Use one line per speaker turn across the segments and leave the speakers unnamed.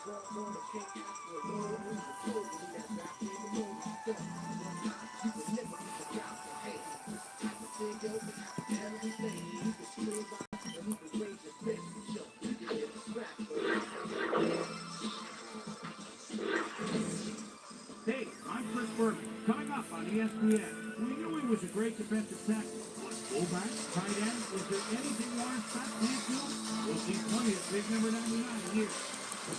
Hey, I'm Chris Berman. Coming up on ESPN, we knew he was a great defensive tackle. But fullback, tight end, is there anything Lawrence Scott can't do? We'll see plenty of big number 99 here.
And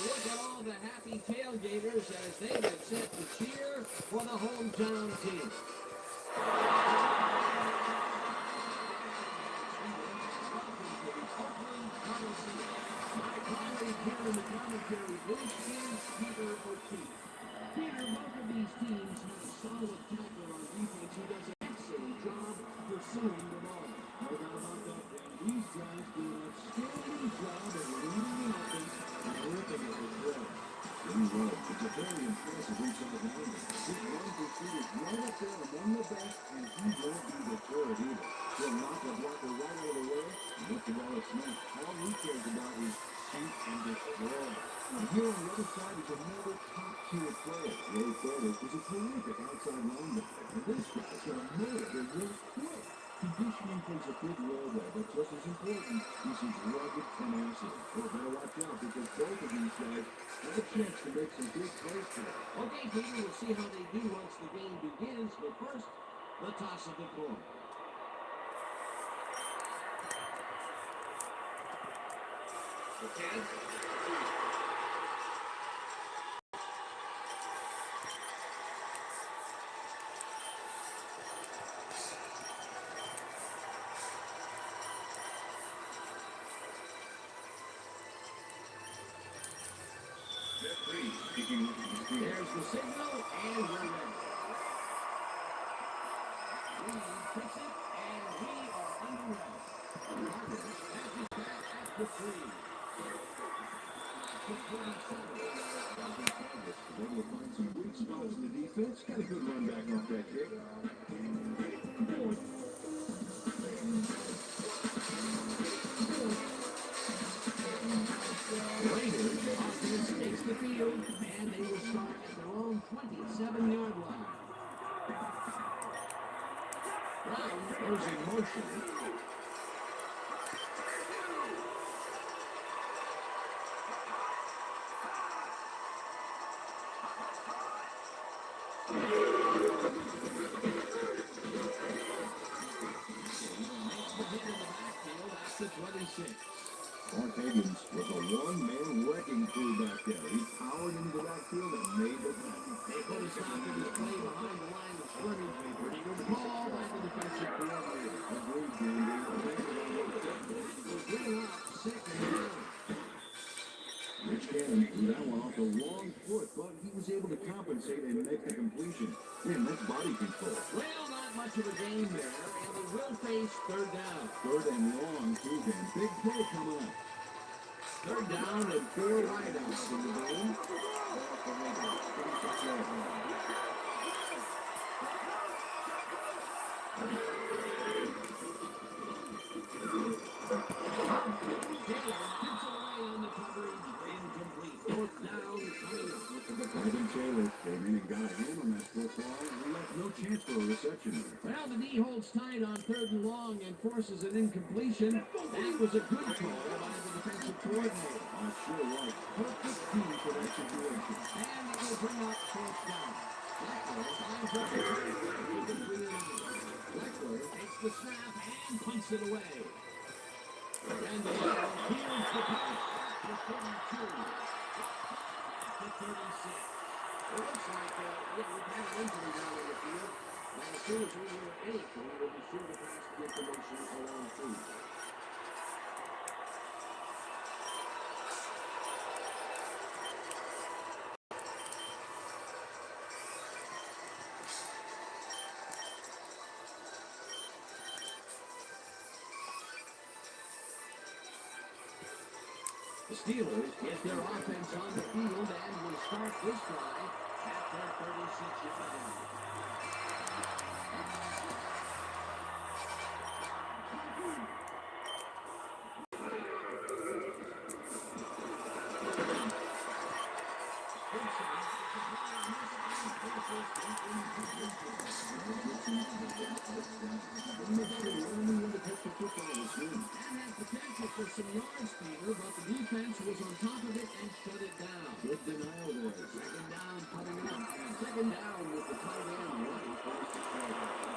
look at all the happy tailgaters as they get set to cheer for the hometown team. My colleague here in the commentary booth is Peter O'Keefe. Peter, both of these teams have a solid tackler on defense who does an excellent job pursuing the ball. No doubt about that. And these guys do an outstanding job of leading the offense and ripping it with throw.
It's a very impressive inside lineman. His run pursuit is right up there among the best, and he won't be deterred either. He'll knock the blocker right out of the way, and let the ball snap. All he cares about is shoot and destroy. And here on the other side is another top-tier player. Ray Feathers is a terrific outside linebacker, and this guy's got a motor that will quick. Conditioning plays a big role there, but just as important is his rugged tenacity. Well, better watch out because both of these guys have a chance to make some big plays today.
Okay, Peter, we'll see how they do once the game begins, but first, the toss of the coin. Okay. There's the signal, and we're ready. We fix it, and we are under way. Marcus passes back at the 3. The 27.
Able to find some weak spots in the defense. Got a good run back off that kick.
Raiders offense takes the field, and they will start at their own 27-yard line. Brown goes in motion.
Mark Higgins was a one-man wrecking crew back there. He powered into the backfield and made the play.
They put a stop to this play behind the line of scrimmage. Pretty good call by the defensive coordinator.
Agreed, Dandy.
Bring up second down.
Rich Gannon threw that one off the wrong foot, but he was able to compensate and make the completion. Man, that's body control.
Well, not much of a game there, and they will face third down.
Third and long, too, Dan. Big play coming up.
Third down and 4 wideouts in the game.
Taylor came in and got a hand on that football and left no chance for a reception there.
Well, the knee holds tight on third and long and forces an incompletion. That was a good call by the defensive coordinator.
I sure was. Perfect team for that situation.
And it will bring up fourth down. Blackler lines up the Blackler takes the snap and punts it away. Randall here's the pass to 32. To 36. It looks like, we've had an injury down in the field. And as soon as we hear anything, we'll be sure to pass the information along to you. The Steelers get their offense on the field and will start this drive at their 36-yard line. Potential for some yards, Peter, but the defense was on top of it and shut it down.
Good denial there.
Second down coming up. Second down with the tight end running for the 6-yard line.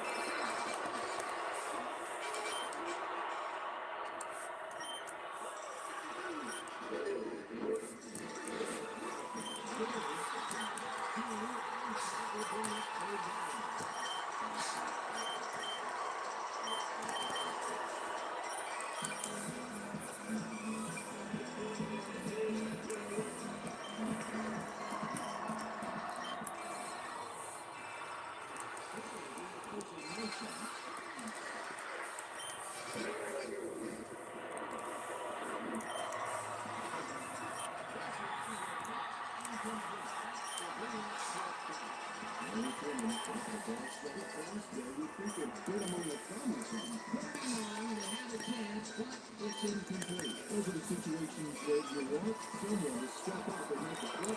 Those are the situations where you want someone to step up and make a play.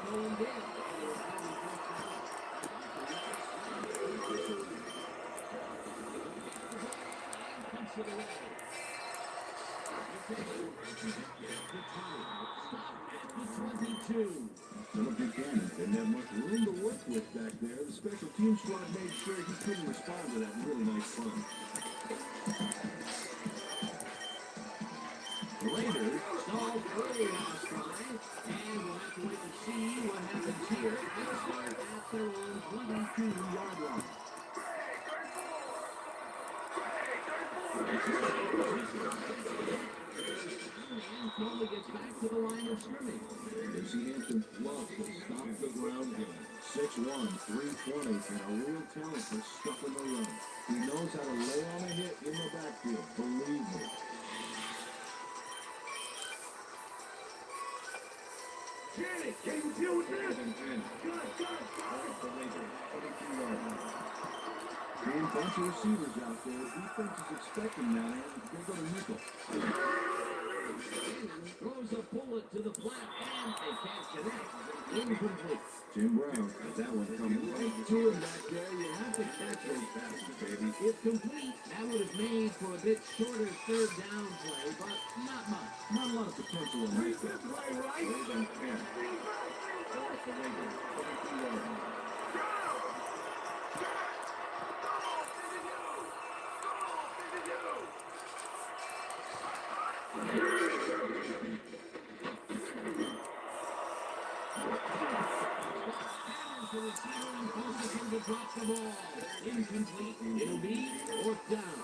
No one did. Punts it away. The 22.
Philip Buchanan didn't have much room to work with back there. The special team squad made sure he couldn't respond to that really nice punt.
The Raiders stalled early last drive, and we'll have to wait to see what happens here. They'll start at their own 22-yard line. And Coley gets back to the line of scrimmage.
Casey Hampton loves to stop the ground game. 6'1", 320, and a real talent for stuffing the run. He knows how to lay on a hit in the backfield, believe me.
Can you deal with this?
Being a bunch of receivers out there, defense is expecting that, and they go to nickel.
Throws a bullet to the flat, and they can't connect. Incomplete.
Jim Brown had that one come right to him back there. You have to catch those passes, baby.
If complete, that would have made for a bit shorter third down play, but not much.
Not a lot of potential in that.
Read this play right.
They don't care. Off the Raiders, 22-yard line.
The receiver and forces him to drop the ball. Incomplete. It'll be fourth down.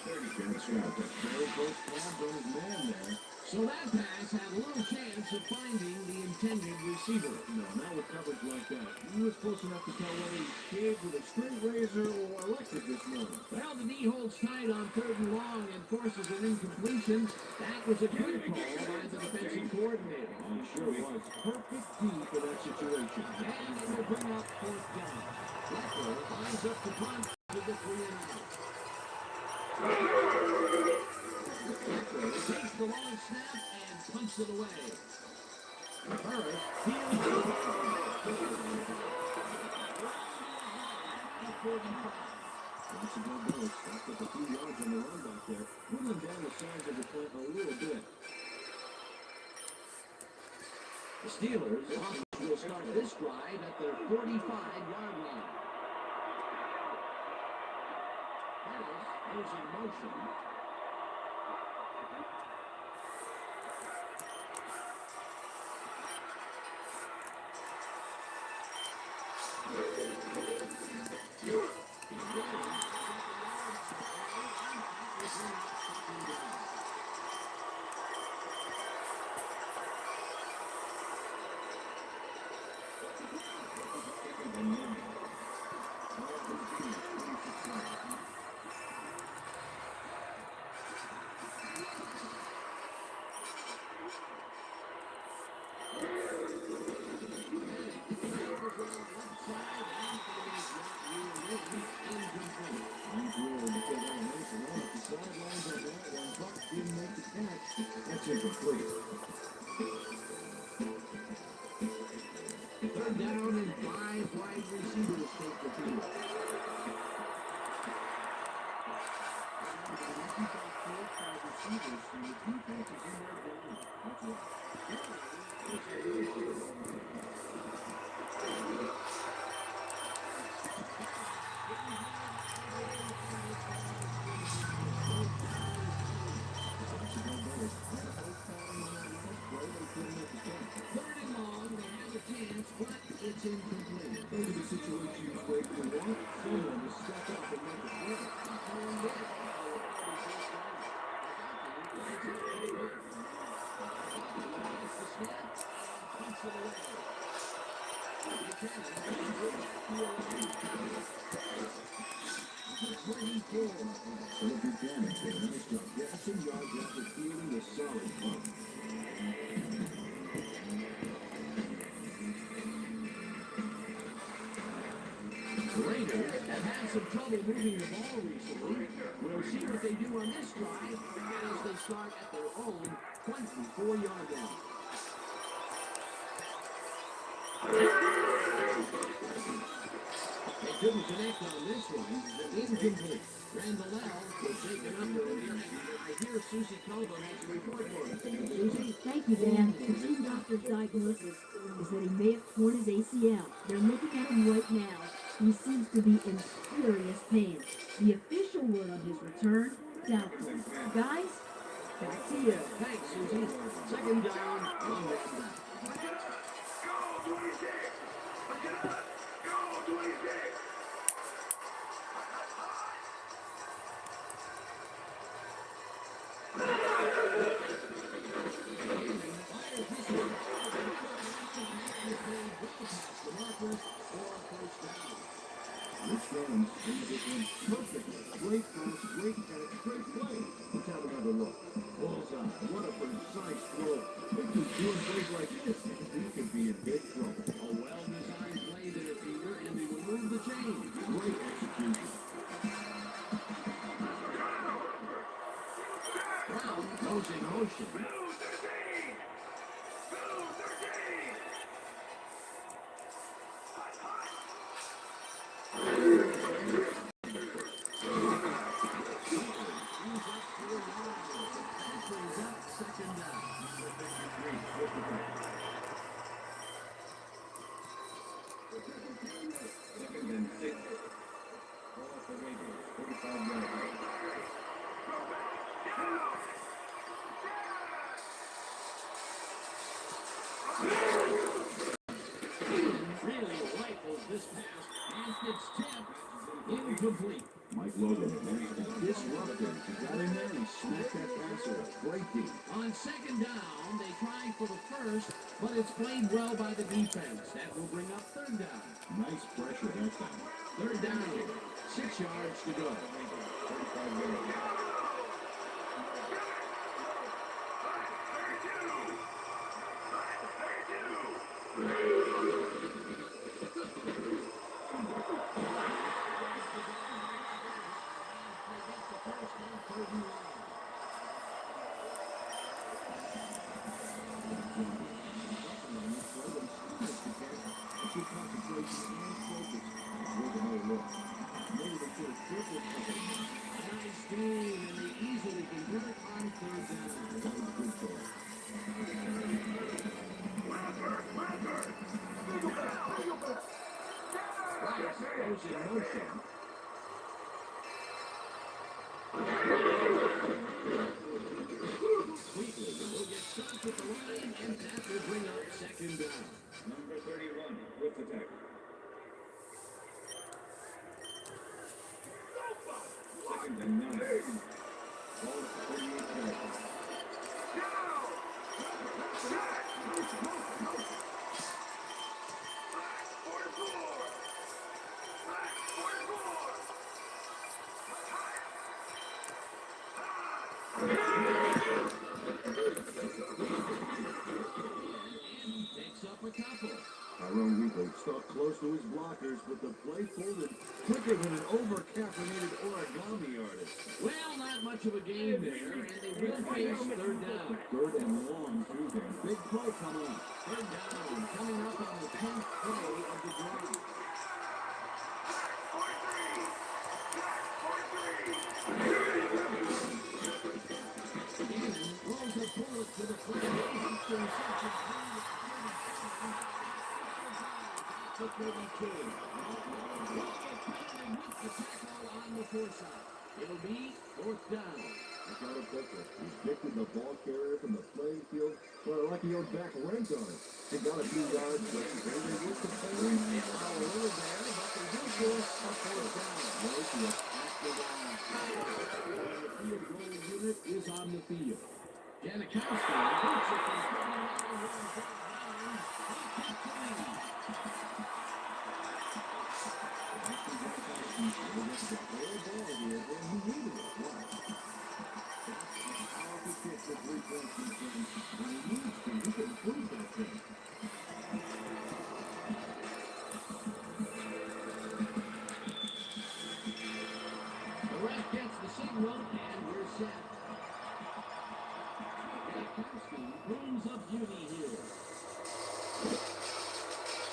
Good shot. That's very close calls on his man there.
So that pass had little chance of finding the intended receiver.
No, not with coverage like that. He was close enough to tell whether he shaved with a straight razor or electric this morning.
Well, the D holds tight on third and long and forces an incompletion. That was a good call by the defensive coordinator.
He sure was. Perfect D for that situation.
And they will bring up fourth down. Fletcher lines up the punt to the 3-and-out. Takes the long snap and punts it away. Burris fields the ball.
Once again, Bills stopped up a few yards on the run back there, putting them down the sides of the play a little bit.
The Steelers will start this drive at their 45-yard line. Harris goes in motion.
That's incomplete.
Third down down and 5 wide receivers take the field. Third and long, they have a chance, but it's incomplete.
Maybe the situation where you want someone to step up and make a play. So Buchanan did a nice job. Getting some yards after fielding a solid punt.
The Raiders have had some trouble moving the ball recently. We'll see what they do on this drive as they start at their own 24-yard line. They couldn't connect on this one. Incomplete. Randall was taken under there. I hear Susie Calvo has a report for us. Susie?
Thank you, Dan. The team doctor's diagnosis is that he may have torn his ACL. They're looking at him right now. He seems to be in serious pain. The official word on his return, doubtful. Guys, back to you.
Thanks, Susie. Second down, one man back.
Rich Rams brings it in perfectly. Great pass, great catch, great play. Let's have another look. Bullseye. What a precise throw. If he's doing plays like this, he could be in big trouble.
A well-designed play there, Peter, and they will move the chain.
Great execution.
Brown goes in motion. Second down.
Second and 6. Ball off the Raiders. 45 yards.
Really rifles this pass, and it's tipped. Incomplete.
Mike Logan disrupted. He got in there and he smacked that passer up. Great D.
On second down, they tried for the first, but it's played well by the defense. That will bring up third down.
Nice pressure that time.
Third down, 6 yards to go.
35 yards.
Nice game, and they easily convert on third down. Rice goes in motion. Wheatley will get stopped at the line, and that will bring up second down.
Number 31 with the tackle. Second and 9. Ball at the 38 yard line.
Takes up a couple.
Tyrone Wheatley stuck close to his blockers, but the play folded quicker than an over-caffeinated origami artist.
Well, not much of a game there, and they will face third down.
Third and long through there. Big play coming up.
Third down, coming up on the 10th play pull it to the front. It's the reception. To 32. The tackle on the foresight. It'll be fourth down.
He's got a picture. He's picking the ball carrier from the playing field. Well, like he owed back rent on it. He got a few yards, but they get the play.
They allow a little there, but they do force a fourth down.
Nope, after that.
The field goal unit is on the field. Janikowski puts it from 39 yards down. He kept the lead. The ref gets the signal, and we're set. Janikowski brings up Beauty here.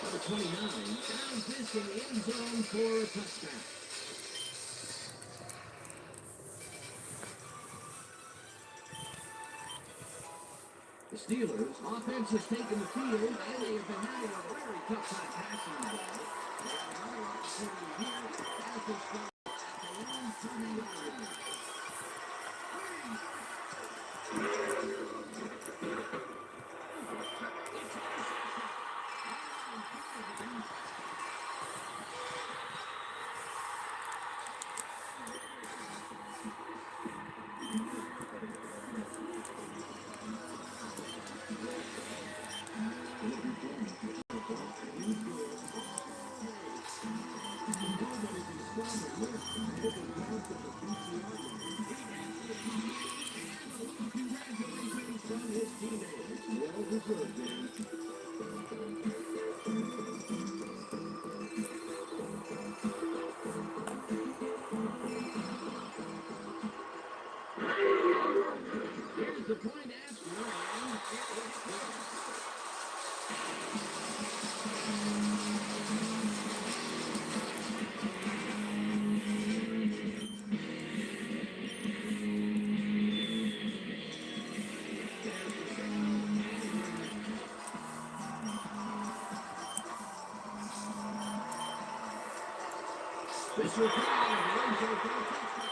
Number 29 downs this in the end zone for a touchdown. The Steelers' offense has taken the field, and they have been having a very tough time passing the ball. They have another opportunity here as they start at the long 30-yard line. Congratulations from his teammates.
Well deserved, Dan.
Here's the point after, and it is good. This will come out of the end zone for a touchdown.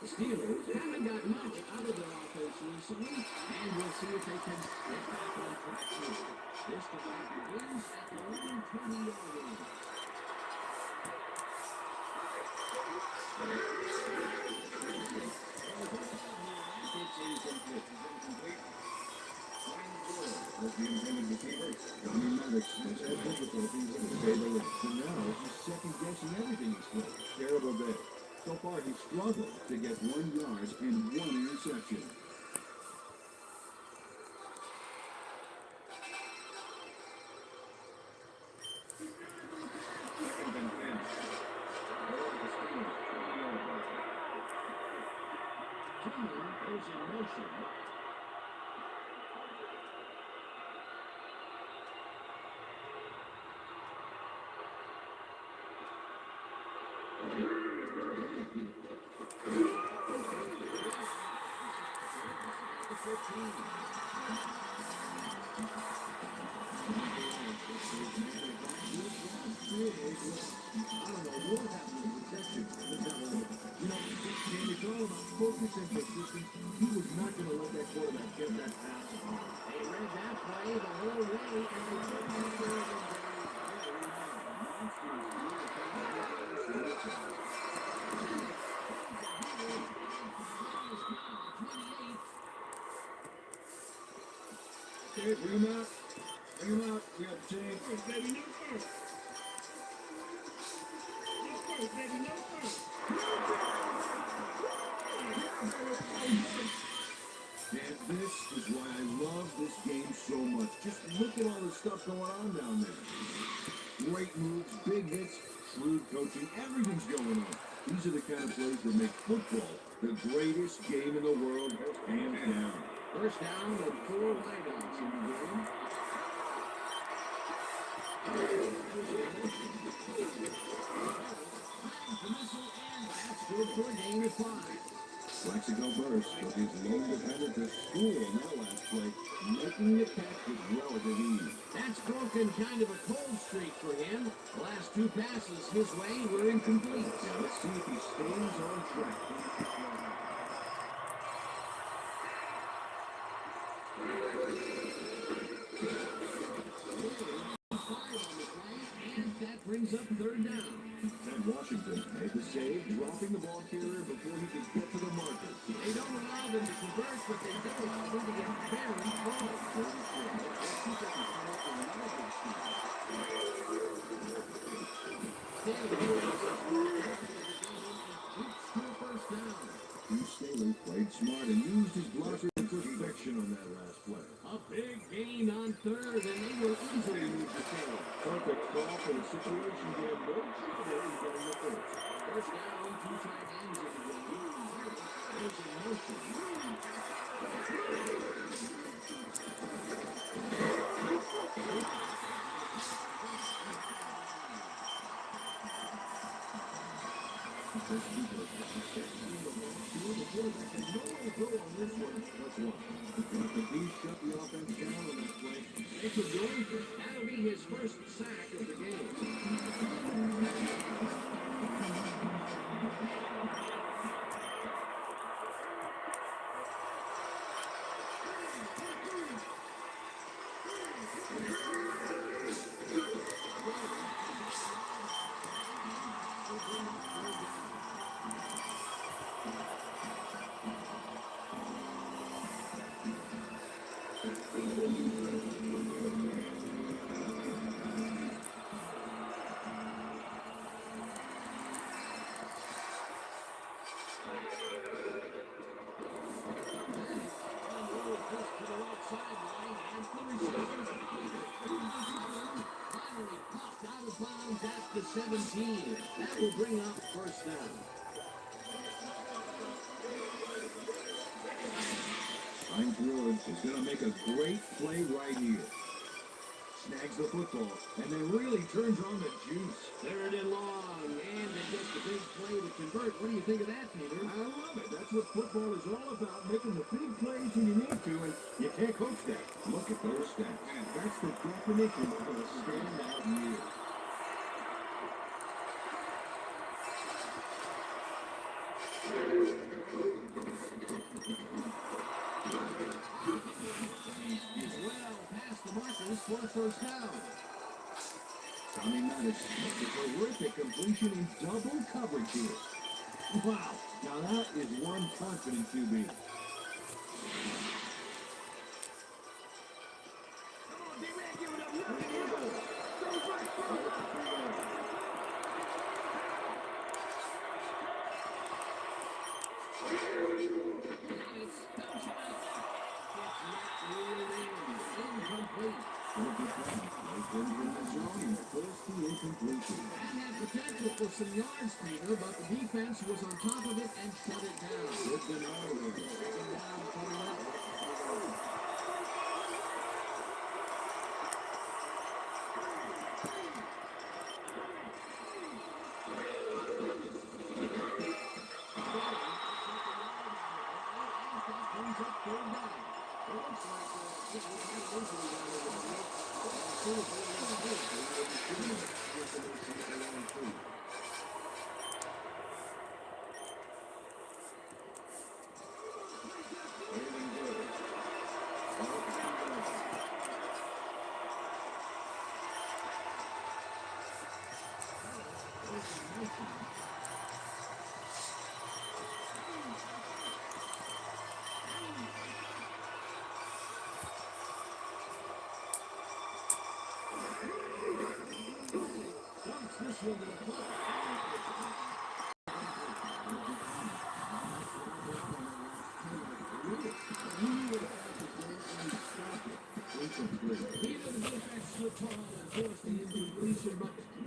The Steelers haven't got much out of their offense recently, and we'll see if they can get back on track here. This drive begins at the long 20-yard line. It's incomplete.
As the intended receiver, Johnny Maddox has had difficulty with his favorite. So now he's second-guessing everything he's played. Terrible day. So far, he's struggled to get 1 yard and 1 interception.
Team is in motion.
He was not going to let that quarterback get that pass off.
They read that play the whole way, and they took after it.
Okay, bring him out. Bring him out. We got the change.
Baby, no first. No first, baby, no first.
And this is why I love this game so much. Just look at all the stuff going on down there. Great moves, big hits, shrewd coaching, everything's going on. These are the kind of plays that make football the greatest game in the world, hands down.
First down and 4 wideouts in the game. Good for a gain of 5.
Plexico burst with his lone defender to school on that last play, making the catch with relative ease.
That's broken kind of a cold streak for him. The last 2 passes his way were incomplete.
Yeah, let's see if he stays on track.
And that brings up 3rd down.
And Washington made the save, dropping the ball carrier before he could get to the marker.
They don't allow them to convert, but they do allow them to get very close. First down.
Hugh Staley played smart and used his blocker to perfection on that last play.
A big gain on 3rd, and they will easily move the field.
Perfect call for the situation. He had no trouble in getting the first.
First down, 2 tight ends in the game. There's a motion.
Shut the offense down on that play.
It's a goal. That'll be his first sack of the game. At the 17. That will bring up first down.
Heinz Ward is going to make a great play right here. Snags the football and then really turns on the juice.
3rd and long, and they get the big play to convert. What do you think of that, Peter?
I love it. That's what football is all about, making the big plays when you need to, and you can't coach that. Look at those stats. That's the definition of a standout year.
For first down.
Tommy Mattis makes a terrific completion in double coverage here. Wow, now that is one confident QB.
Potential for some yards, Peter, but the defense was on top of it and shut it down.
Second down,
11.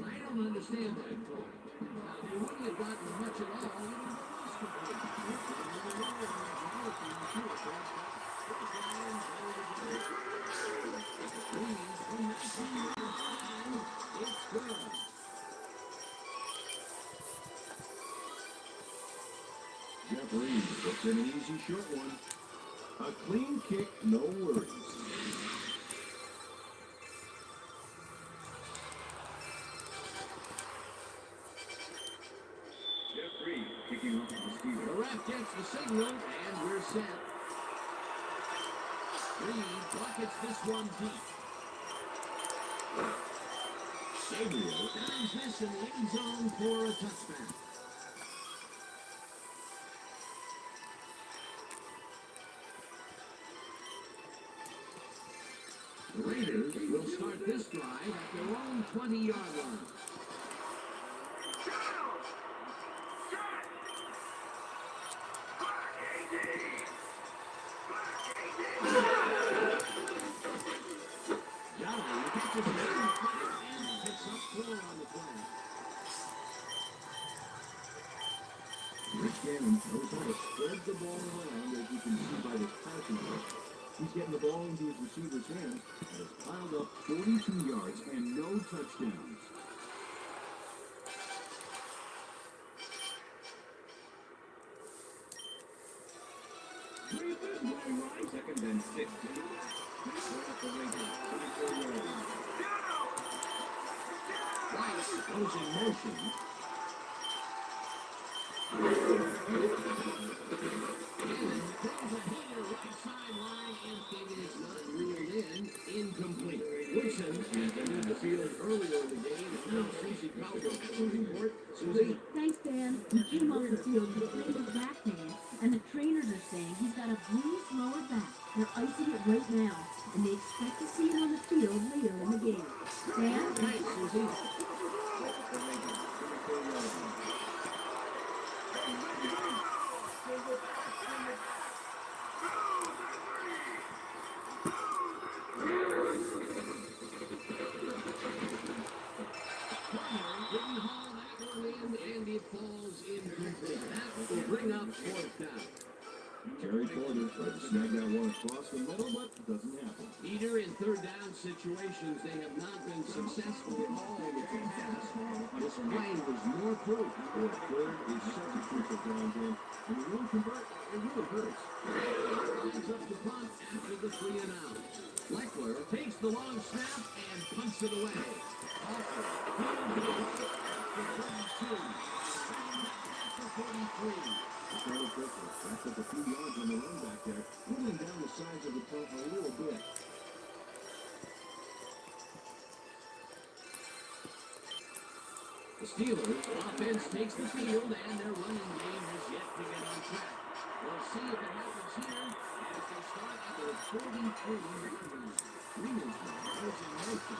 I don't understand that call. They wouldn't have gotten much at all. They would have lost the ball.
free. Puts in an easy short one. A clean kick, no worries.
Jeffrey kicking off the Steelers.
The ref gets the signal, and we're set. Reed buckets this one deep. Gabriel turns this in the end zone for a touchdown. The Raiders will start this drive at their own 20-yard line. Johnny catches it and picks up 4 on the play.
Rich Gannon knows how to spread the ball around, as you can see by this passing play. He's getting the ball into his receiver's hands and has piled up 42 yards and no touchdowns.
Second and 6.
Rice goes in motion. Throws a hater right sideline, and it is not ruled in. Incomplete. Woodson has entered the field earlier in the game, and now Susie Cowbell to report. Susie?
Thanks, Dan. He came off the field with a backhand, and the trainers are saying he's got a bruised lower back. They're icing it right now, and they expect to see him on the field later in the game. Dan?
Thanks, Susie. And it falls incomplete. That will bring up 4th down.
Terry Porter tried to snag that one across the middle, but it doesn't happen.
Either in 3rd down situations, they have not been successful at all with the pass. This play was more proof.
Or third is such a crucial down game. When you don't convert, it really hurts.
Lines up the punt after the 3 and out. Leckler takes the long snap and punts it away. Offer. After 43.
Charles Griffith backed up a few yards on the run back there, pulling down the sides of the punt a little bit.
The Steelers' offense takes the field, and their running game has yet to get on track. We'll see if it happens here as they start at their 43-yard line. Freeman's goes in motion.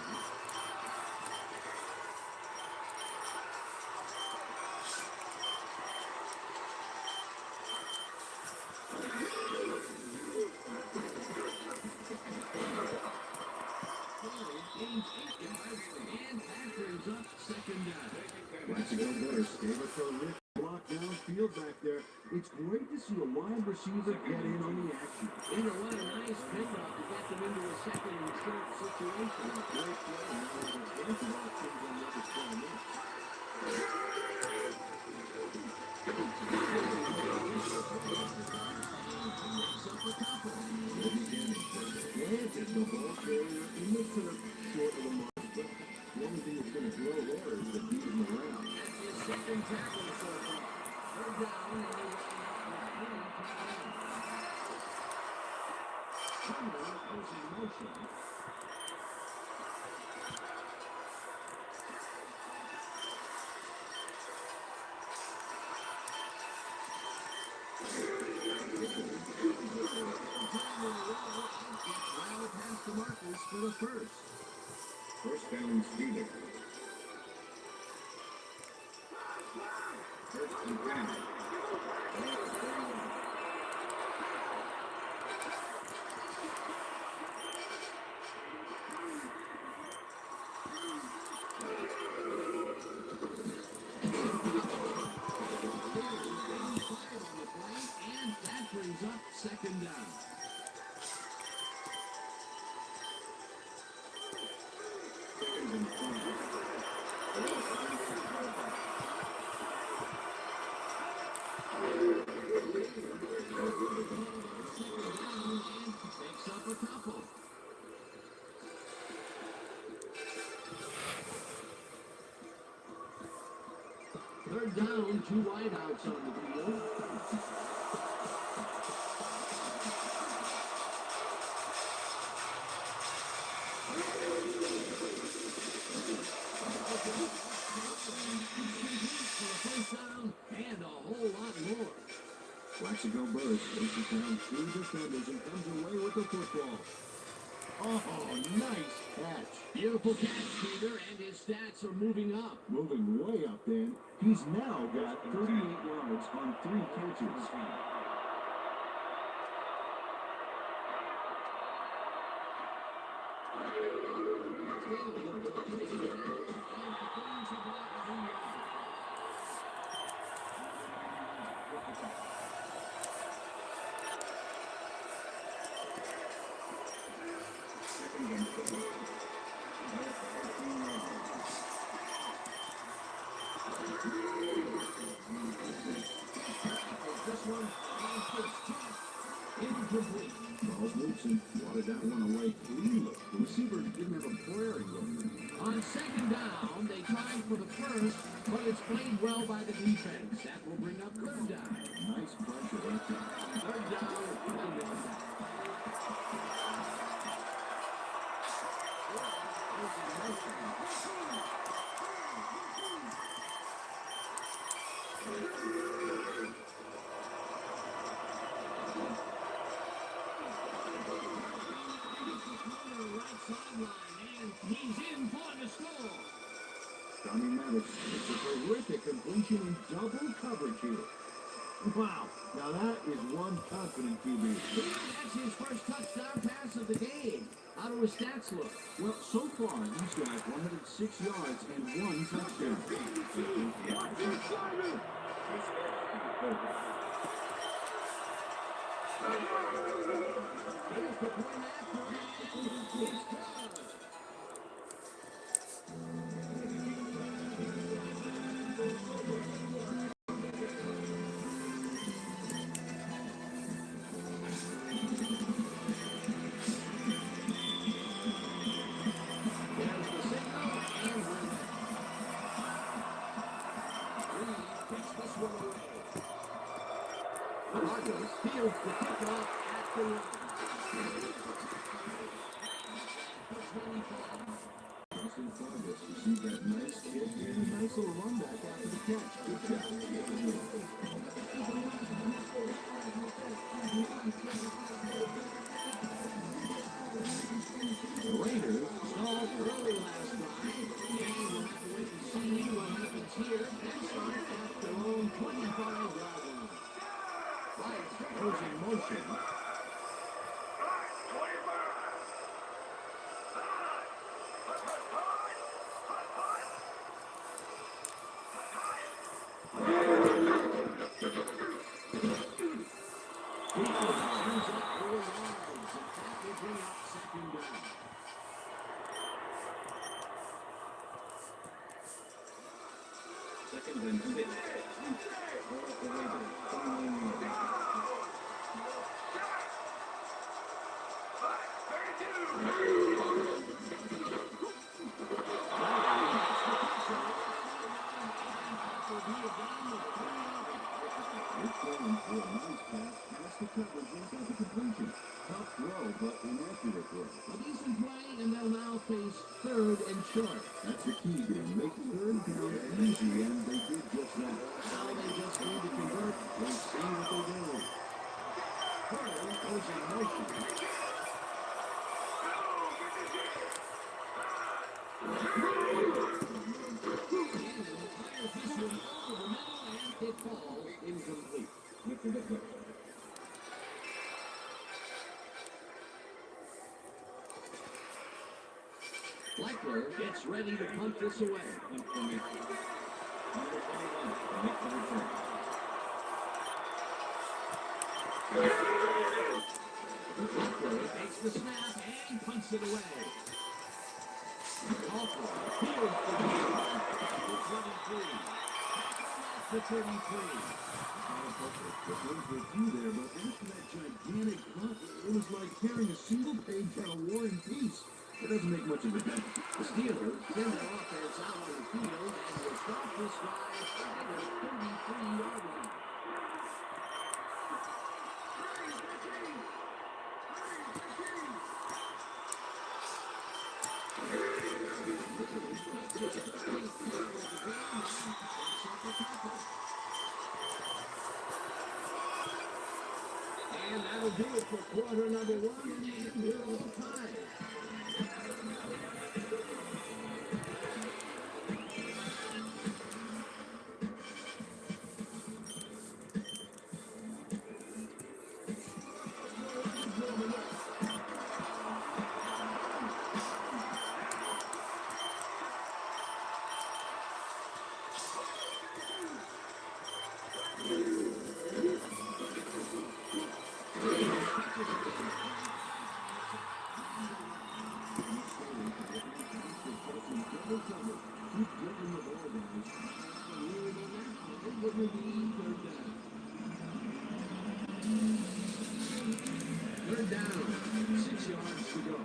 Gains 8 yards, and that brings up 2nd down.
Mexico Bears gave it to Rick block downfield back there. It's great to see a wide receiver get in on the action.
Either what a nice pickup to get them into a 2nd and short situation.
Great play, and now there's a bunch of options on the other side now. Planted the ball carrier in the turf short of the mark, but the only thing that's going to grow there is the beat him around.
That's his 2nd tackle so far. They're down, and they're running up the Turner goes in motion. Past the markers for the first.
First down, Steelers. First and 10.
And that brings up 2nd down. Third down, 2 wideouts on the field. For a first down and a whole lot more.
Plaxico burst, faces down 2 defenders and comes away with the football. Oh, nice catch.
Beautiful catch, Peter, and his stats are moving up.
Moving way up, Dan. He's now got 38 yards on 3 catches.
This one, and first tap, incomplete.
Charles Woodson swatted that one away cleanly. The receiver didn't have a prayer in there.
On second down, they tried for the first, but it's played well by the defense. That will bring up third down.
Nice pressure right there.
Third down, and 1. He's in for the score.
Johnny Maddox makes a terrific completion in double coverage here. Wow, now that is one confident QB.
That's his first touchdown pass of the game. How do his stats look?
Well, so far, he's got 106 yards and 1 touchdown.
Here's the point after, and he's good. Fields the kickoff at the line. 25.
Austin Fargus received that nice kick and a nice little run back after the catch. Good job.
The Raiders stalled early last night, and we'll have to wait and see what happens here. Next start at their own 25-yard line. Right, goes in motion.
Second and 6.
A decent play, and they'll now face third and short.
That's the key here. Make third down easy, and they did just that.
Now they just need to convert. We'll see what they do. Third goes in motion. Fires this one over the middle, and it falls incomplete. Leckler gets ready to punt this away. Leckler takes the snap and punts it away. Alford fields the ball. It's running free. The 33.
The things with you there, but after that gigantic punt, it was like carrying a single page out of War and Peace. It doesn't make much of a difference.
The Steelers send their offense out on the field and will start this drive at their do it for quarter number one, and we're all tied. Third down, 6 yards to go.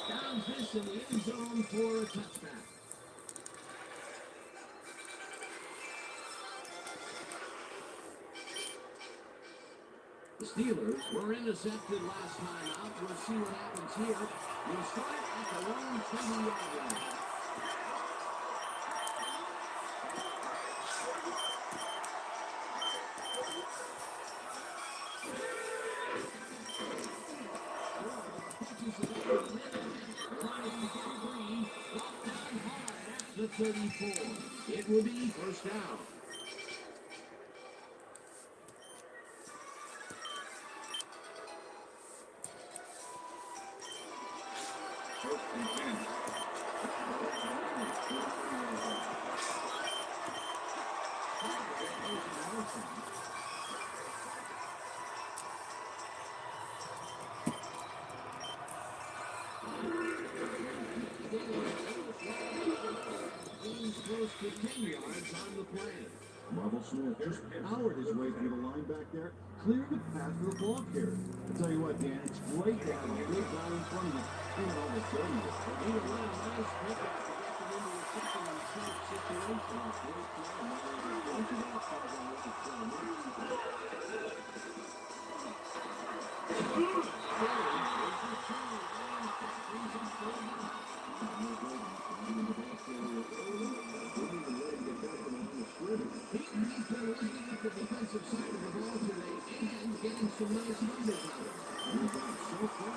Downs this in the end zone for a touchback. The Steelers were intercepted last time out. We'll see what happens here. We'll start at the lone 20-yard line. The 34. It will be first down. Close to 10 yards on the play.
Marvel Smith just powered his way through the line back there, cleared the path for the ball carrier. I'll tell you what, Dan, it's great to have a big guy in front of you, even on the 30.
He was a nice pickup to get them into a second and short situation. Great play. Don't you know the defensive side of the ball today and getting some nice numbers out of it. So far,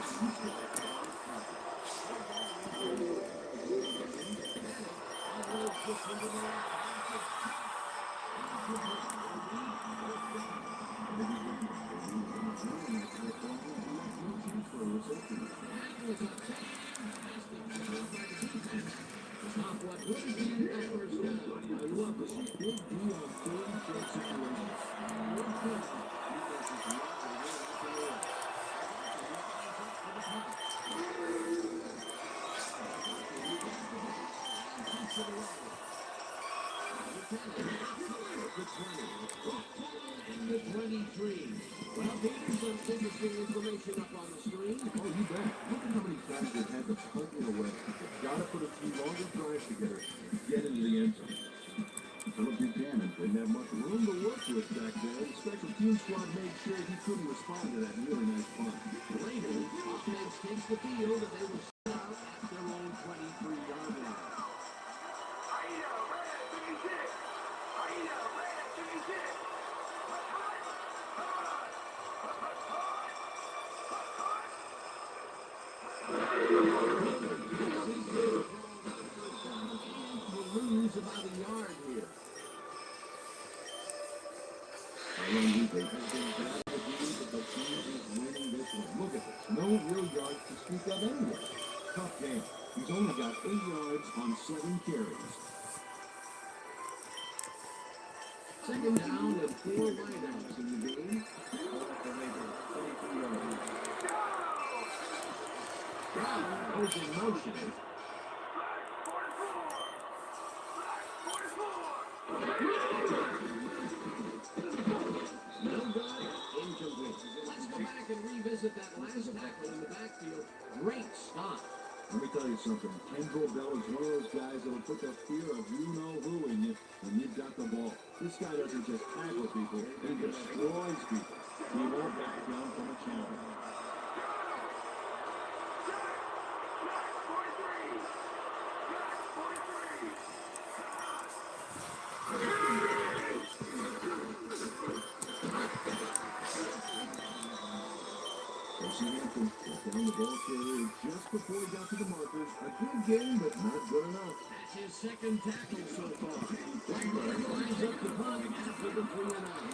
Stop what would have been that first down. I love this big deal on third and short situations. And the 23. Well, there's some interesting information up on the screen.
Oh, you bet. Look at how many times they've had to punt it away. They've got to put a few longer drives together and get into the end zone. Philip Buchanan didn't have much room to work with back there. The special team squad made sure he couldn't respond to that really nice punt.
Later, offense takes the field and they will start out at their own 23-yard line. Will lose about a yard here.
Eevee has been bad with these, but the team is winning this one. Look at this. No real yards to speak of anyway. Tough game. He's only got 8 yards on 7 carries.
Second down and 4 wideouts in the game. Goes in motion. No good. Incomplete. Let's go back and revisit that last tackle in the backfield. Great stop.
Let me tell you something. Kendall Bell is one of those guys that'll put that fear of you-know-who in you when you've got the ball. This guy doesn't just tackle people, he destroys people. He won't back down from a challenge. Down the ball carrier just before he got to the markers. A good game, but not good enough.
That's his second tackle so far. Blackburn lines up the punt after the 3-and-out.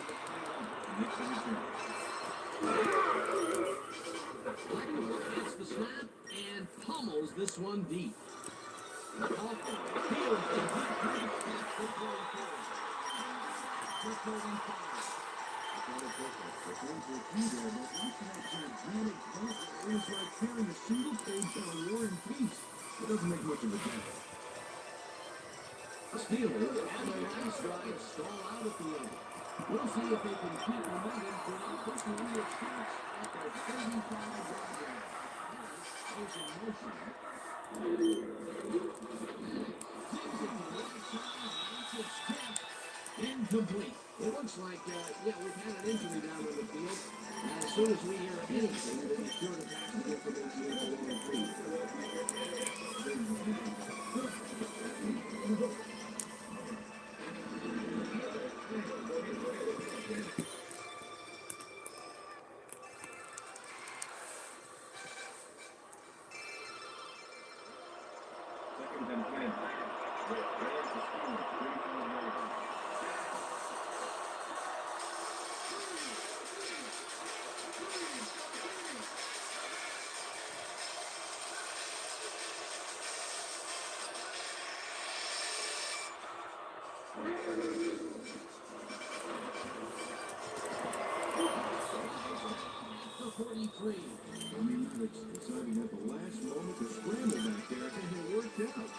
Blackburn gets the snap and pummels this one deep. Walker fields the deep pass at the 34. The 35.
It was like carrying a single page on a War and Peace. It doesn't make much of a difference.
The Steelers and the last drive stall out at the end. We'll see if they can keep momentum throughout this one, which starts at their 35-yard line. Goes in motion. Takes it to the right side, makes it step. Incomplete. It looks like, we've had an injury down on the field. As soon as we hear anything, we'll be sure to pass the information along the field. The 43.
It's deciding at the last moment to scramble back there, and it worked out.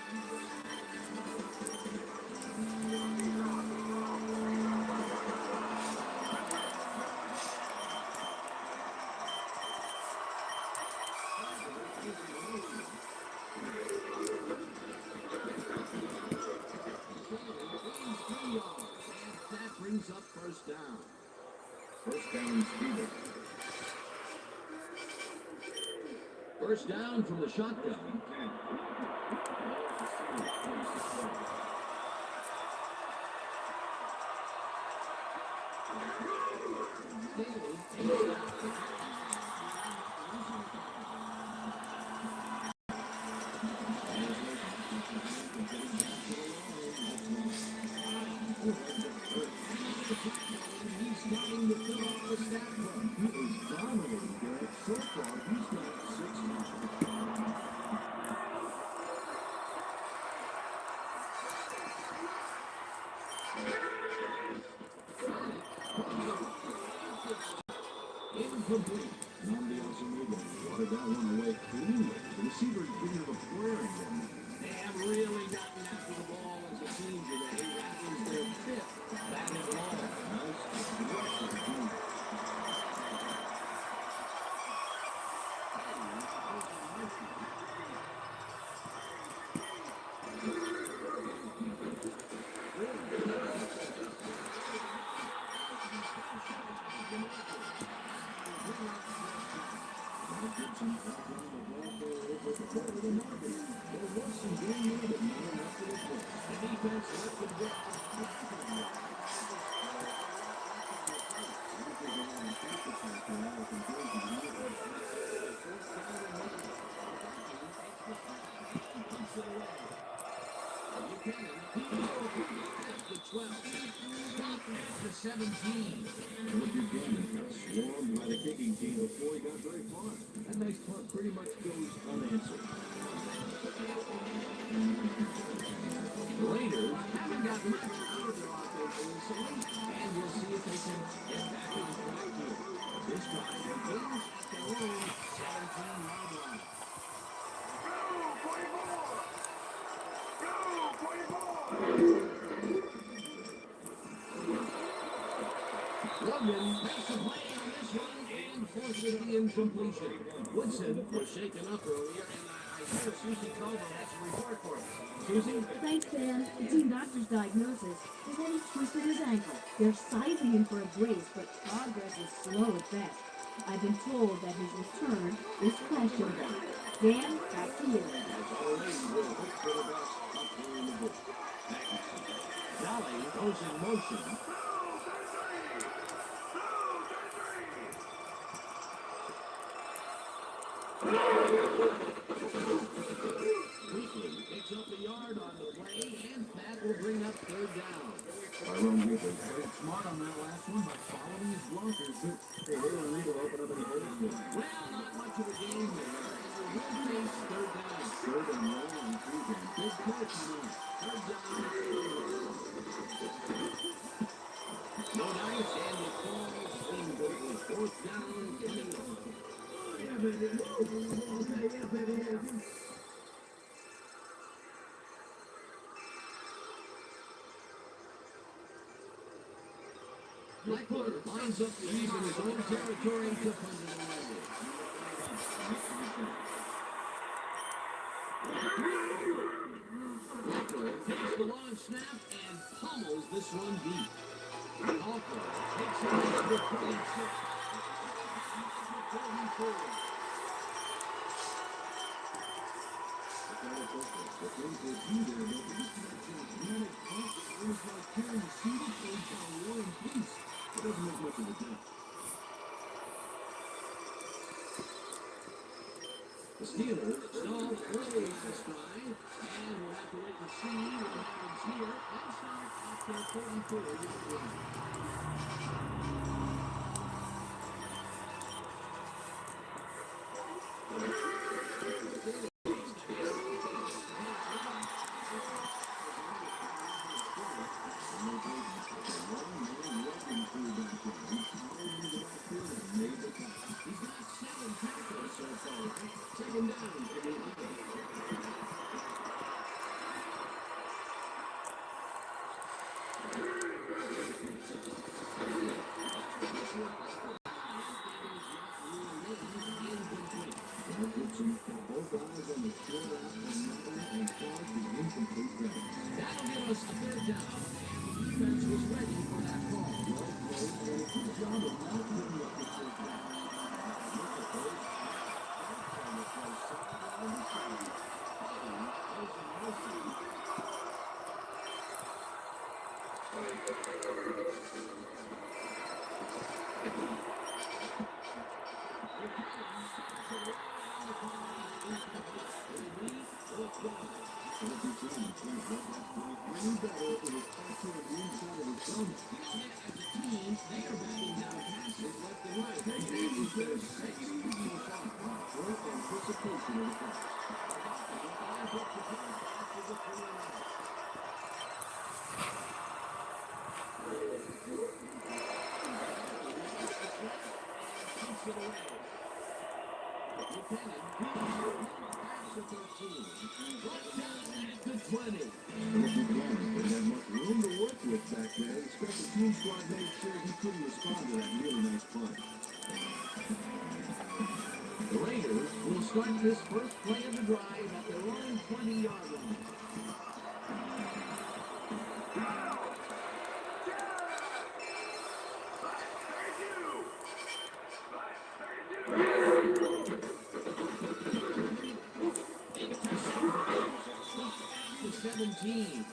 That brings up first down.
First down and Steelers.
First down from the shotgun. He's starting to fill out the stat book.
He is dominating there. So far, he's got 6
Incomplete.
Nandi also made one. Watered that one away cleanly. The receiver didn't have a prayer in them.
They have really gotten after the ball as a team today. That is their 5th batted ball.
defense let them go. The 12. Stop at the 17.
What Buchanan got swarmed by the kicking team before he got very far. That nice punt pretty much goes unanswered.
The Raiders haven't got much out of their offense recently, and we'll see if they can get back on track here. This drive begins at their own 17-yard line. Logan makes a play on this one and forces the incompletion. Woodson was shaken up earlier, and I hear Susie Culver has a report for us. Susie?
Thanks, Dan. The team doctor's diagnosis is that he twisted his ankle. They're sizing him for a brace, but progress is slow at best. I've been told that his return is questionable. Dan, back to you.
As always, we'll hope for the best up here in the bush.
Dolly goes in motion. Wheatley picks up a yard on the play, and that will bring up third down.
Tyrone Wheatley
Played smart on that last one by following his blockers. Hey, they were able to open up any holes for him.
Well, not much of a game there, and we will face third down.
third and long on Cleveland.
Big play coming up. Third down. No dice, and it falls in fourth down coming up. Blackwood lines up the Eevee in his own territory to punt it away. Blackwood takes the long snap and pummels this one deep. Alford takes it out to 26. 34.
The things they do there, though, this match is manic punt. It was like carrying the seat of a war and peace. It doesn't make much of a difference.
The Steelers stall early this drive, and we'll have to wait and see what happens here. And start at their 34-yard line. He's got 7 tackles so far. Second down for the Eagles.
Gibson got both eyes on the short out and caused the incomplete grab.
That'll give us a third down, and the defense was ready for that call.
And a good job of not giving up the first down. Team squad made sure he couldn't respond to that really nice punt.
The Raiders will start this first play of the drive at their own 20-yard line. The 17.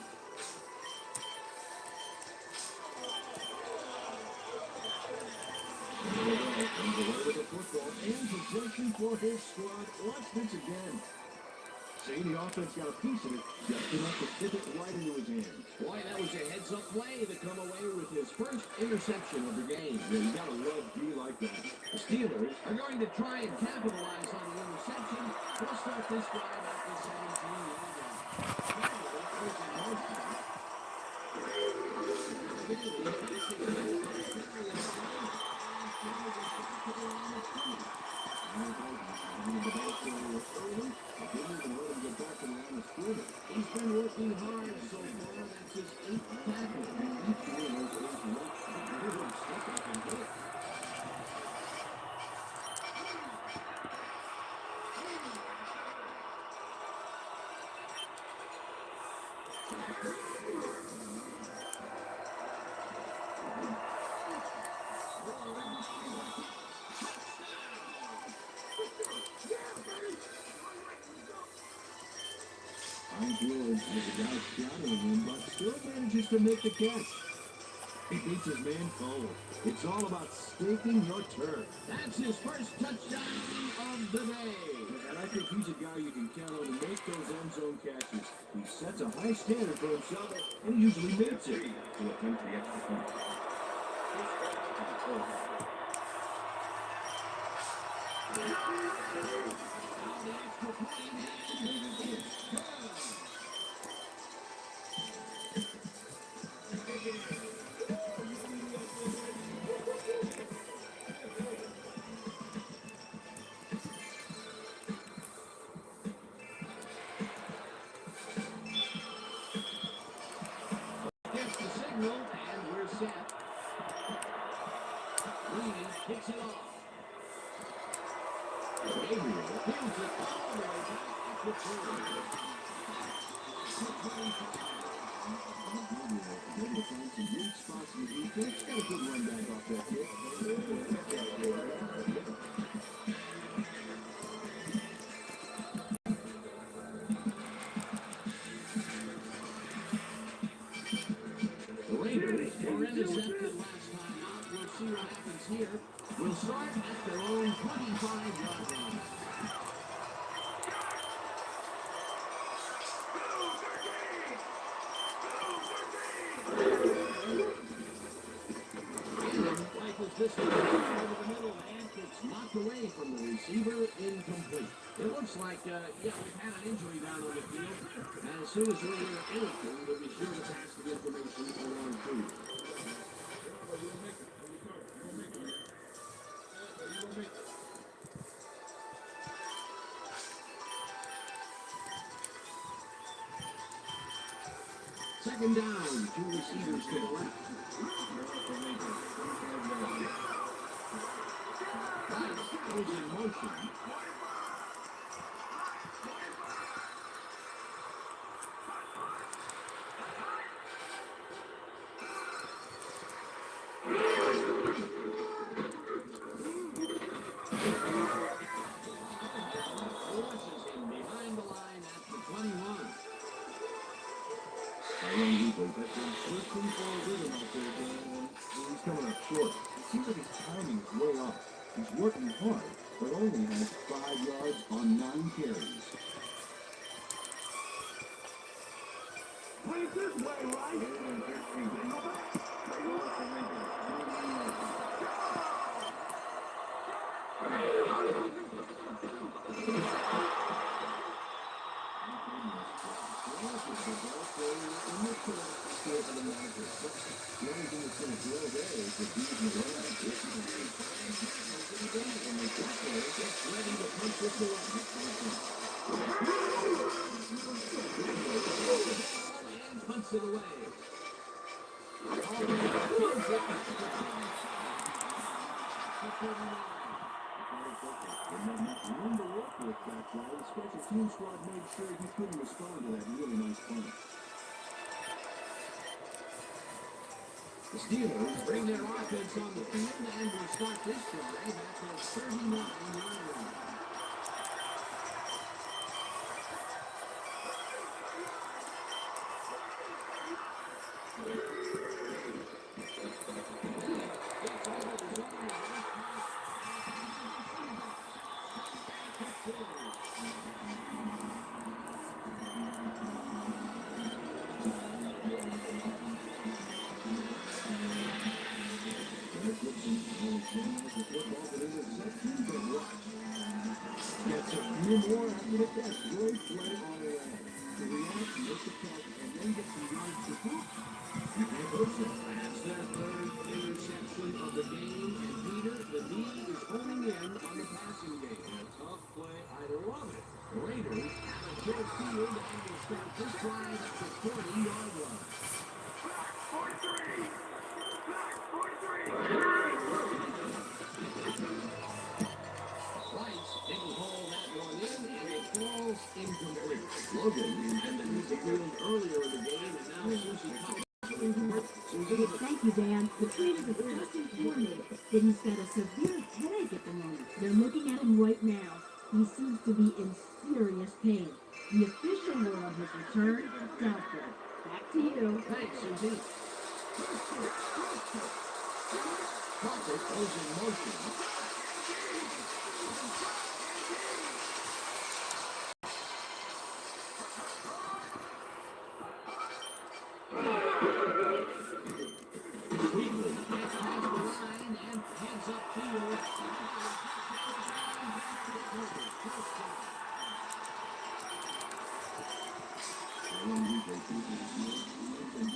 Comes away with the football and possession for his squad. Watch this again. See, the offense got a piece of it, just enough to tip it right into his hands.
Boy, that was a heads-up play to come away with his first interception of the game.
Yeah, you gotta love D like that.
The Steelers are going to try and capitalize on the interception. They'll start this drive at the 17-yard line. Cowboys goes in motion. He's been working hard so far. That's his 8th tackle. Each one of those 8 reps. Here's a step up and do it.
George has a guy shadowing him, but still manages to make the catch. He beats his man cold. It's all about staking your turf.
That's his first touchdown of the day.
And I think he's a guy you can count on to make those end zone catches. He sets a high standard for himself, and he usually meets it. To attempt the extra point.
Gets the signal, and we're set. Lee kicks it off. Gabriel fields it all the way back at the 30.
Maybe to find some weak spots in the defense. Got a good run back off that kick.
The Raiders were intercepted last time out. We'll see what happens here. We'll start at their own 25-yard line. This one over the middle, and it's knocked away from the receiver, incomplete. It looks like, we've had an injury down on the field, and as soon as we hear anything, we'll be sure to pass the information along to you. Second down, 2 receivers to the left. Goes in motion. Forces him behind the line at the 21.
That's been searching for a rhythm out there, Dan, and he's coming up short. It seems like his timing is way off. He's working hard, but only has 5 yards on 9 carries.
Play it this way, right?
Punts it away.
Room to work with that guy. The special team squad made sure he couldn't respond to that really nice punt.
The Steelers bring their offense on the field and will start this drive at the 39-yard line.
few more after the catch. Great play all around. To react, make the catch, and then get some yards to prove.
That's their third interception of the game, and Peter, the D is honing in on the passing game. A tough play, I love it. The Raiders have a short field and will start this drive at the 40-yard line. Rice didn't haul that one in, and it falls incomplete. Logan intended to field earlier in the game, and now Susie
Thank you, Dan. The Traders have just informed me that he's got a severe headache at the moment. They're looking at him right now. He seems to be in serious pain. The official word on his return, doubtful. Back to you.
Thanks, Susie. Carter goes in motion. Cleveland gets past the line and heads upfield.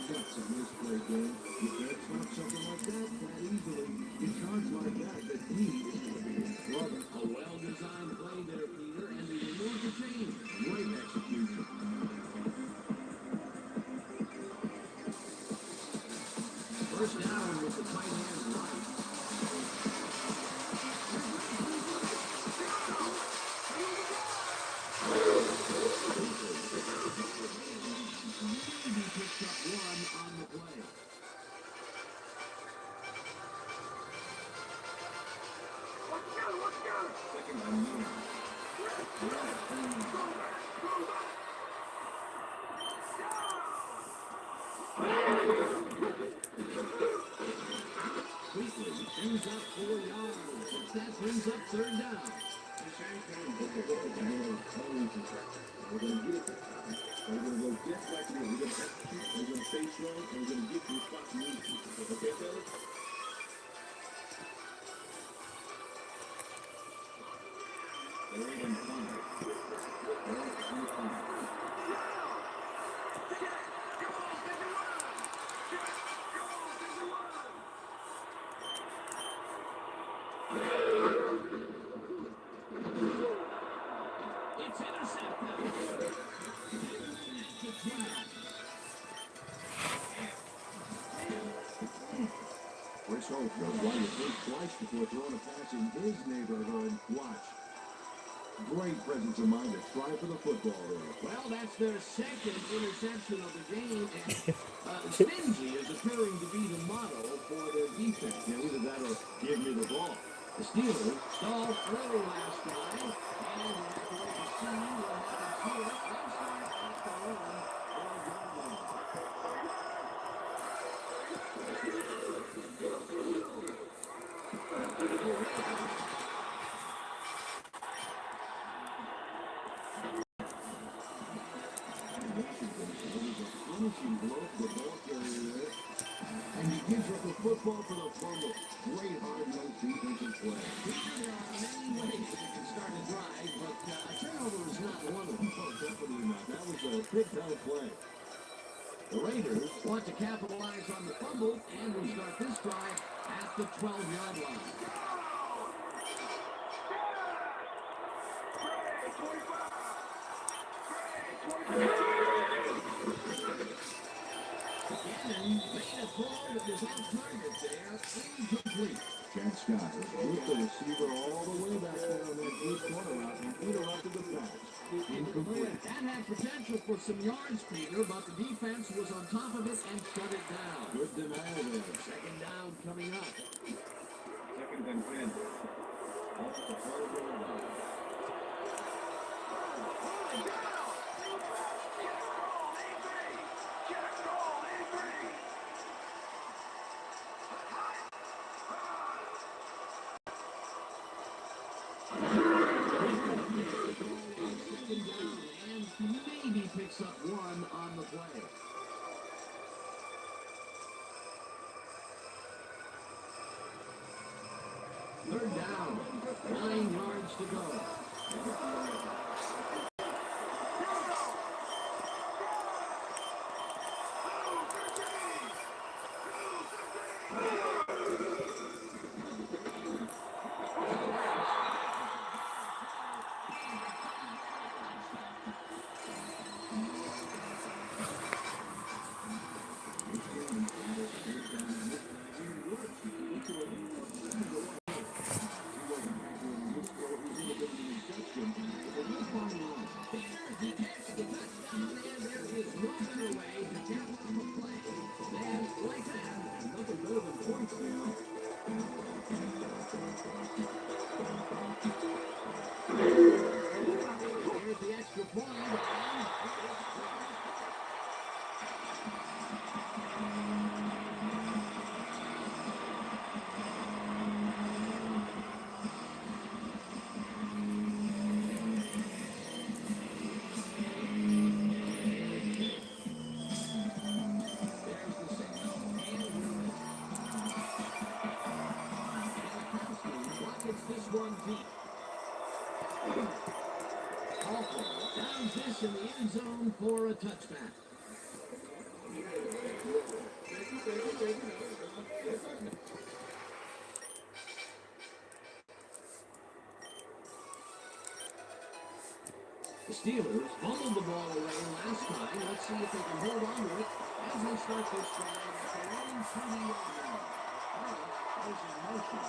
Guts on this play, game. You can't stop something like that easily. You charge like that, the D is going to be in trouble.
A well-designed play there, Peter, and they remove the chain.
Great execution.
First down with the tight end right. Maybe picks up one on the play.
Second and 9.
Quickly brings up 4 yards. That brings up third down.
We're going to get it this time. We're going to go just like this. We're going to execute, we're going to stay strong, and we're going to get to the spot we need to. Okay, fellas? Third and 5. Third and 5.
It's intercepted.
Chris Hope knows why you think twice before throwing a pass in his neighborhood. Watch. Great presence of mind to try for the football there.
Well, that's their second interception of the game, and Stingy is appearing to be the model for their defense.
Yeah, either that or give me the ball.
The Steelers stalled early last time, and we'll have to wait and see what happens here. They'll start at the own 4-yard line.
Finishing blow for the ball carrier there. And he gives up the football for the fumble. Great hard-nosed defensive play.
There are many ways you can start a drive, but a turnover is not one of them.
Oh, definitely not. That was a big-time play.
The Raiders want to capitalize on the fumble and will start this drive at the 12-yard line. Gannon made a throw that was on target there, incomplete.
Chad Scott with the receiver all the way back there on that deep corner route and interrupted the pass. Incomplete.
That had potential for some yards, Peter, but the defense was on top of it and shut it down.
Good denial there.
Second down coming up.
Second and 10. Off the 12-yard line.
Second down, and maybe picks up one on the play. Third down, 9 yards to go.
One deep. Found this in the end zone for a touchback. The Steelers fumbled the ball away last time. Let's see if they can hold on to it as they start this drive at their own 20-yard line. There's in motion.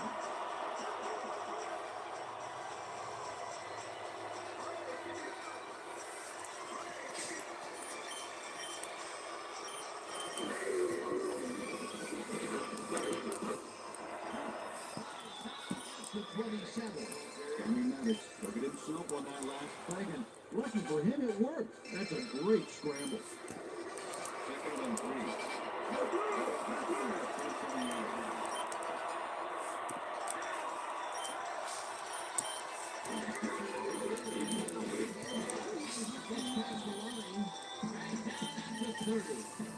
Look at himself on that last play, and lucky for him, it worked. That's a great scramble. Second and 3.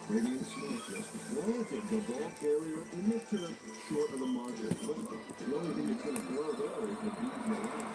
Radiant Smith just planted the ball carrier in the turf short of the margin. The only thing that's going to blow there is the beat in the line.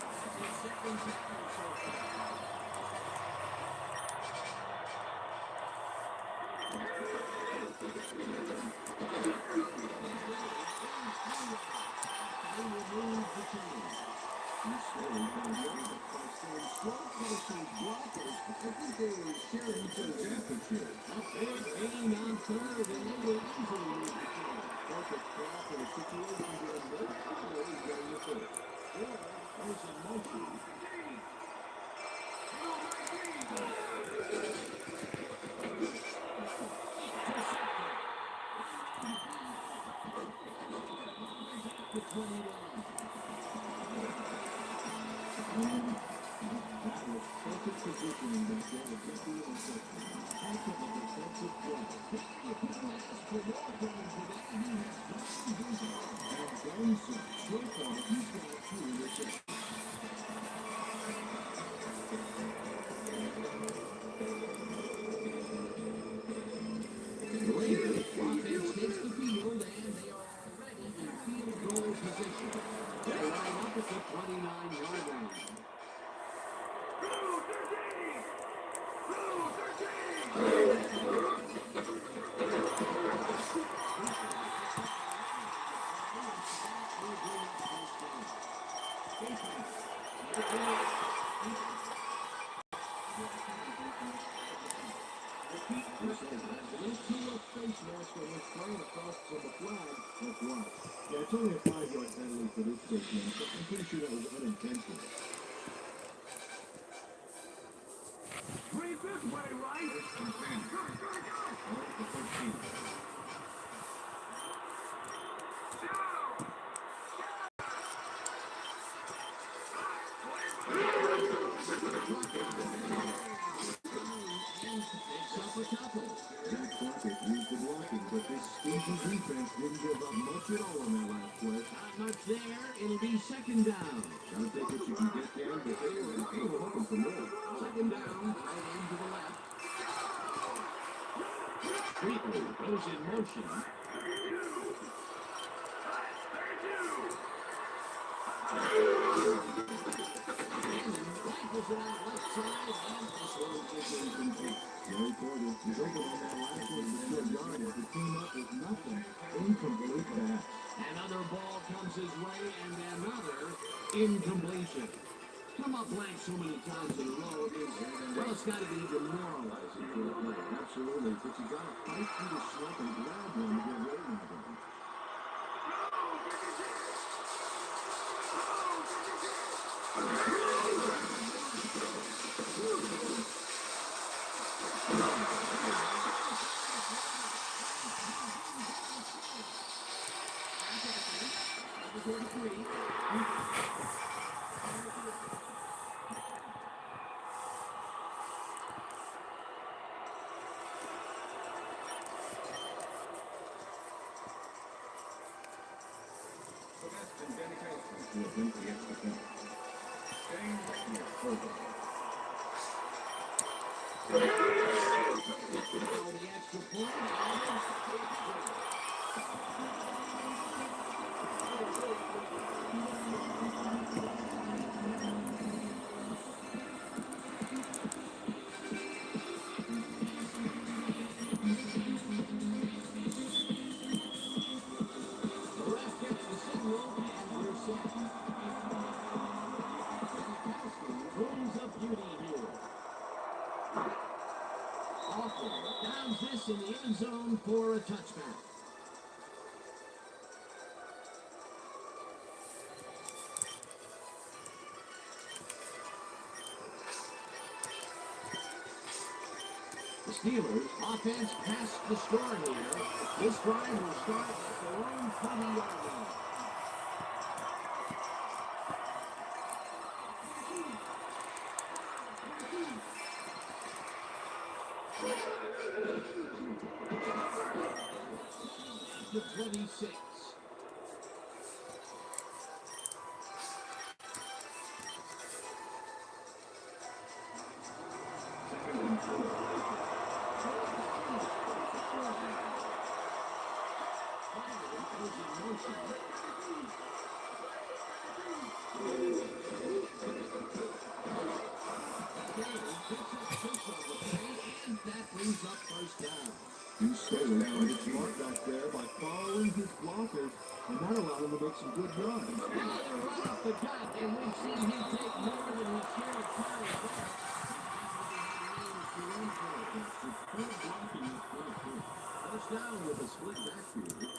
Yeah, it's only a 5-yard penalty for this face mask, but I'm pretty sure that was unintentional.
Read this way, right?
Jack Crockett used the blocking, but this stinky defense didn't give up much at all on that last play.
Not much there. It'll be second down.
Gotta take what you can get there, but they were hoping for more.
Second down, tight end to the left. Streetley goes in motion. throws it out left side, and this one is incomplete.
Gary Porter is open on that last one for short yardage. The team up with nothing. Incomplete pass.
Another ball comes his way, and another incompletion. Come up blank so many times in a row is, well, it's got to be demoralizing for a player.
Absolutely, but you got to fight through the slump and grab one to get rid of them.
Downs this in the end zone for a touchback. The Steelers offense passed the score here. This drive will start at their own 20-yard line. The 26. And that brings up first down.
He's staying on his mark back there by following his blockers, and that allowed him to make some good runs.
Right off the top, and we've seen him take more than his share of carries there. First down with a split backfield.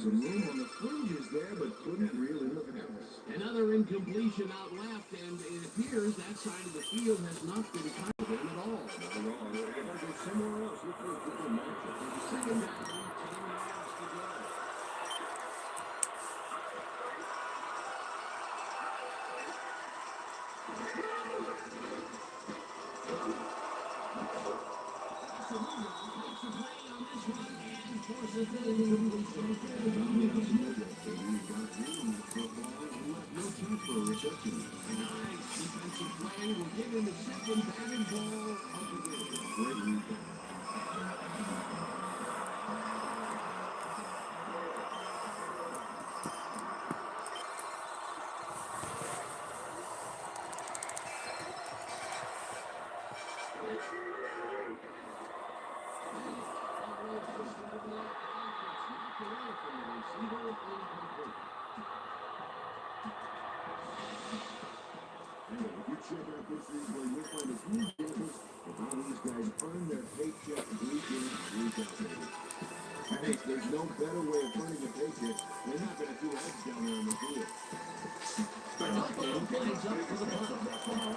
Some room on the fringes there, but couldn't reel in the pass.
Another incompletion out left, and it appears that side of the field has not been kind to them at all.
They're going to go somewhere else. Look for a different matchup.
Second down, 10 yards to go. Makes a play on this one and forces the incompletion.
No chance for a reception.
Nice defensive play will give him the second batted ball of the game.
Great rebound. If you check out this league, you'll find a huge difference of how these guys earn their paycheck week in, week out. Hey, there's no better way of earning a paycheck. They're not going to do heads down there on the field.
Buffalo lines up for the punt.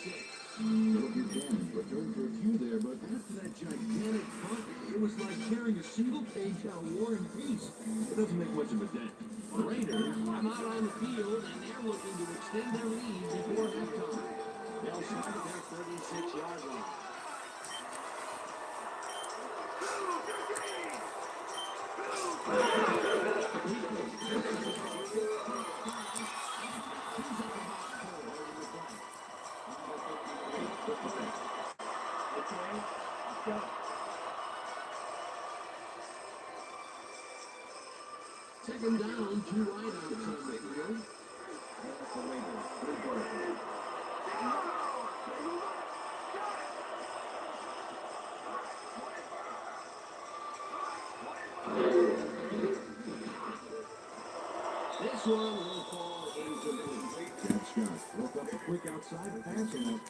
Little Buchanan returned for a few there, but
After that gigantic punt, it was like carrying a single page out of War and Peace.
it doesn't make much of a dent.
The Raiders come out on the field, and they're looking to extend their lead before halftime. They'll start at their 36-yard line. Second down, 2 wideouts on the field.
That's the Raiders. Good work.
This one will fall incomplete.
Jack Scott broke up a quick outside passing up.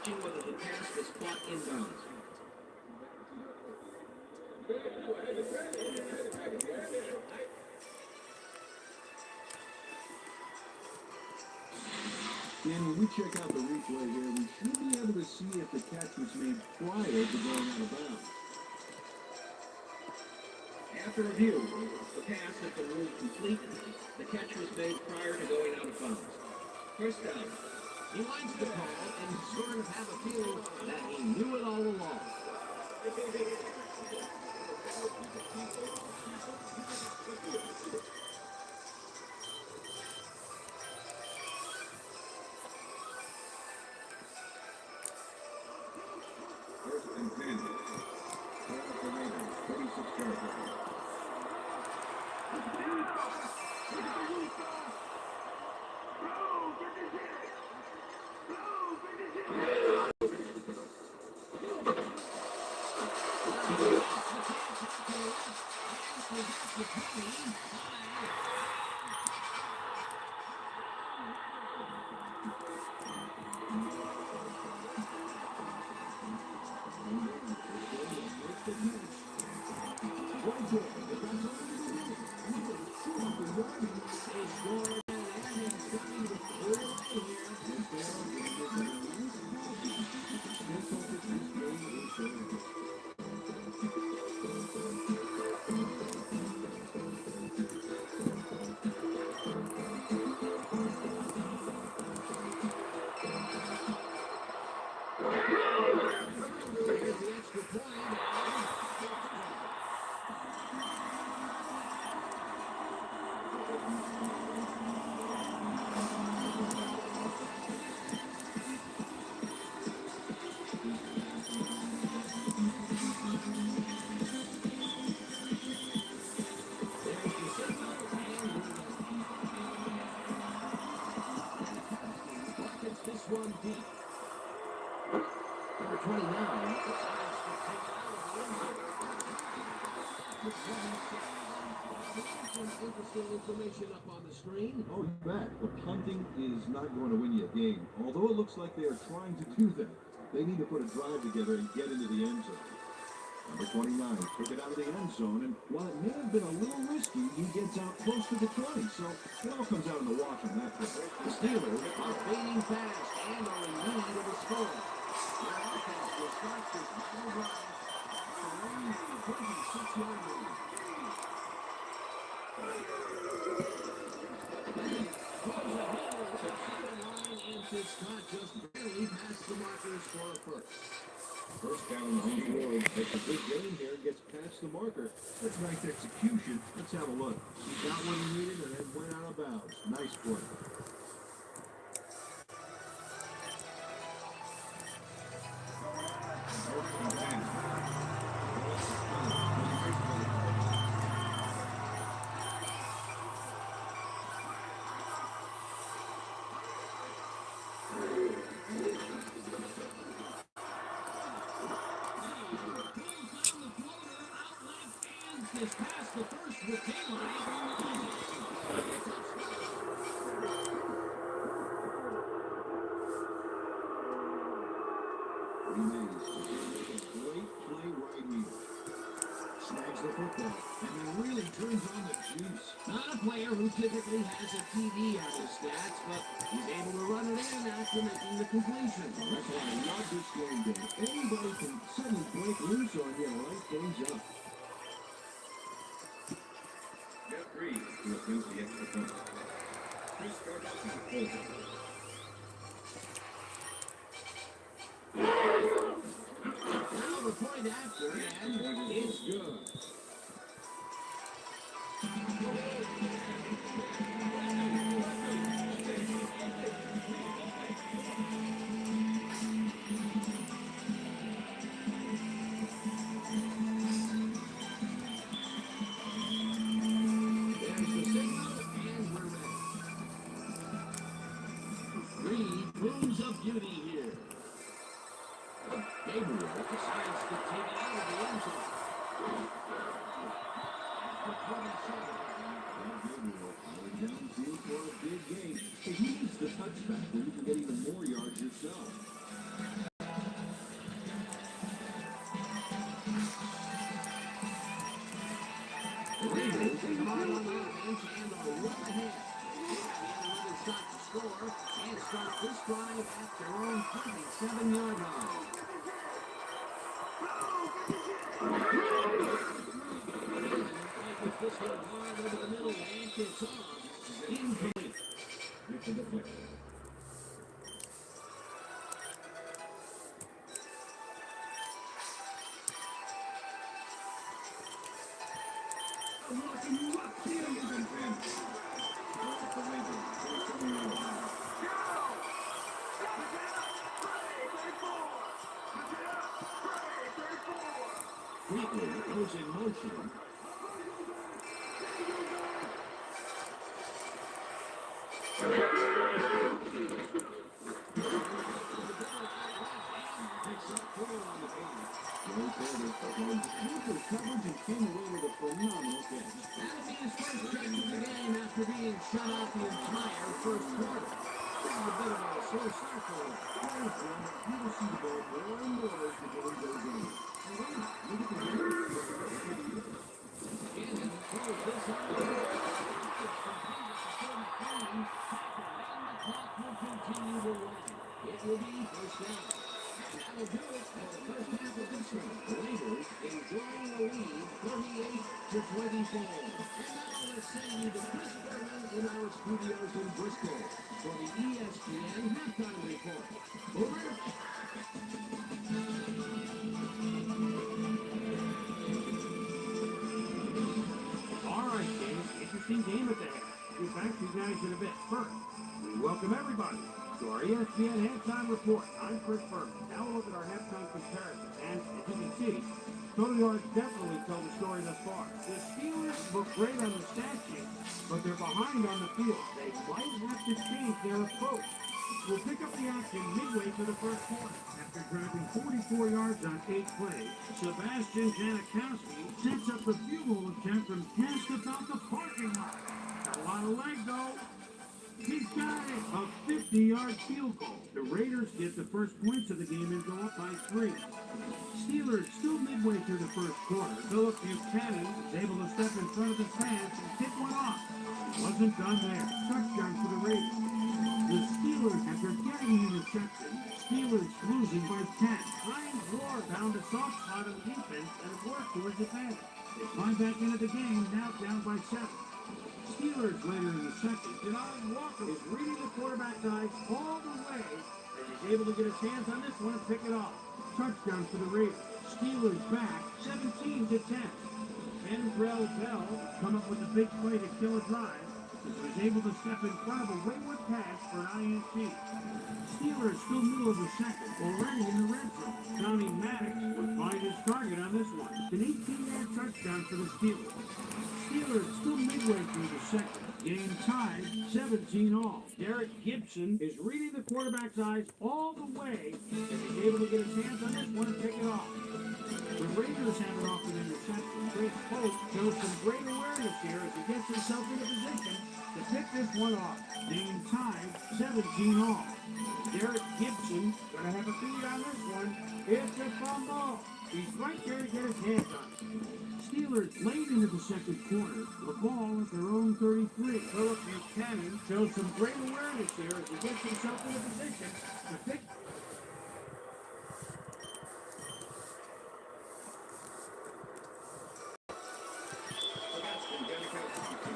Whether the pass was caught inbounds.
Dan, when we check out the replay here, we should be able to see if the catch was made prior to going out of bounds.
After review, the pass has been ruled complete. The catch was made prior to going out of bounds. First down. He likes the call and sort of have a feeling that he knew it all along.
First and 10. The Raiders, 36-yard line.
This one deep. Number 29 decides to take it out of the end zone. Some interesting information up on the screen.
Oh, you bet. The punting is not going to win you a game. Although it looks like they are trying to do that, they need to put a drive together and get into the end zone. Number 29 took it out of the end zone, and while it may have been a little risky, he gets out close to the 20, so it all comes out in the wash on that play.
The Steelers are fading fast and are in need of a score. Their offense will start this final drive from the 26-yard line. Scott just barely passed the markers for a first.
First down on the board. Makes a good game here and gets past the marker. That's nice execution. Let's have a look. He got what he needed and then went out of bounds. Nice play. First and 10.
Is past the first retain line.
Remains. Great play right here.
snags the football and then really turns on the juice.
Not a player who typically has a TD on his stats, but he's able to run it in after making the completion.
That's why I love this game day. Anybody can suddenly break loose on you and light things up.
Get three to refuse the extra point. Three scores over.
Now the point after, and it's good. There's the signal, and we're ready. Reed proves a beauty here. Gabriel decides to take it out of the end zone.
For 27. Gabriel going downfield for a big gain. If he needs the touchback, then you can get even more yards yourself.
The Raiders take a ball on offense and are well ahead. Another shot to score and start this drive at their own 37-yard line. With this one hard over the middle and it's off. Incomplete.
Get to the flick.
Walking you up, here.
Second and 10. Off the Raiders. First and 11.
Fleetwood goes in motion. Picks up 4 on the game.
Joey Porter performed beautiful coverage and came away with a phenomenal catch.
That'll be his first catch of the game after being shut out the entire first quarter. This is a bit of a slow start for him.
Well, John, you will see the ball more and more as the game goes on. And then, look at the game.
Gannon throws this out. And the clock will continue to run. It will be first down. That'll do it for the first half of this one. The Raiders enjoying the lead, 38-24. And now let's send you to Chris Berman in our studios in Bristol for the ESPN halftime report. Over.
All right, James. Interesting game at the half. Get back to you guys in a bit. First, we welcome everybody to our ESPN halftime report. I'm Chris Berman. Now we'll look at our halftime comparison. And as you can see, total yards definitely tell the story thus far. The Steelers look great on the stat sheet, but they're behind on the field. They might have to change their approach. We'll pick up the action midway through the first quarter. After driving 44 yards on 8 plays, Sebastian Janikowski sets up the field goal attempt from just about the parking lot. Got a lot of leg though. He's got it. A 50-yard field goal. The Raiders get the first points of the game and go up by 3. Steelers still midway through the first quarter. Philip Buchanan was able to step in front of the fans and kick one off. Wasn't done there. Touchdown for the Raiders. The Steelers, after getting an interception, Steelers losing by 10. Hines Ward found a soft spot on defense and worked towards advantage. They climb back into the game, now down by 7. Steelers later in the second. Denard Walker is reading the quarterback's eyes all the way as he's able to get his hands on this one and pick it off. Touchdown for the Raiders. Steelers back 17-10. Vendrell Bell come up with a big play to kill a drive. He was able to step in front of a wayward pass for an INT. Steelers still middle of the second, already in the red zone. Johnny Maddox would find his target on this one. An 18-yard touchdown for the Steelers. Steelers still midway through the second. Game tied, 17 all. Derek Gibson is reading the quarterback's eyes all the way as he's able to get his hands on this one and pick it off. The Raiders have it off an interception. Chris Pope shows some great awareness here as he gets himself in a position to pick this one off. Game tied, 17 all. Derek Gibson gonna have a feed on this one. It's a fumble. He's right there to get his hands on it. Steelers late into the second quarter. The ball at their own 33. Philip Buchanan shows some great awareness here as he gets himself in a position to pick.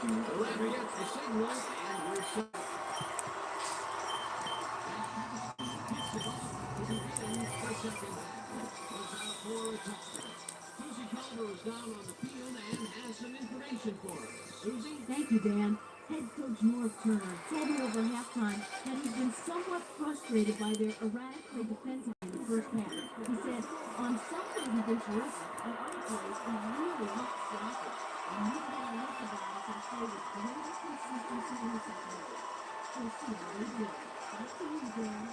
The ref gets the signal, and we're set. Susie Culver is down on the field and has some information for us. Susie?
Thank you, Dan. Head coach Norv Turner told me over halftime that he's been somewhat frustrated by their erratic play defense in the first half. He said, on some plays we've been terrific, on other plays we really looked sloppy. And we got to look about us and play with greater consistency in the second half. We'll see how they do. Back to you, Dan.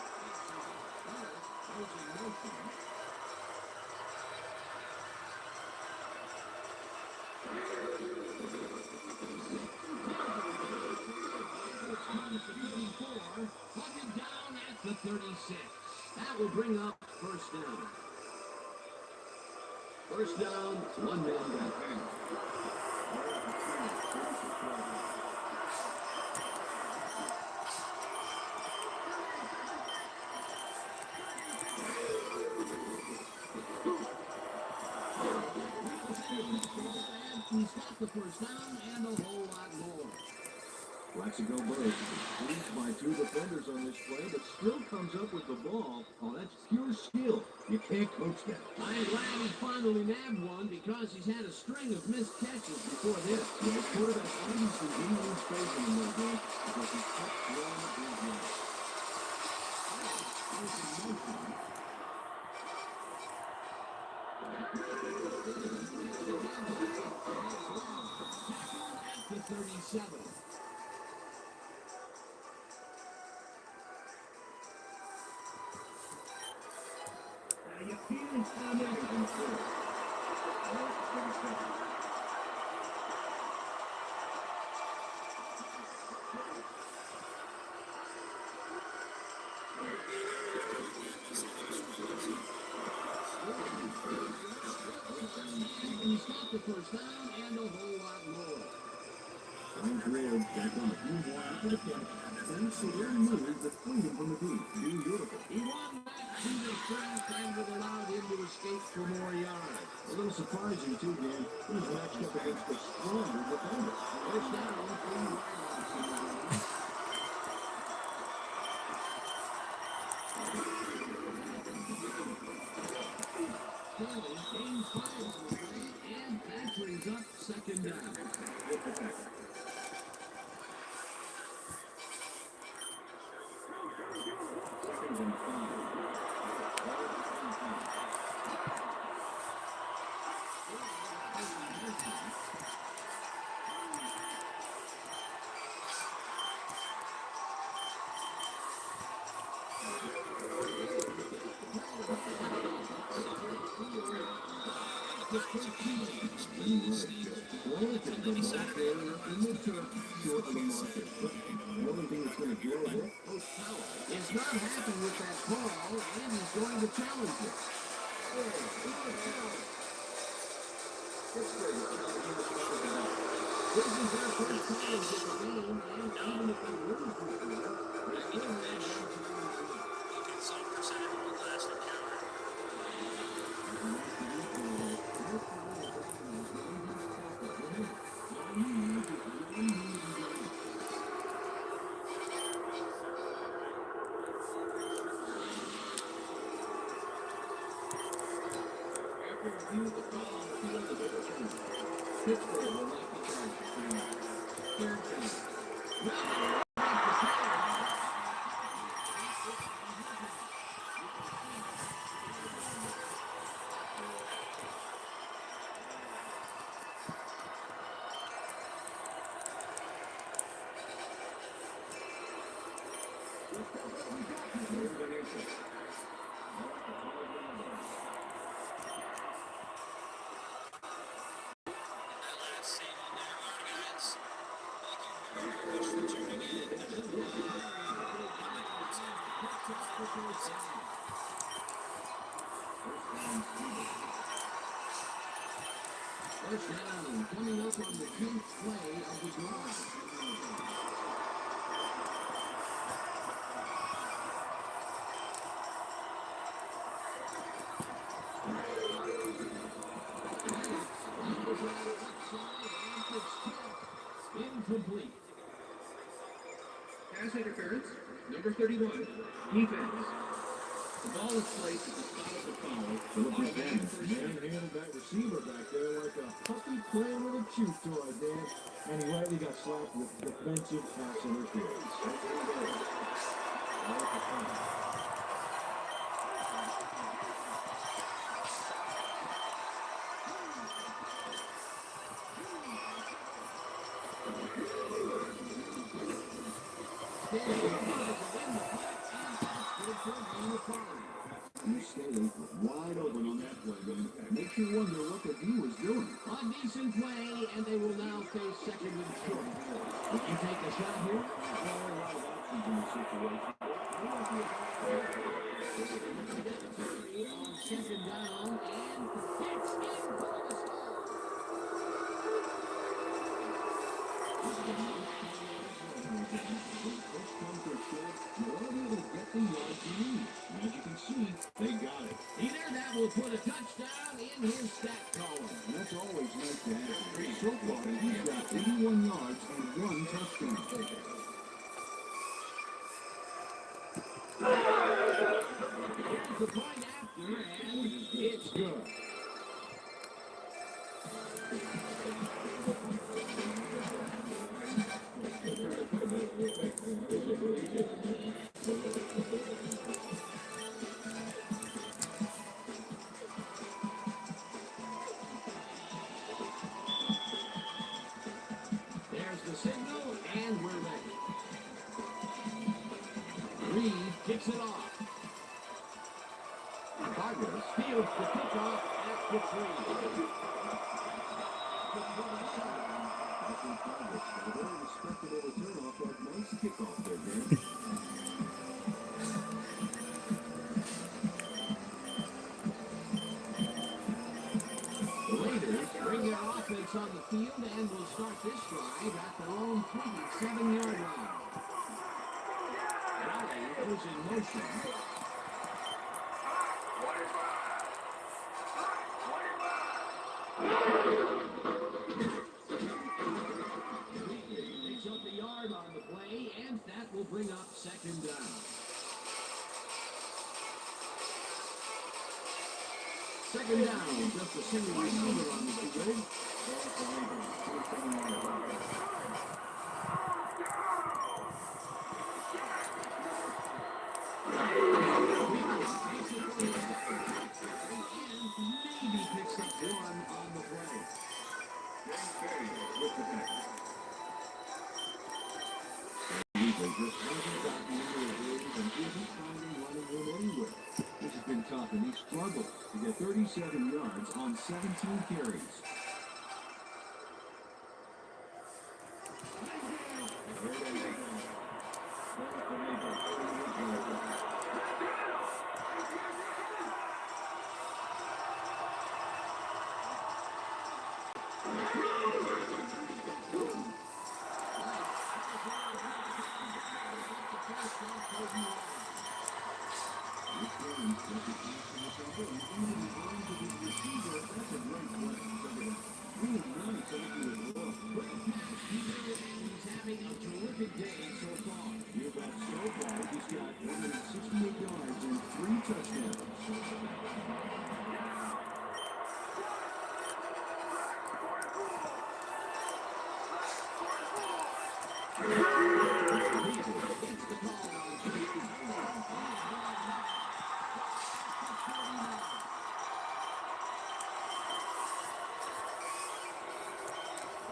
Bucket down at the 36. That will bring up first down. First down, one man back. He's got the first down and a whole lot more.
Plaxico Burress squeezed by two defenders on this play, but still comes up with the ball. Oh, that's pure skill. You can't coach that.
I'm glad he finally nabbed one because he's had a string of missed catches before this.
Yeah, his quarterback obviously didn't lose faith in him that game because he kept throwing at his man.
To 37.
You feel his comment and forth.
He's got the first down and a whole lot more.
Jones Red back on the blue line for the catch. Thanks to their move that freed him from the beat. Beautiful.
He won that to the track and it allowed him to escape for more yards.
A little surprising, too, Dan. He was matched up against a stronger defender.
First down, 3 wideouts. Kelly gains 5 on the play, and that brings up second down.
With the tackle. Second and 5.
Is not happy with that call, and he's going to challenge it. This is their first challenge of the game, and even if they lose this one, they're in that challenge.
Some percentage of the last encounter.
After review, the call on the field is overturned. Pittsburgh will not be charged. Third down. Well,
That last scene on there, our guys. Thank you very much for tuning in.
10th play of the drive. Incomplete.
Pass interference, number 31, defense. The ball is placed at the spot of the foul.
Look at that. Manhandled that receiver back there like a puppy playing with a chew toy, Dan. And he rightly got slapped with defensive pass interference.
You stayed wide open on that play, man. Makes you wonder what the D was doing. A decent play, and they will now face second and short. Would you take a shot here?
Well, a lot of options in the situation.
On second down, and it's in for the start.
First come for short, you want to be able to get the yards you need. And as you can see, they got it.
Either that will put a touchdown in his stat column.
And that's always nice to have. So far, he's got 81 yards and 1 touchdown.
Here's the point after, and it's good. There's the signal, and we're ready. Reed kicks it off. Vargas fields the kickoff at the 3.
A very respectable return off that nice kickoff there, man.
The Raiders bring their offense on the field and will start this drive at their own 27-yard line. Riley goes in motion. Picks up the yard on the play, and that will bring up second down. Second down, just a single receiver on the field. Maybe picks up 1 on the play.
With the tackle. Eevee just hasn't gotten into his groove and isn't finding running room anywhere. This has been tough, and he struggled to get 37 yards on 17 carries.
He's having a terrific day so far.
You bet so far he's got 168 yards and 3 touchdowns.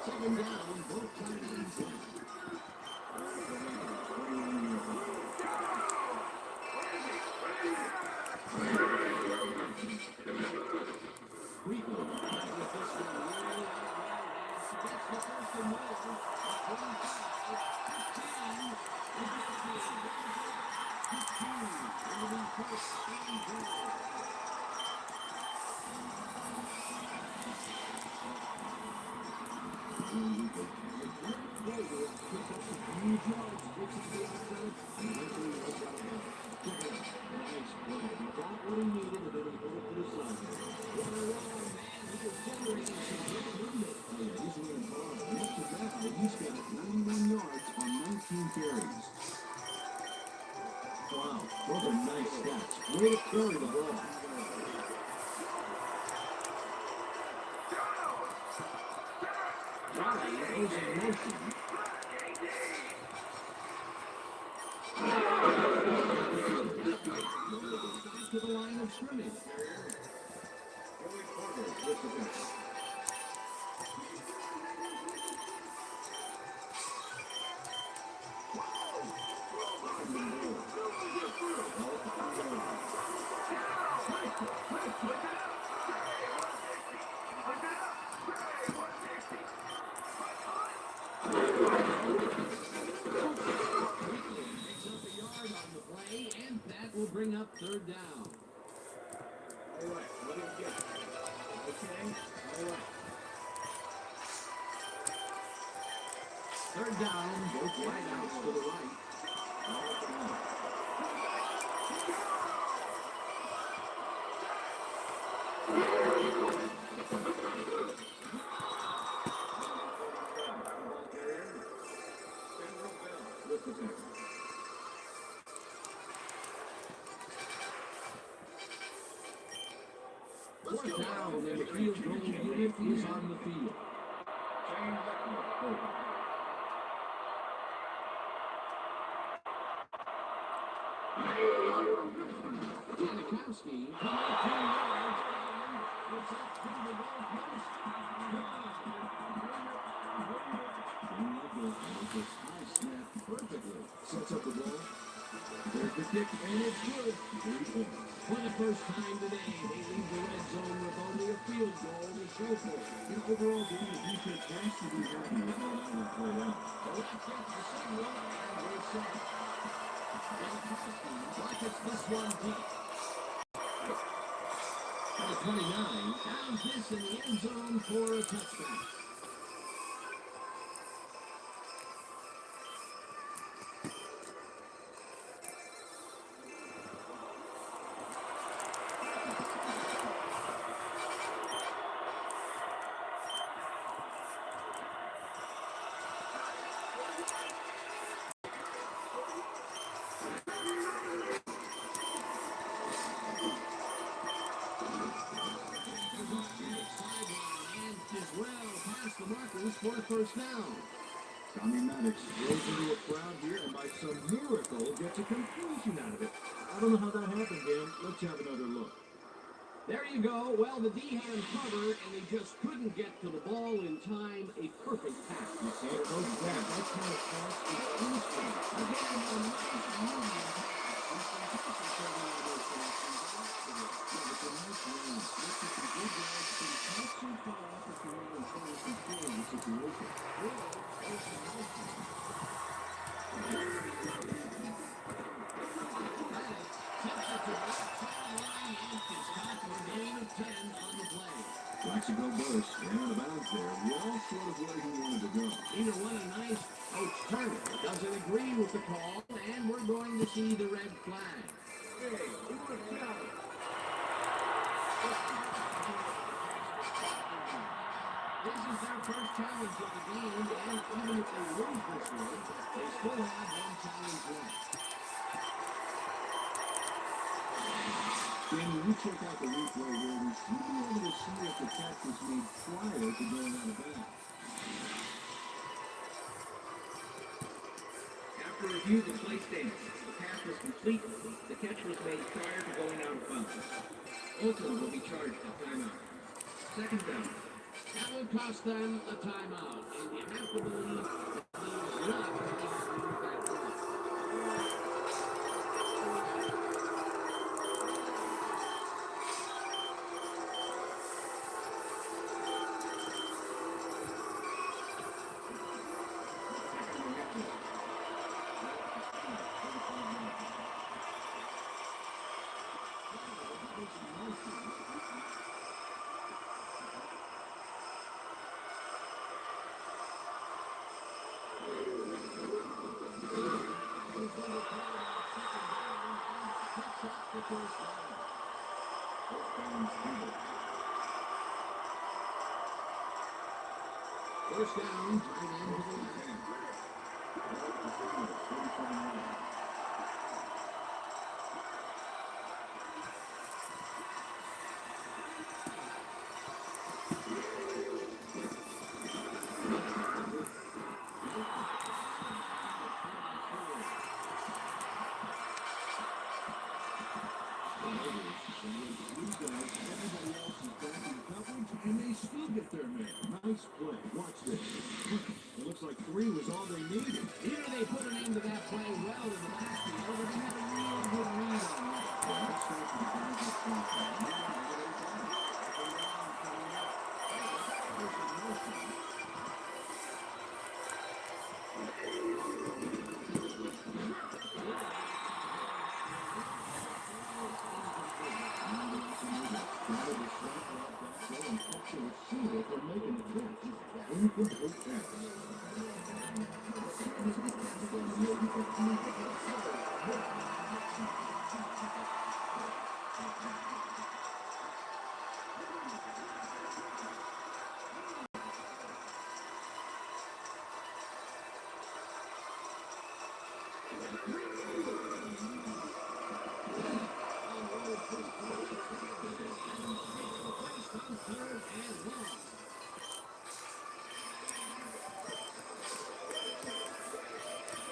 Second down, both tight ends in. Wheaton has with this one really out gets the first and more. 15. Closer picked up some huge yards, gets into the outside, and eventually runs out of bounds. Check it out. Nice play. He got what he needed, and then he hit it to the sideline. What a run, man. He is generating some great movement.
Oh, yeah, he's running hard. And up to now, he's got 91 yards on 19 carries.
Wow, those are nice stats. Way to carry the ball. Johnny goes in motion. Back to the line of scrimmage.
Joey Porter with the catch.
Picks up a yard on the play, and that will bring up third down.
All right, what do we get? Okay, all right.
Third down, both wideouts to the right.
With the tackle.
Fourth down, and the field goal unit is on the field.
Shane Beckman, over.
Janikowski coming 2 yards, and it's up to the goalpost.
High snap perfectly. Sets up the ball. There's the kick, and it's good. 3 points.
For the first time today, they leave the red zone with only a field goal to show for it.
And overall, the defense has to be happy with how that one played out.
So let's get the signal, and we're set. Janikowski rockets this one deep. At the 29, downs this in the end zone for a touchdown. The markers for a first down.
Tommy Maddox throws into a crowd here and by some miracle gets a completion out of it. I don't know how that happened, Dan. Let's have another look.
There you go. Well, the D-hand covered, and they just couldn't get to the ball in time. A perfect pass.
You see it, Coach Dad. That kind of pass is instinct.
Again, a nice movement.
Plaxico Burst ran out of bounds there, well short of where he wanted to go.
Either one a nice coach Turner doesn't agree with the call, and we're going to see the red flag. This is their first challenge of the game, and even if they lose this one, they still have one challenge left.
Dan, when you check out the replay here, we should be able to see if the catch was made prior to going out of bounds.
After review, the play stands. The pass was complete. The catch was made prior to going out of bounds. Oakland will be charged a timeout. Second down.
That will cost them a timeout, and you have to believe that he was not very happy with that call. First down, tight end to the left. And they still get their man. Nice play. Watch this. It looks like 3 was all they needed. Either they put an end to that play well in the backfield, or they had a real good read on that. Well, that starts with the guys up front. Incomplete pass.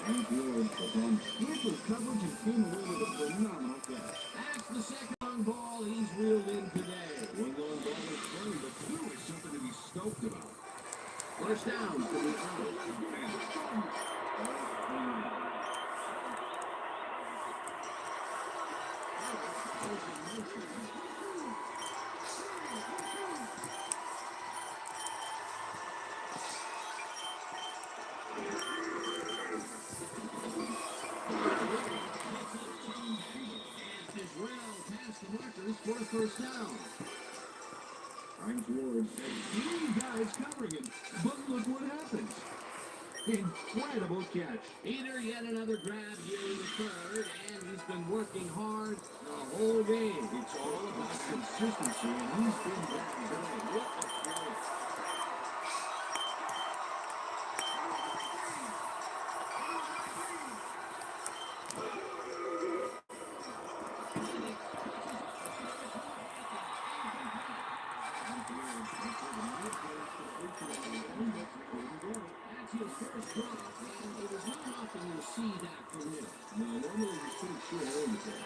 And George was on triple coverage and came away with a phenomenal catch. That's the second long ball he's reeled in today. One long ball is funny, but 2 is something to be stoked about. First down for the is well past the markers for a first down. Hines Ward had 3 guys covering him, but look what happens. Incredible catch. Either yet another grab here in the third, and he's been working hard the whole game. It's all about consistency, and he's been that today. What a play. That's his first drop, and it is not often you see that from him. No, normally he's pretty sure all the time.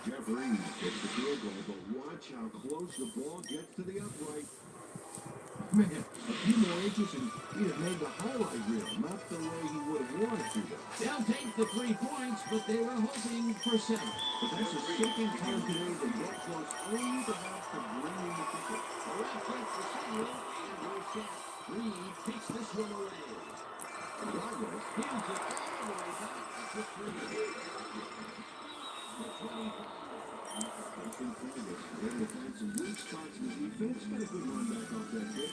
Jeff Reed gets the field goal, but watch how close the ball gets to the upright. Man, a few more inches and he'd have made the highlight reel. Not the way he would have wanted to, though. They'll take the 3 points, but they were hoping for 7. But that's the second time today they get close only to have to bring in the ticket. The ref takes the signal, and we're set. Reed takes this one away. Progress gives it all the way back to 3. They will find some weak spots in the defense. Got a good run back off that hit.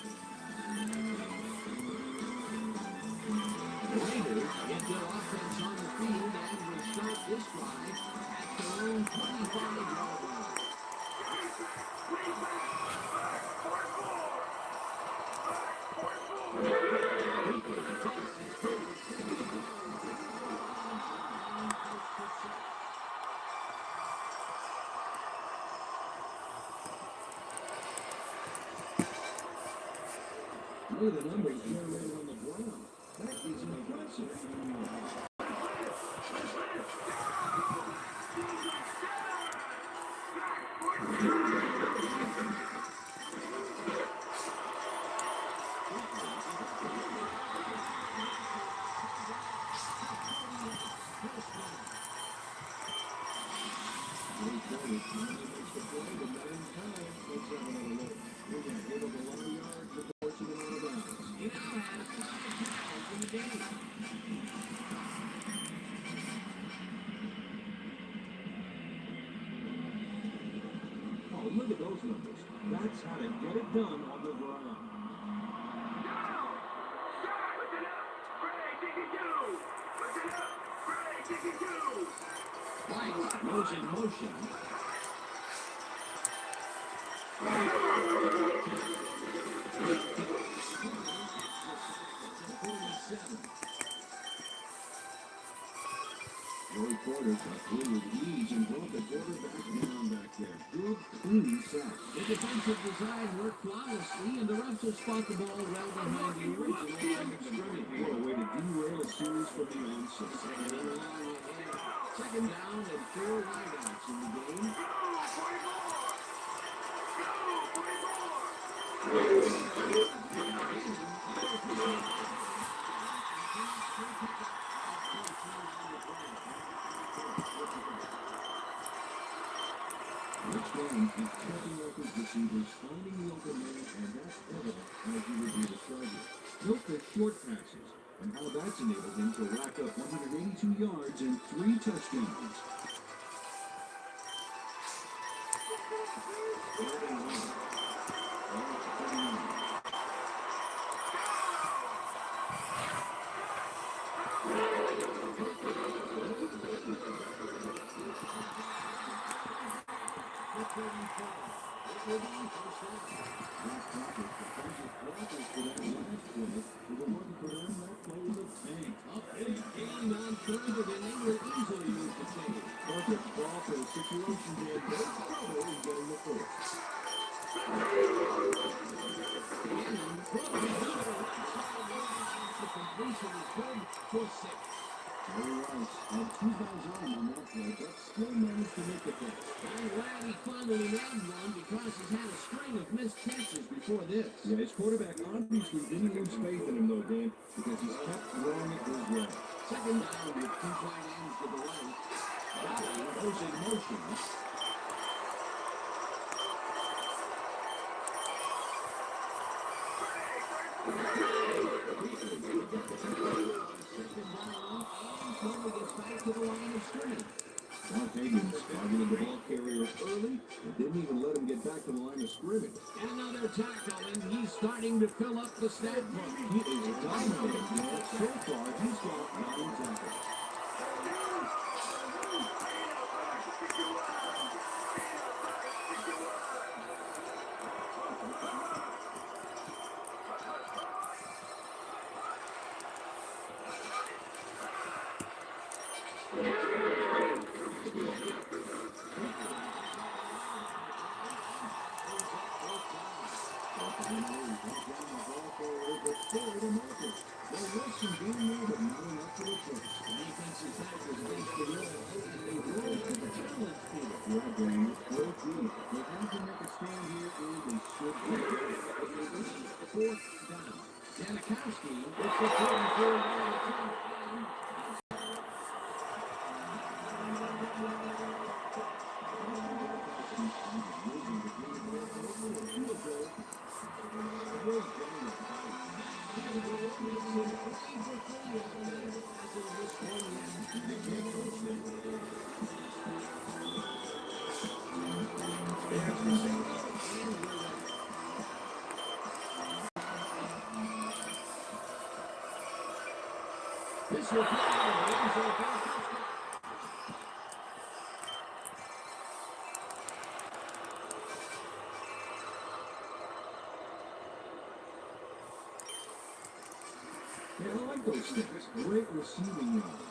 The Raiders get their offense on the field and will start this drive at their own 25. Look at the numbers generated on the ground. That is impressive. Oh, look at those numbers. That's how to get it done on the ground. White goes in motion. Joey Porter got through with ease and brought the quarterback down back there. Good, clean sack.
The defensive design worked flawlessly, and the refs will spot the ball well behind the original line of scrimmage.
What a way to derail a series from the onset.
Second down and 4 wideouts in the game.
Touchdown is checking out his receivers, finding the open man, and that's evident as you review the target. Note the short passes and how that's enabled him to rack up 182 yards and 3 touchdowns. Perfect ball for the situation there. No trouble in getting the first. Very right. Had 2 guys on him on that play, but still managed to make the catch.
I'm glad he finally nabbed one because he's had a string of missed catches before this.
Yeah, his quarterback obviously didn't lose faith in him though, Dan, because he's kept throwing it his way.
Second down with 2 tight ends to the right. Ball goes in motion.
Mark Higgins targeted the ball carrier early and didn't even let him get back to the line of scrimmage.
Another tackle, and he's starting to fill up the stat book.
He is dominating, man. So far, he's got 9 tackles.
This will play.
Yeah, I like those sticks. Great receiving yards.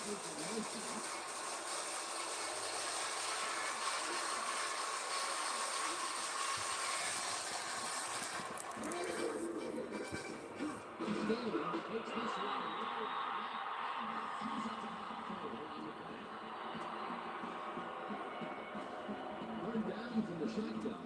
taking motion. Skinner takes this one away. He's at the hot pole on the play. Third down from the shotgun.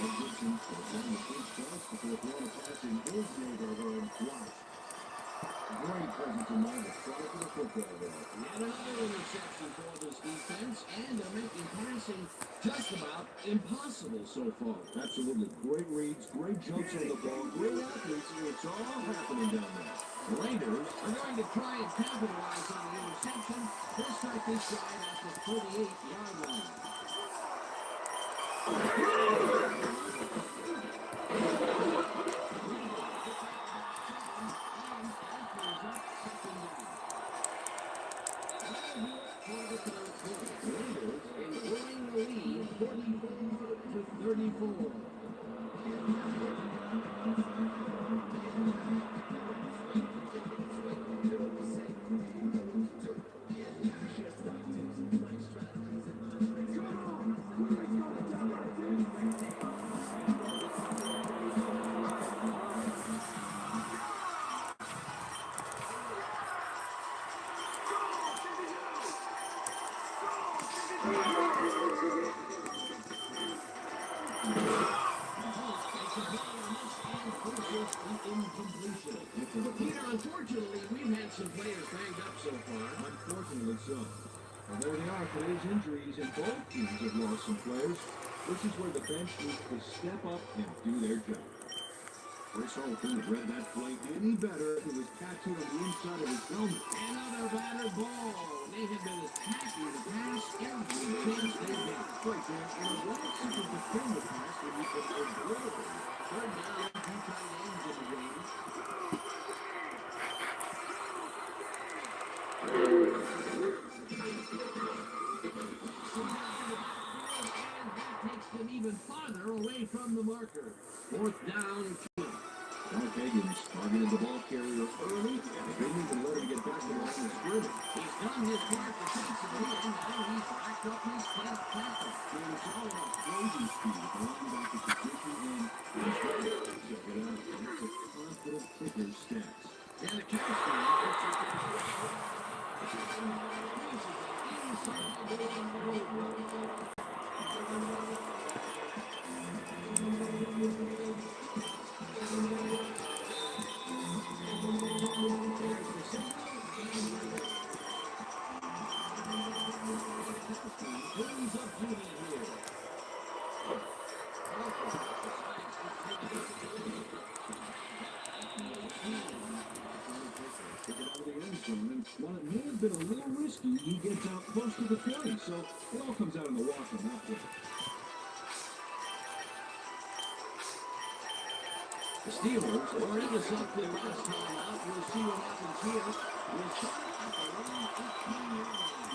Gibson goes down the first cross before throwing a pass in his neighborhood. Watch. Great presence of mind to try for the football there.
Yet another interception for this defense, and they're making passing just about impossible so far.
Absolutely. Great reads, great jumps on the ball, great athletes. It's all happening down there.
The Raiders are going to try and capitalize on the interception. They'll start this drive at the 38-yard line. Enjoying the lead, 44-34. Peter, unfortunately, we've had some players banged up so far.
Unfortunately so. And there they are. Today's injuries, and both teams have lost some players. This is where the bench needs to step up and do their job. Chris Holt couldn't have read that play any better if it was tattooed on the inside of his helmet.
Another battered ball. They have been attacking the pass every chance they get.
Right, Dan. And a lot of people defend the pass when you can obliterate it.
Third down, two tight ends in the game. Takes them even farther away from the marker. Fourth down.
Mark Higgins targeted the ball carrier early, and they didn't even let him get back to the line of scrimmage.
He's done his part defensively, and now he's backed up his 10th tackle.
And it's all about closing speed, allowing back the position and check it out. It's a confident kicker stats.
And a touchdown. Brings up Eevee here.
Took it out of the end zone, and while it may have been a little risky, he gets out close to the play, so it all comes out in the wash on that play.
The Steelers were into something last time out. We'll see what happens here. We'll start at the wrong 15-yard line.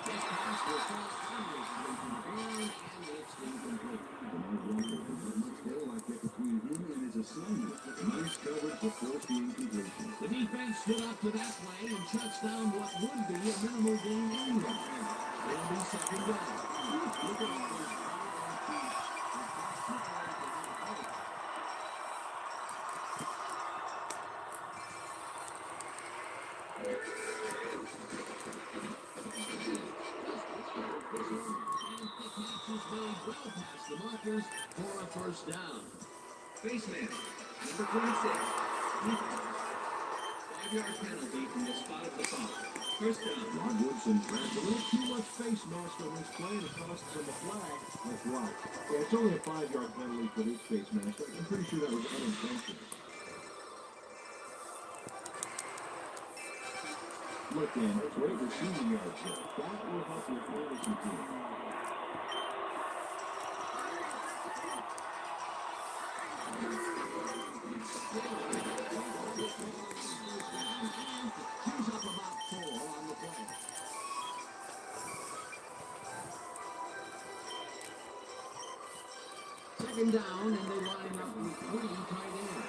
This pass will fall sideways away from the ground, and it's incomplete.
Nice coverage before the incompletion.
The defense stood up to that play and shuts down what would be a minimal gain anyway. It'll be second down. Look at all those. Well past the markers for a first down.
Baseman, number 26. 5-yard penalty from the spot of the foul. First down.
Rod Woodson grabs a little too much face mask on this play and it costs him a flag. That's right. Yeah, it's only a 5-yard penalty for this face mask. I'm pretty sure that was unintentional. Look, Dan, great receiving yards there. That will help your fantasy team.
She's up about 4 on the play. Second down, and they line up with 3 tight ends.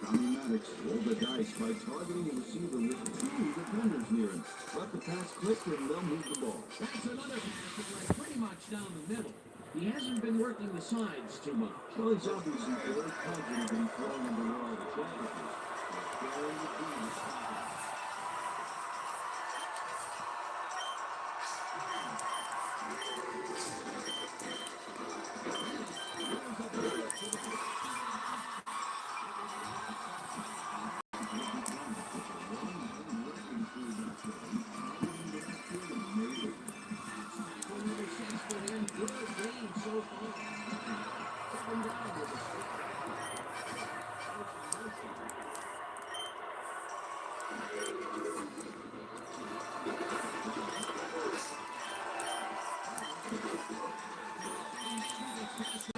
Tommy Maddox rolled the dice by targeting the receiver with 2 defenders near him. Let the pass click and they'll move the ball.
That's another pass that went pretty much down the middle. He hasn't been working the sides too much.
Well, he's obviously very confident that he's throwing into all the traffickers. Scaring the team is stopping.
Another 6 for him. Good game so far. Second down with a strike.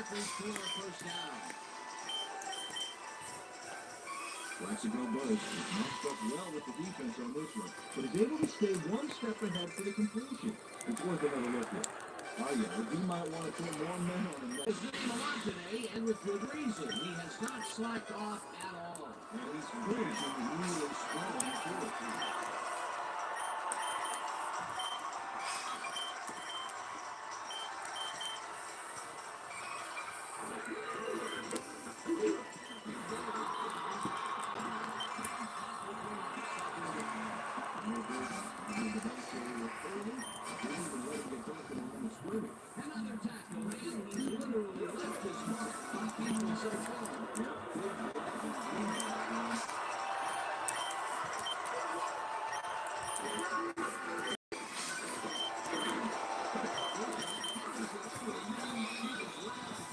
First down.
Plaxico Buzz is matched up well with the defense on this one, but is able to stay one step ahead for the completion. It's worth another look at. Oh yeah, he might want to put more men on him.
His name a lot today, and with good reason. He has not slacked off at all.
And he's finishing really strong too.
Another tackle, and he's literally left his mark on people so far.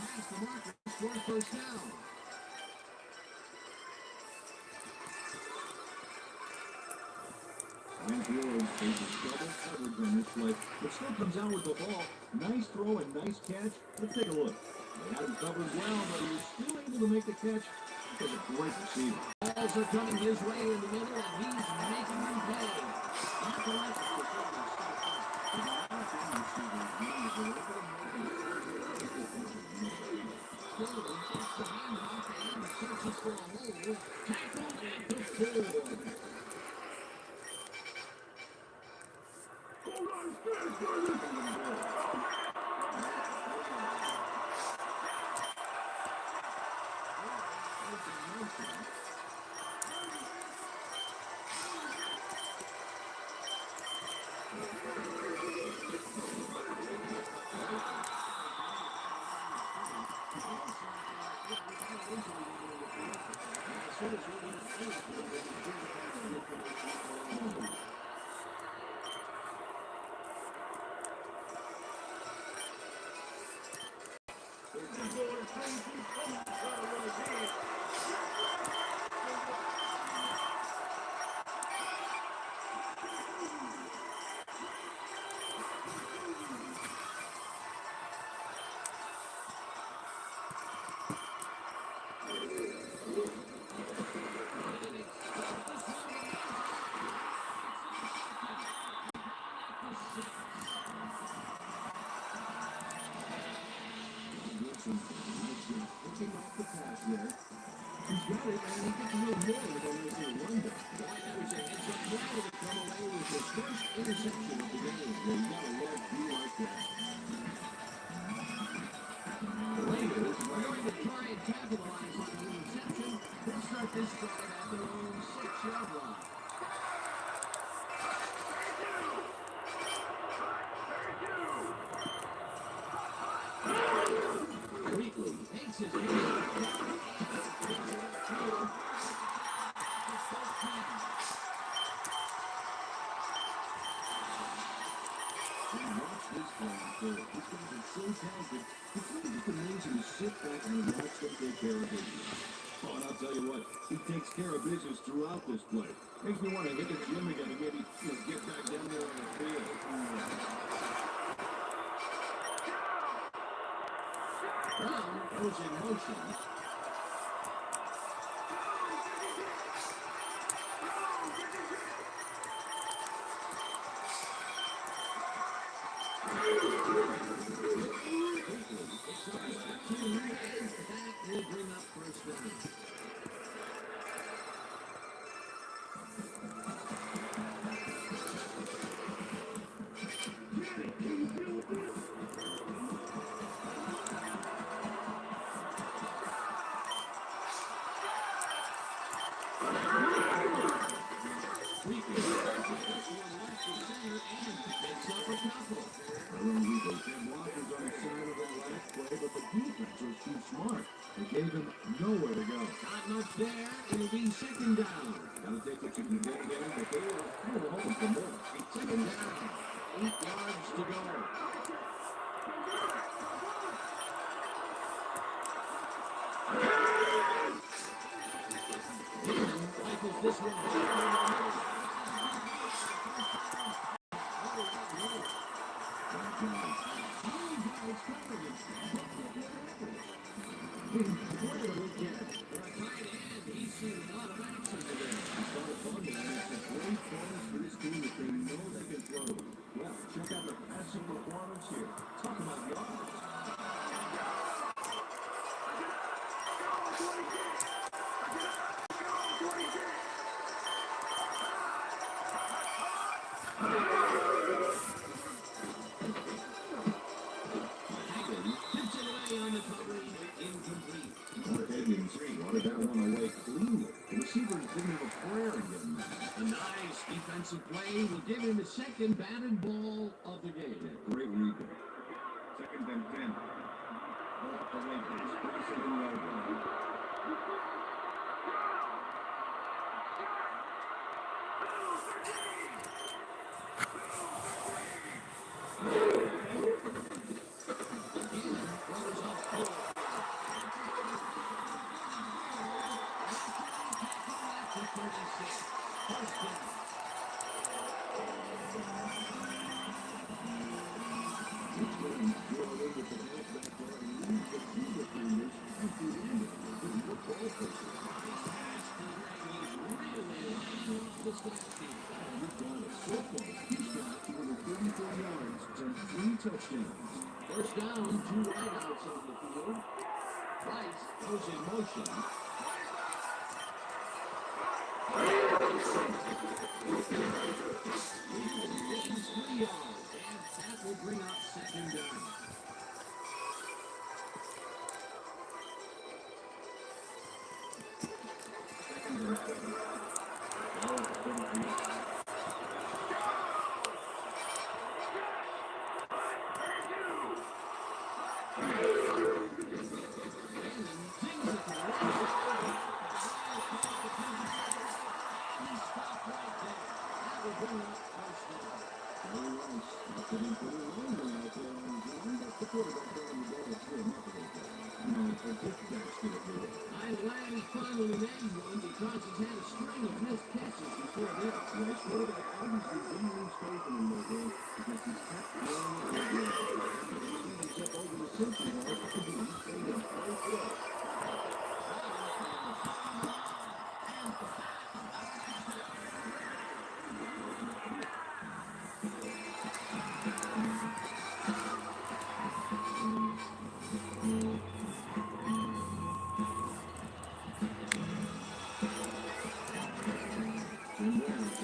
Past the marker for first down.
And Fields faces double coverage on this play, but still comes out with the ball. Nice throw and nice catch. Let's take a look. They had him covered well, but he was still able to make the catch. That was a great receiver.
Balls are coming his way in the middle, and he's making them pay. Not the right Still gets the handoff and searches for a hole. Tackled at the 4.
Picking off the pass.
got it, and he gets a little more than there's a rundown. Boy, that was a heads-up play to come away with his first interception of the game.
Well, you gotta love D like that.
The Raiders are going to try and capitalize on the interception. They'll start this drive at their own 6-yard line. Wheatley takes his
Watch this guy throw. These guys are so talented. It's really just amazing to sit back and watch them take care of business. Oh, and I'll tell you what, he takes care of business throughout this play. Makes me want to hit the gym again and maybe get back down there on the field.
Brown goes in motion. That will bring up first down.
Gave him nowhere to go.
Not much there. It'll be second down.
Gotta take what you can get again, but they were hoping for more.
Second down. 8 yards to go. Rifles this one back. Incredible catch. For a tight end, he's seen a lot of action today.
Started fun, man. It's a great bonus for this team that they know they can throw. Well, check out the passing performance here. Talk about the offense. Wanted that one away cleanly. The receivers didn't have a prayer in getting that.
A nice defensive play will give him the second batted ball of the game.
Yeah, great read there.
Second and 10. Off the Lakers.
Explosive and well done.
Touchdowns. First down, 2 wideouts on the field. Rice goes in motion. Gains 3 yards, and that will bring up second down. Ireland finally made one because he's had a string of missed catches before this.
Nice quarterback obviously didn't lose faith in him though, Dan, because he's kept throwing it again. He's up over the century mark. He's staying in place well.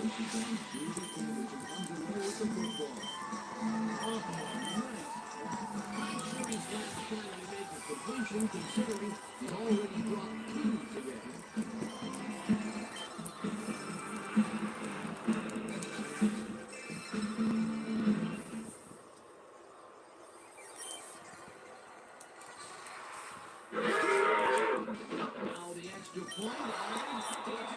Tracy found David Anderson underway with the football.
Oh, nice. I'm sure he's glad to finally make a completion, considering he's already brought two today. Now the extra point, and it's good.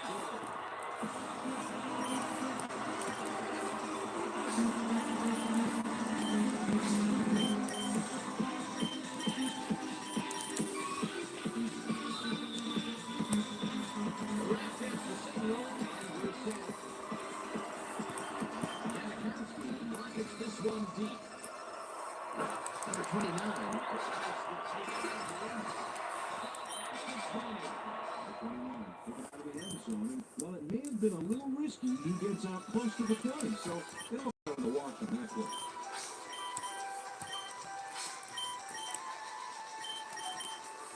The ref hits the signal, and we're set. Janikowski rockets this one deep. Number 29 decides to take it in.
29, taken out of the end zone, and while it may have been a little risky, he gets out close to the play, so they don't go on the watch on that play.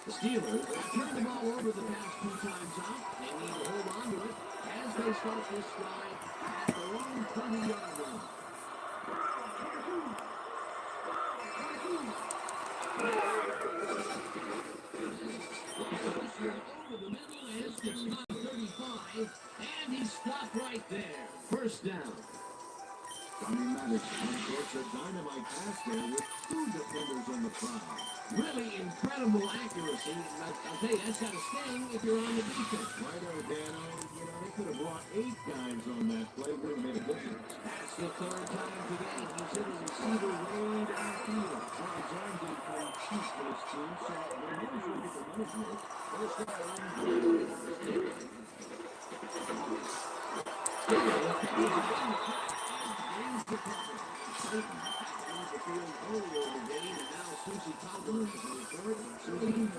The Steelers have turned the ball over the past two times out. They need to hold on to it as they start this drive at their own 30-yard line. Over the middle as it's not 35, and he's stopped right there. First down.
Johnny Maddox uncorks a dynamite pass there with two defenders on the prowl.
Really incredible accuracy. I'll tell you, that's got to sting if you're on the defense.
Right on, Dano. You know, they could have brought 8 guys on that play. Would have made a difference.
That's the third time today he's hit a receiver way downfield.
Well, John did play cheap for this team, so they might as well get the money's worth. First down.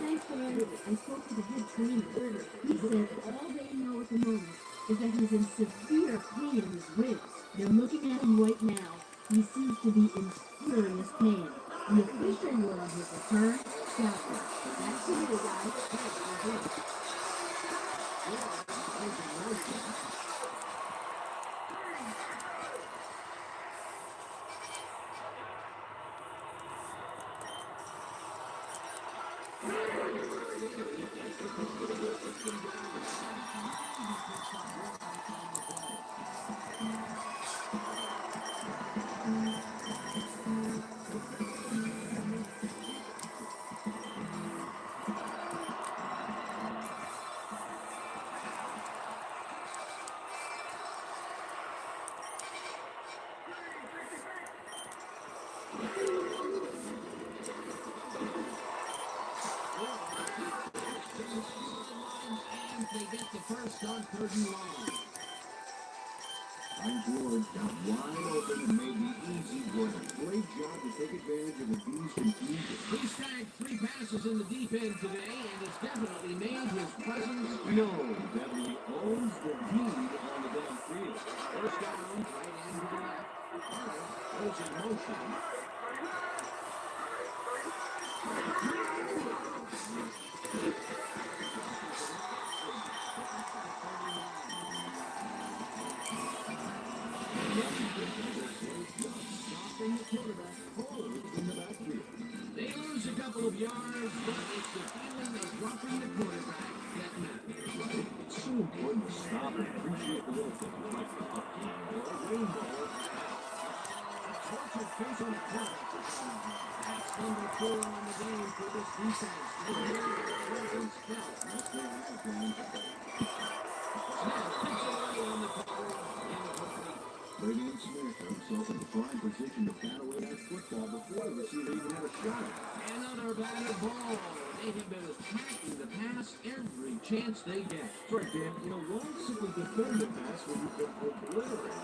Thankfully, I spoke to the head trainer. He said all they know at the moment is that he's in severe pain in his ribs. They're looking at him right now. He seems to be in serious pain. The official word on his return, doctor. That's the way, guys.
And they get the first on 3rd and long.
Mike Ward got wide open and made the easy play. Great job to take advantage of the B's confusion.
He snagged 3 passes in the deep end today, and it's definitely made his presence
No, definitely owns the lead on the downfield.
first down, right end to the left. Carter goes in motion.
Stopping the quarterback forward in the backfield.
They lose a couple of yards, but it's the feeling of roughing the quarterback that matters.
Right? It's so important to stop and appreciate the little things like the hockey or a rainbow.
Torture face on the corner. That's number 4 on the game for this defense.
Presence felt. That's where I have gone.
Smith picks away on the cover and complete.
Braden Smith got himself in a prime position to bat away that football before the receiver even had a shot.
Another batted ball. They have been attacking the pass every chance they get.
That's right, Dan. You know, why simply defend the pass when you can obliterate it?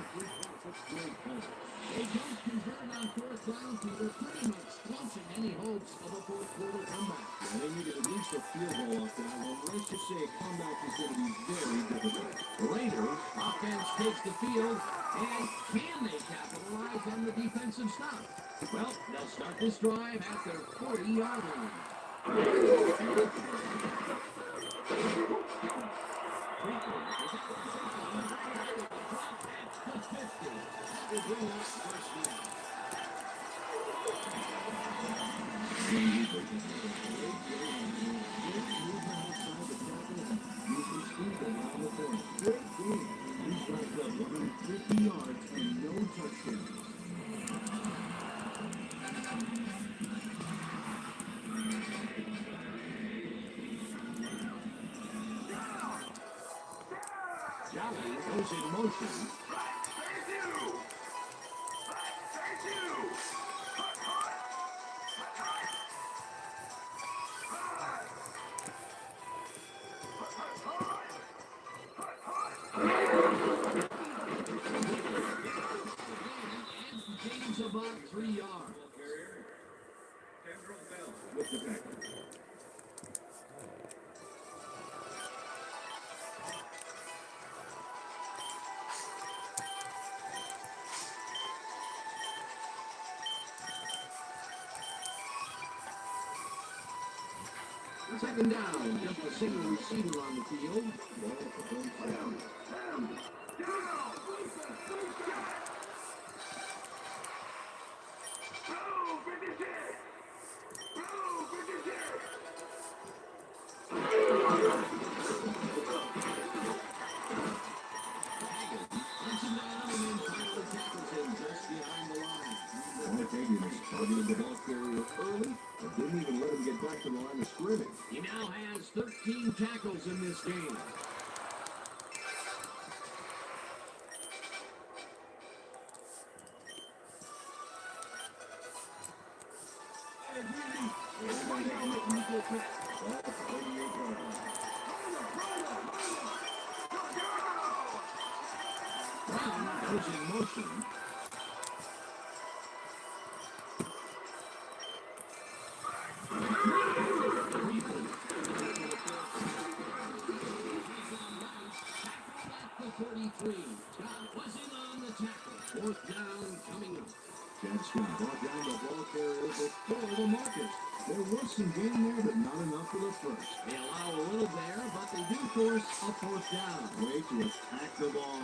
Great call. They don't convert on fourth down, Peter, pretty much squashing any hopes of a fourth quarter comeback.
Yeah, they needed at least a field goal off that one. Let's just say a comeback is going to be very difficult.
The Raiders offense takes the field, and can they capitalize on the defensive stop? Well, they'll start this drive at their 40-yard line.
Great game. He's racked up 150 yards and no touchdowns.
Jolly goes in motion. Gains about 3 yards.
Carrier, Kendall Bell.
With the tackle.
Second down, just a single receiver on the field. Hunts him down and then finally tackles him just behind the line.
Higgins targeted the ball carrier early and didn't even let him get back to the line of scrimmage.
He now has 13 tackles in this game. Brown goes in motion. The 43. Scott was in on the tackle. Fourth down coming up.
Jackson brought down the ball carrier before the Marcus. There was some game there, but not enough for the first.
They allow a little there, but they do force a fourth down.
Way to attack the ball.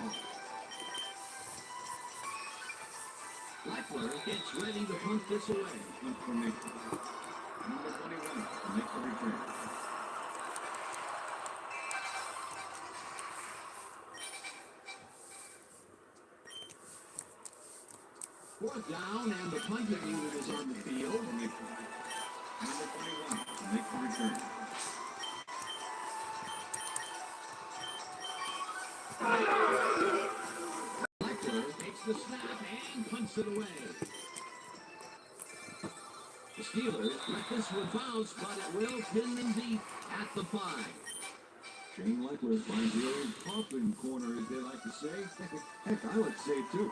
Leckler gets ready to punt this away.
Punt formation. Number 21 makes the return.
Fourth down, and the punting unit is on the field.
Number 21 makes the return.
Leckler takes the snap and punts it away. The Steelers let this one bounce, but it will pin them deep at the 5.
Shane Leckler finds the old coffin corner, as they like to say. Heck, I like to say it too.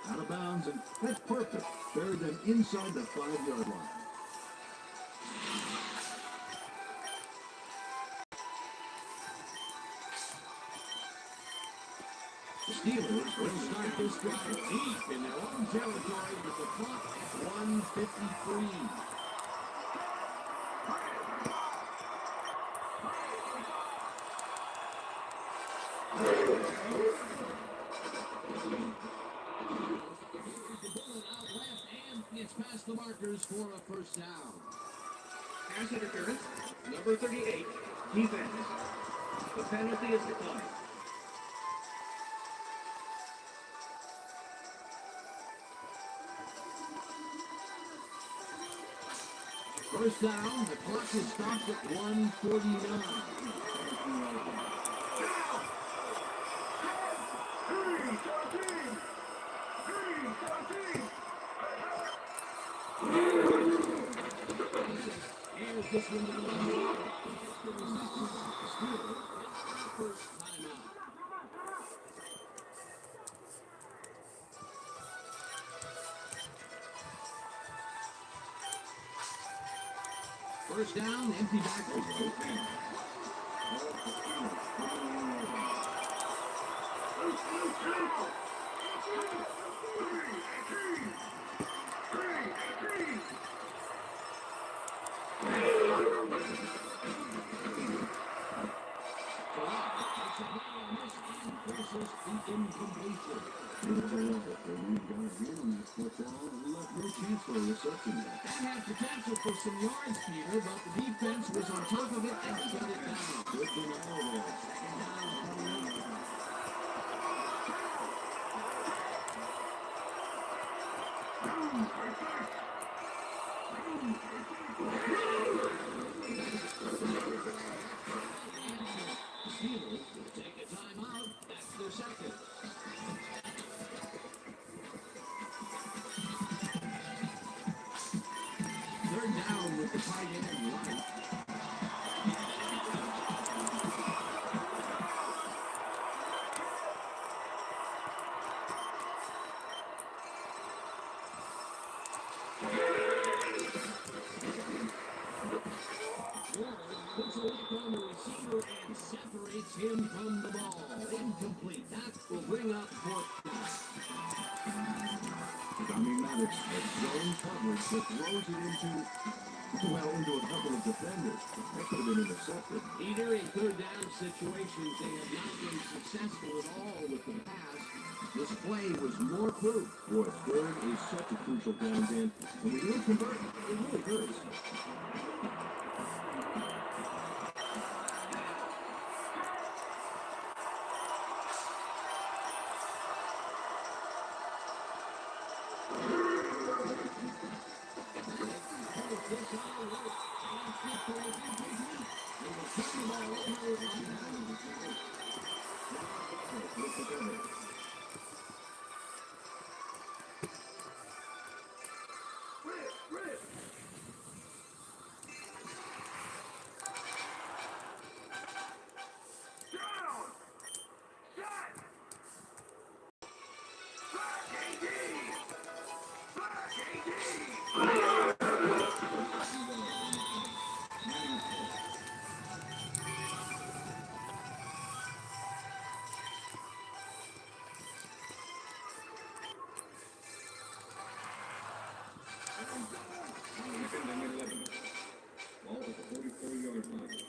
Out of bounds, and that's perfect. Buried them inside the 5-yard line.
The Steelers will start this drive deep in their own territory with the clock at 1:53. Gets past the markers for a first down.
Pass interference, number 38, defense. The penalty is declined.
First down, the clock is stopped at 1:49. Here's this one to the left. First timeout. First down, empty backfield. Forces the incompletion.
We've got him on that fourth down. We left no chance for a reception there.
That had potential for some yards, Peter, but the defense was on top of it and shut it down.
Good denial there.
Second down coming up. Steelers take a timeout. That's their second. Third down with the tight end right. Puts a look on the receiver and separates him from the ball. Incomplete. That will bring up fourth down.
I mean, Maddox, a zone coverage that throws it into a couple of defenders. That could have been intercepted.
Either in third down situations, they have not been successful at all with the pass. This play was more proof.
Boy, third is such a crucial down, Dan. And when you don't convert, it really hurts. Ball at the 44-yard line.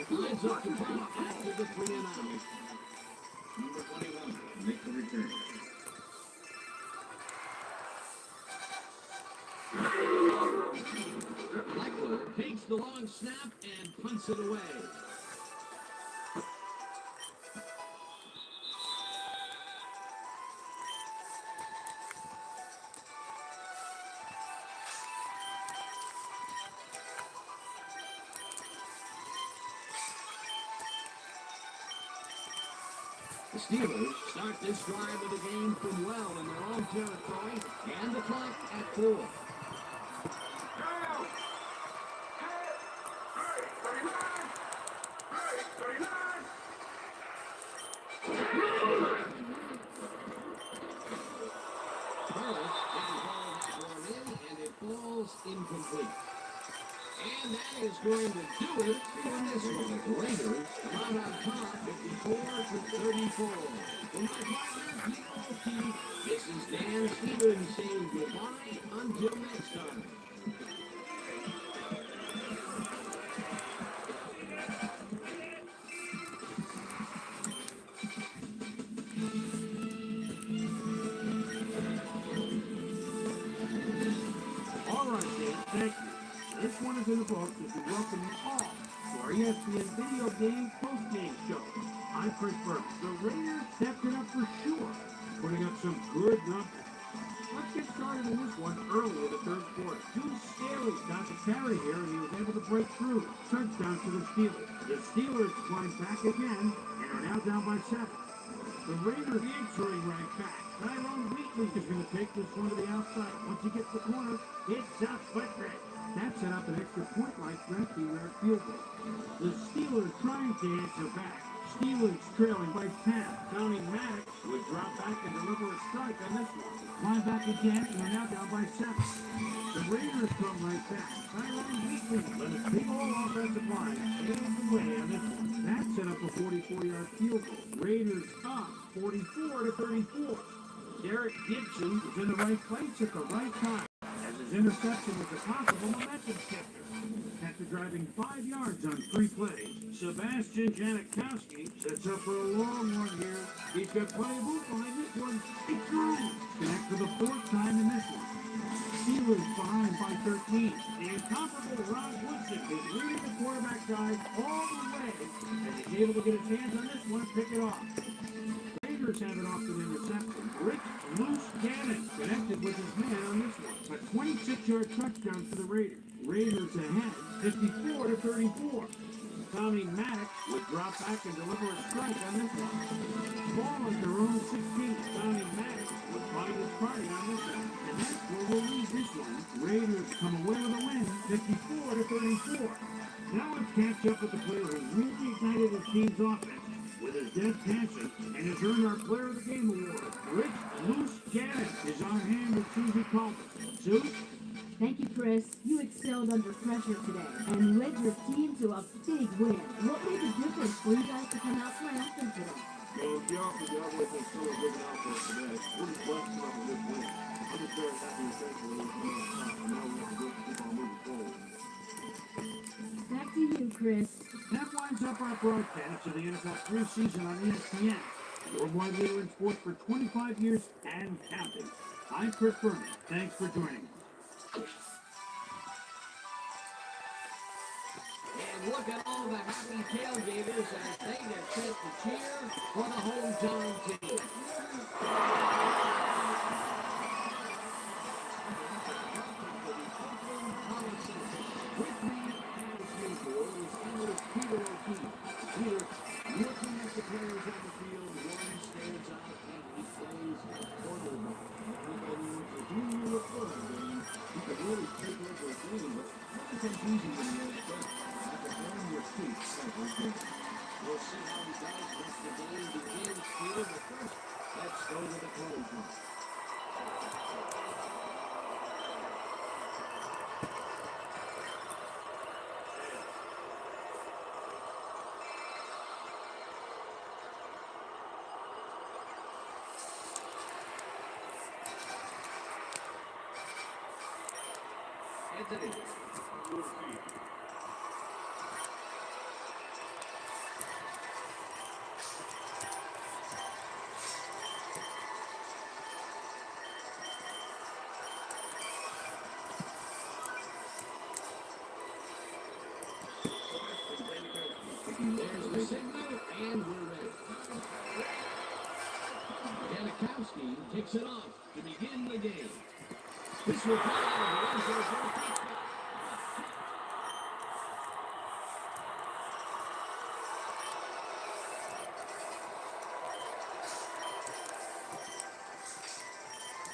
Lines up to punt after the 3 and out.
Number 21, make the return.
Leckler takes the long snap and punts it away. The Steelers start this drive of the game from well in their own territory, and the clock at 4. Incomplete. And that is going to do it for this one. The Raiders come out on top, 54-34. For my partner, Peter O'Keefe, this is Dan Stevens saying goodbye until next time.
All right, Dave, thank you. This one is in the books as we welcome you all to our ESPN Video Game Post-Game Show. I'm Chris Burke. The Raiders stepped it up for sure, putting up some good numbers. Let's get started in this one early in the third quarter. Juice Staley got the carry here, and he was able to break through. Touchdown to the Steelers. The Steelers climb back again and are now down by 7. The Raiders answering right back. Tyrone Wheatley is going to take this one to the outside. Once he gets the corner, it's a footprint. That set up an extra point like that, the field goal. The Steelers trying to answer back. Steelers trailing by 10. Donnie Maddox would drop back and deliver a strike on this one. Climb back again, and they're now down by 7. The Raiders come right back. Tyrone Wheatley led a big all offensive line. Paved the way on this one. That set up a 44-yard field goal. Raiders up 44-34. Derek Gibson was in the right place at the right time, as his interception was a possible momentum shifter. After driving 5 yards on 3 plays, Sebastian Janikowski sets up for a long one here. He's got plenty of room behind this one. He threw. Connect for the 4th time in this one. Steelers behind by 13. The incomparable Ron Woodson is leading the quarterback side all the way, and he's able to get his hands on this one and pick it off. Raiders have it off an interception. Rich Loose Cannon connected with his man on this one. A 26-yard touchdown for the Raiders. Raiders ahead, 54-34. Tommy Maddox would drop back and deliver a strike on this one. Ball at their own 16. Tommy Maddox would find his party on this one. And that's where we'll leave this one. Raiders come away with a win, 54-34. Now let's catch up with the player who really ignited his team's offense with his dead passion and has earned our Player of the Game award. Rich Loose Cannon is on hand with Susie Calder. Susie?
Thank you, Chris. You excelled under pressure today and led your team to a big win. What made the difference for you guys to come out triumphant today?
Well, to be honest with you, I've always been still looking out for us today. We're just blessed enough with this win. I'm just very happy and thankful that we're on top, and now we have to go keep on moving forward.
Back to you, Chris.
That winds up our broadcast of the NFL preseason on ESPN. Worldwide leader in sports for 25 years and counting. I'm Chris Berman. Thanks for joining us.
And look at all the happy tailgaters as they get set to cheer for the hometown team. With me, as usual, is analyst Peter O'Keefe. Peter, looking at the players on the field, one stands out and he plays quarterback. And if you look for a game, you can really take over a game, but that becomes easy when you're in front. After throwing your feet every game. We'll see how he does once the game begins here. But first, let's go to the close room. Anthony. There's the signal, and we're ready. Janikowski kicks it off to begin the game. This will come out of the end zone.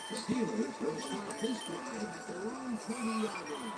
The Steelers will start this drive at their own 20-yard line.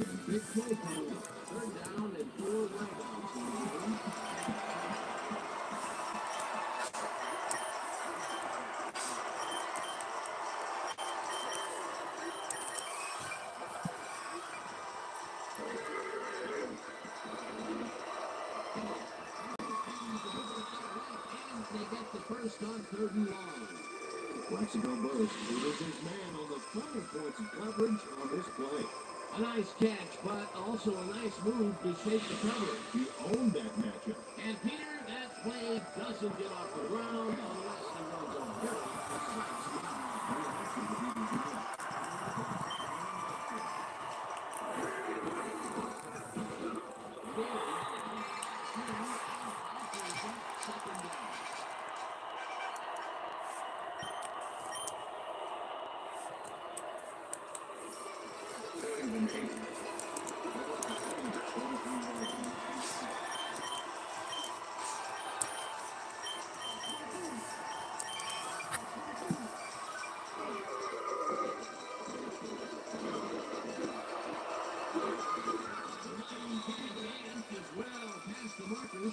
Big play coming up. Third down and 4 wideouts in the game. They get the first on 3rd and long.
Plaxico Burress leads his man on the 5 points of coverage on this play.
A nice catch, but also a nice move to shake the coverage.
He owned that matchup.
And Peter, that play doesn't get off the ground unless he runs a very precise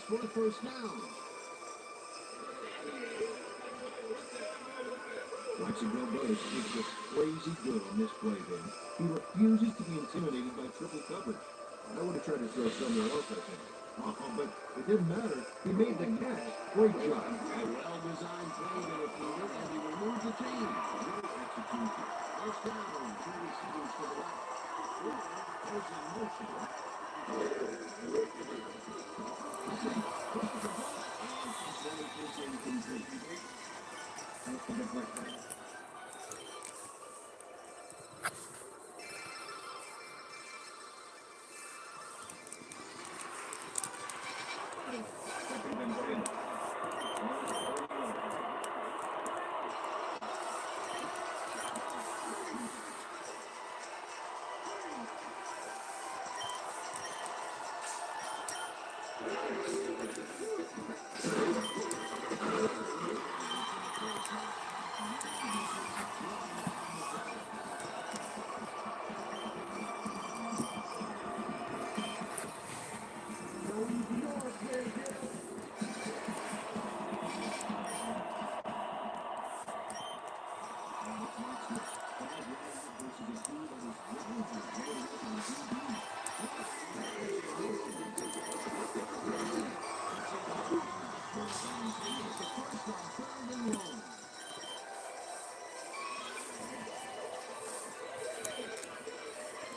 for a first down.
Plaxico Burress is just crazy good on this play, Ben. He refuses to be intimidated by triple coverage. I would have tried to throw somewhere else, I think. But it didn't matter. He made the catch. Great job.
A well-designed play there, Peter, and he removed the chain. Great execution. First down, 2 receivers to the left. Goes in motion.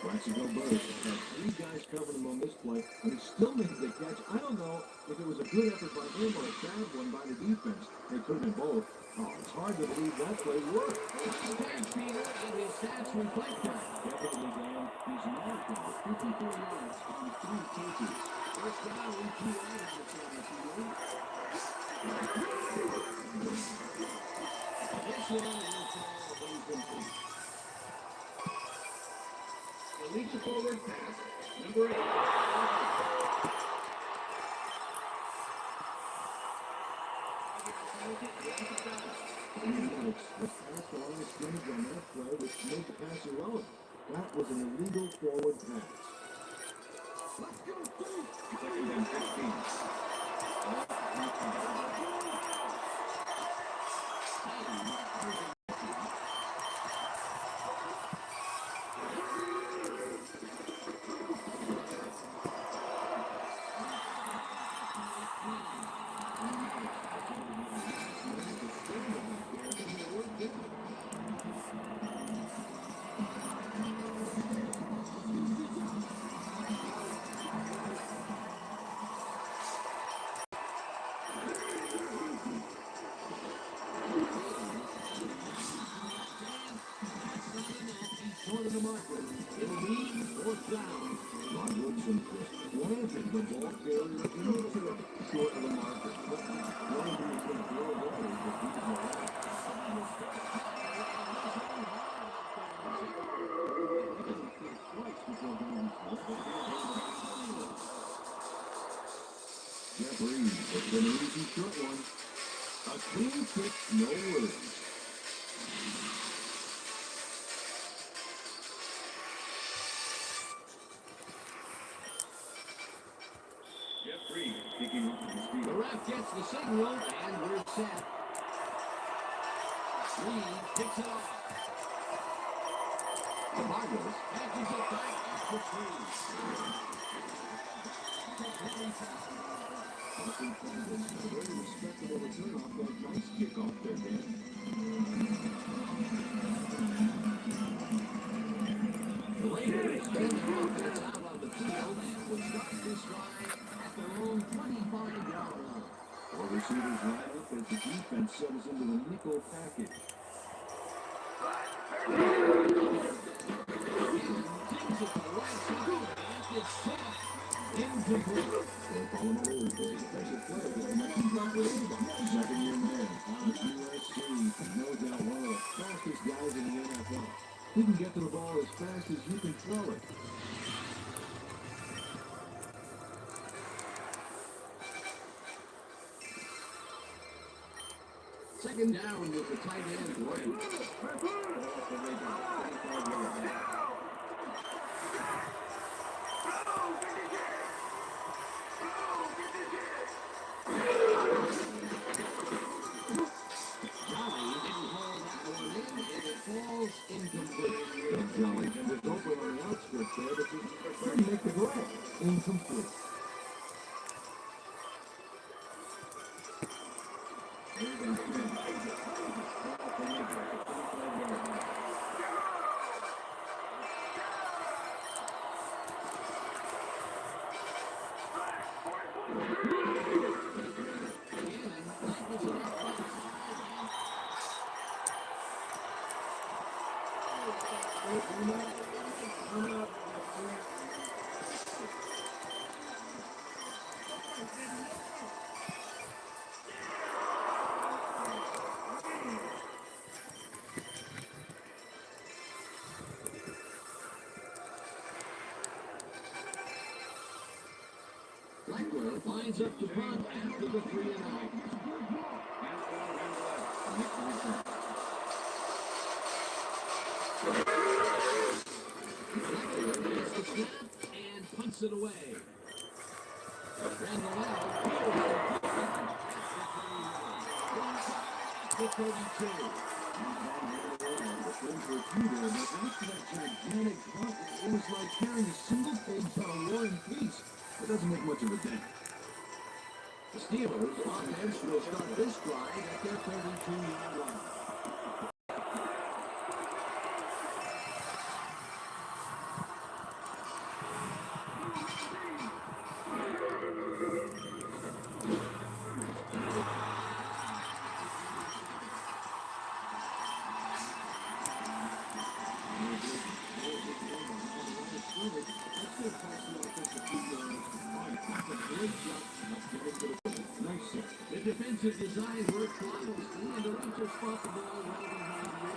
Plaxico Burress had 3 guys covering him on this play, and he still made the catch. I don't know if it was a good effort by him or a bad one by the defense. They could have been both. Oh, it's hard to believe that play worked.
Thanks, Peter, and his stats reflect that.
Definitely, Dan. He's marked over 54 yards on 3 catches.
First down, 2 wideouts on the field. This one is incomplete.
The lead to forward pass, number 8.
This pass along the scrimmage on that play, which made the pass irrelevant. That was an illegal forward pass.
Let's go, Steve.
Second and 15.
Short of the marker. It'll be 4th down.
Ron Woodson just planted the ball carrier into it, short of the marker. One of them is going to throw it away, but he did not. Jeff Reed, it's been an easy short one. A clean kick, no worries. kicking off the speed.
The ref gets the signal, and we're set. Reed kicks it off. The Barbers edges it back after three.
A very respectable return off that nice kickoff there, Dan.
The Raiders send the offense out on the field and will start this drive at their own 25-yard line.
Well, receivers line up as the defense settles into the nickel package.
Takes it to the right side, and it's tipped. Incomplete.
They're calling a hold for a defensive player that might be not related. Second-year man out of USC. No doubt one of the fastest guys in the NFL. He can get to the ball as fast as you can throw it.
Second down with the tight end, Wright. Jolly didn't haul that one in, and it falls incomplete.
Jolly was open on the outskirts there, but he couldn't make the grab. Incomplete.
Blackburn lines up to punt after the 3-and-out. Blackburn gets the snap and punts it away. Randall out, the 32.
It was like carrying a single page on a war and peace. It doesn't make much of a dent.
The Steelers offense will start this drive at their 32-yard line. The defensive design worked flawlessly, and the Rangers fought the ball well behind the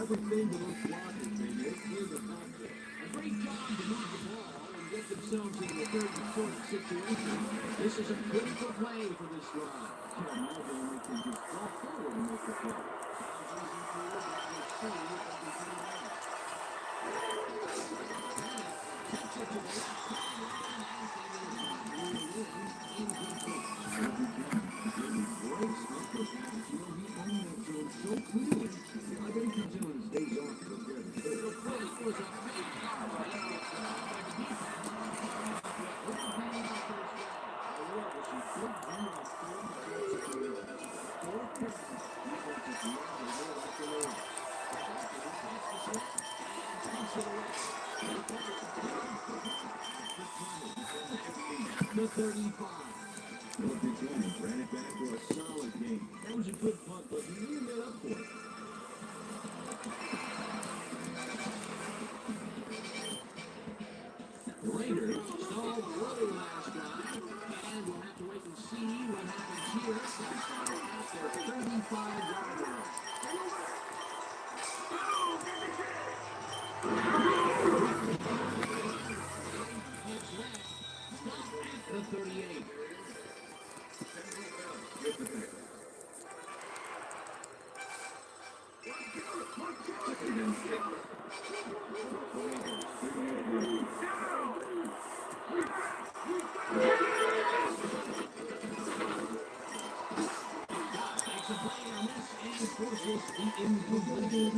Everything to those blockers, baby. It's clear the concept.
A great job to move the ball and get themselves into a third and short situation. This is a critical play for this drive.
Can't imagine when they can just drop forward and make the play.
The 35.
North Carolina ran it back for a solid game.
That was a good punt, but you didn't get up for it. The Raiders stalled early last drive, and we'll have to wait and see what happens here. At their 35-yard line. the incomplete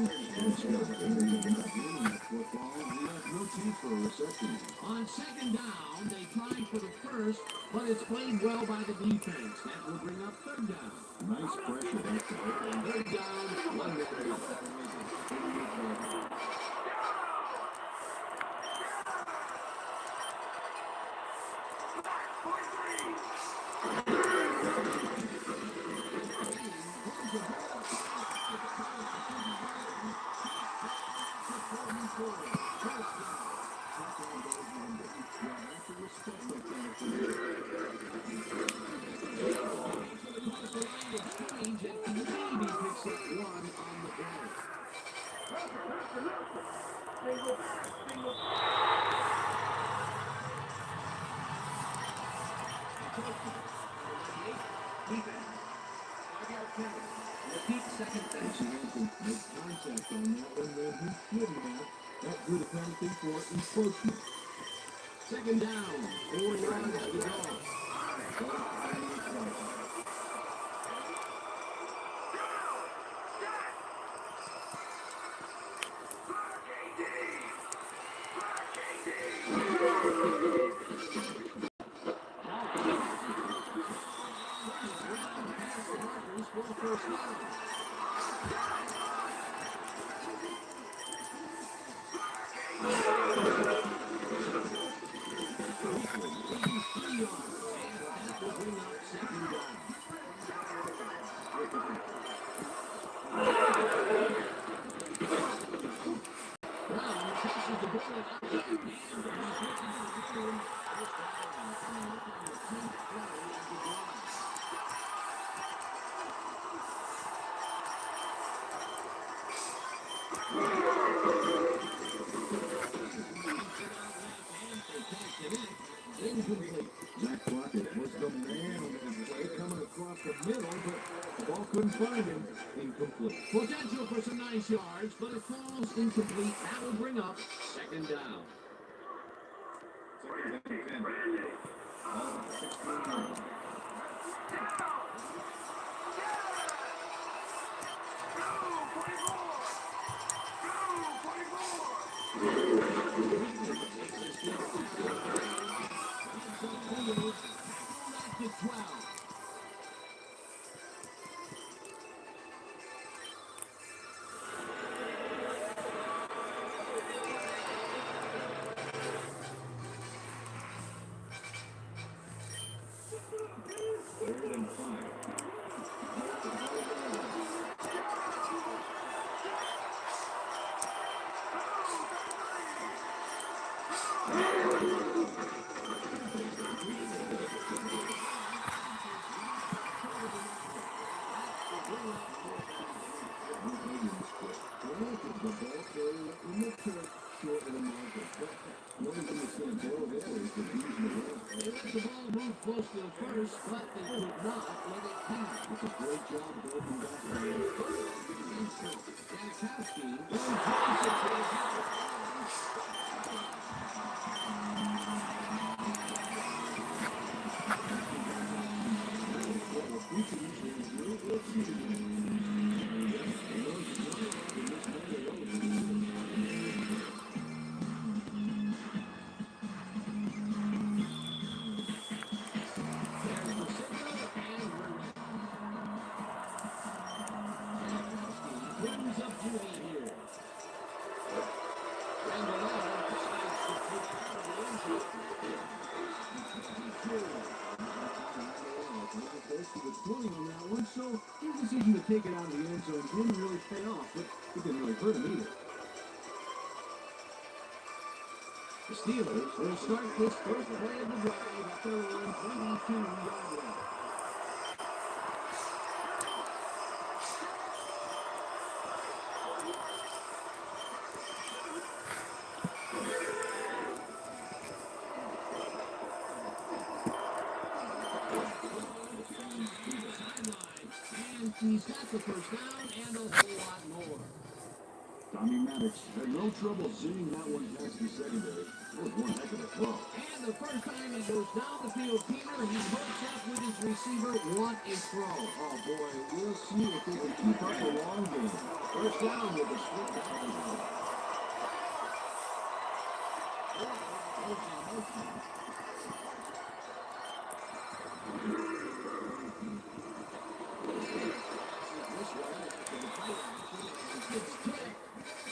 No chance for a reception.
on second down, they tried for the first, but it's played well by the defense. That will bring up third down.
Nice pressure that time.
Third down, 1 minute to go. Eevee picks up 1 on the play.
Defense. 5-yard penalty. Repeat second down.
She had to make contact on that one when he shouldn't have. That drew the penalty for encroachment.
Second down, 4 yards to go. First down. Incomplete.
Zach Crockett was the man on that play, coming across the middle, but the ball couldn't find him. Incomplete.
Potential for some nice yards, but it falls incomplete. That will bring up second down. Back to 12.
Third and 5.
The ball moved close to the first, but they could not let it pass.
It's a great job building back there.
Janikowski going twice into brings up duty here. Randall decides to put out of the injury.
Close to the 20 on that one, so his decision to take it out of the end zone didn't really pay off, but it didn't really hurt him either.
The Steelers will start this first play of the drive at their own 22-yard line. And he's got the first down and a whole lot more.
Tommy Maddox had no trouble seeing that one past the secondary. That was one heck of a throw.
And the first time he goes down the field, Peter, he hooks up with his receiver. What a throw.
Oh boy, we'll see if they can keep up the long game.
First down with a split down.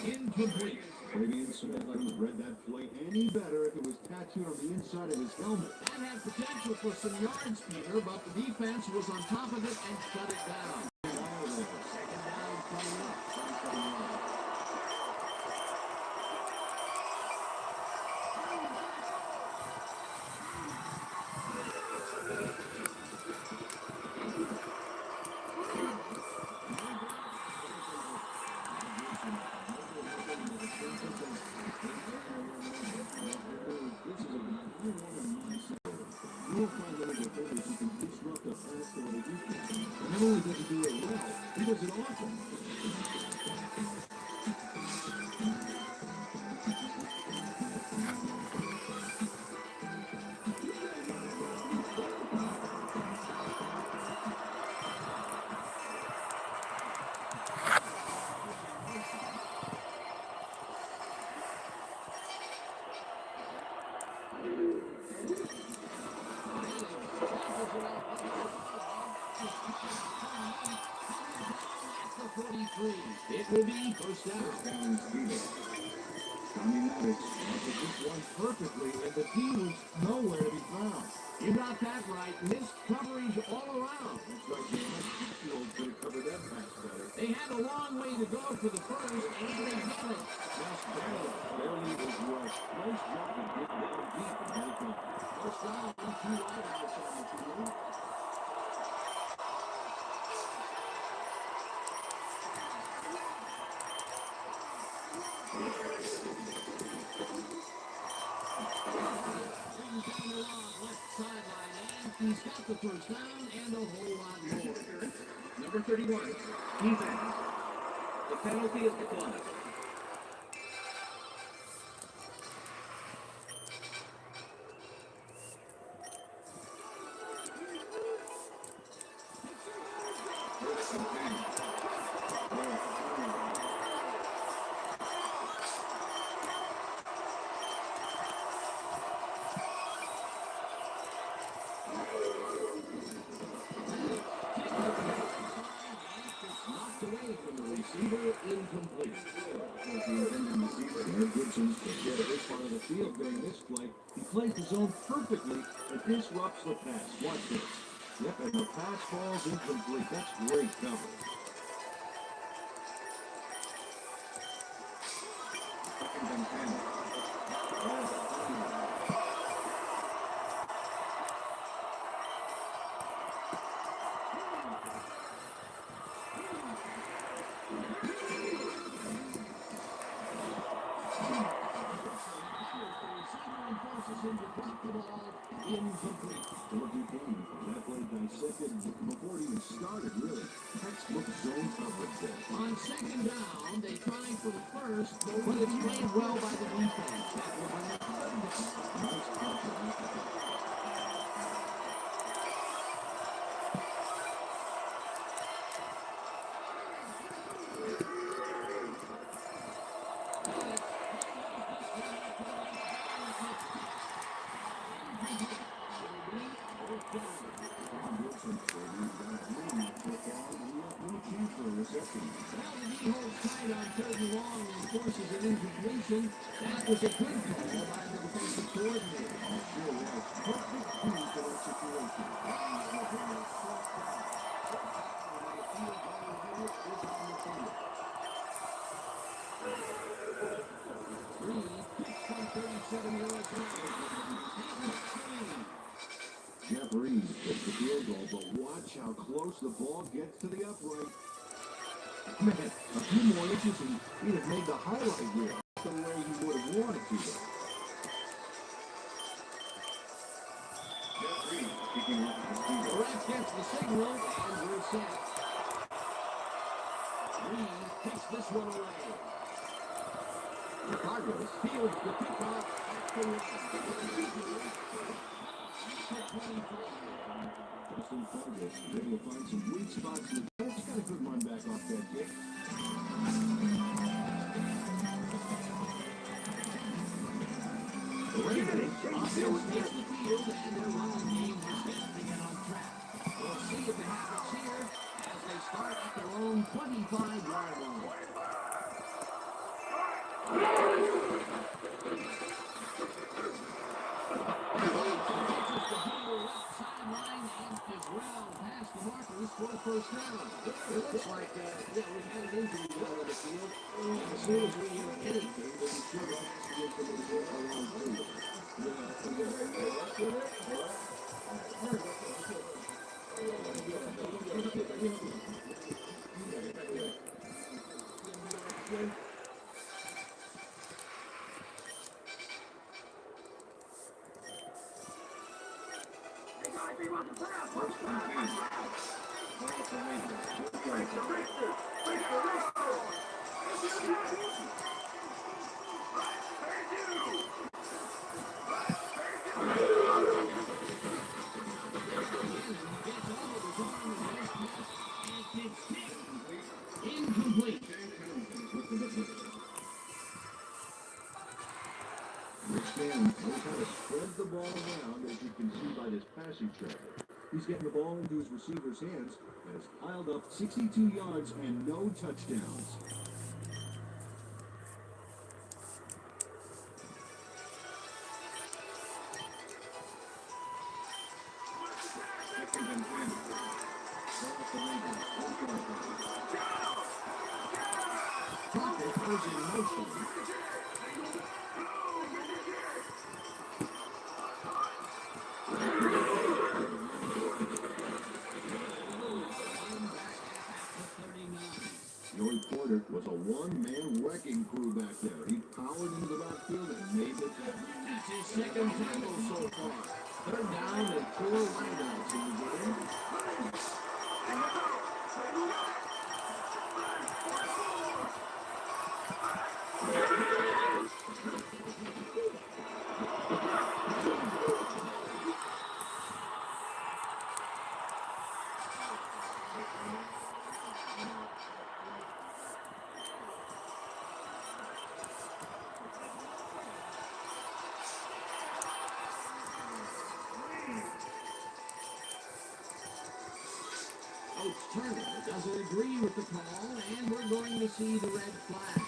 Incomplete.
Fabian Smith hadn't read that play any better if it was tattooed on the inside of his helmet.
That had potential for some yards, Peter, but the defense was on top of it and shut it down. Second down coming up.
You will find that the defenders who can disrupt the pass to the defense. And not only does he do it well, he does it often.
It will be first down.
Tommy Maddox answered this one perfectly, and the team was nowhere to be found.
You got that right. Missed coverage all around.
That's right, the 6-year-old could have covered that pass better.
They had a long way to go for the first, and they got it.
Just barely was rushed. Nice job to get down deep and get it done.
First down, 2 wide on this opportunity. He's got the first down and a whole lot more.
Number 31, defense. The penalty is declined.
Incomplete.
Eric Gibson could get this part of the field during this play. He plays the zone perfectly and disrupts the pass. Watch this. Yep, and the pass falls incomplete. That's great coverage. Second and 10.
Incomplete.
Rookie game. That play dissected before it even started, really. Textbook zone coverage there.
On second down, they tried for the first, but it's played well by the defense. That will bring up
Nice coverage.
That was a good call by the defensive coordinator.
Sure was. Perfect key to that situation. Jeff Reed gets the field goal, but watch how close the ball gets to the upright. Man, a few more inches and he'd have made the highlight reel the way he would have wanted to. Jeff Reed picking up the field.
The ref gets the signal, and we're set. Reed takes this one away. The Cardinals field the kickoff at the one.
Justin Fergus able to find some weak spots in the defense. Got a good run back off that kick.
The Ravens offense takes the field and their running game has yet to get on track. We'll see if it happens here as they start at their own 25-yard line. For the first down. It looks like, we've had an injury down on the field. As soon as we hear anything, we'll be sure to pass it into the around three. Incomplete.
Rich Dan knows how to spread the ball around, as you can see by this passing track. He's getting the ball into his receiver's hands and has piled up 62 yards and no touchdowns.
Pocket goes in motion.
Joey Porter was a one-man wrecking crew back there. He powered into the backfield and made the tackle.
That's his second tackle so far. Third down and 4 wideouts in the game. Coach Turner doesn't agree with the call, and we're going to see the red flag.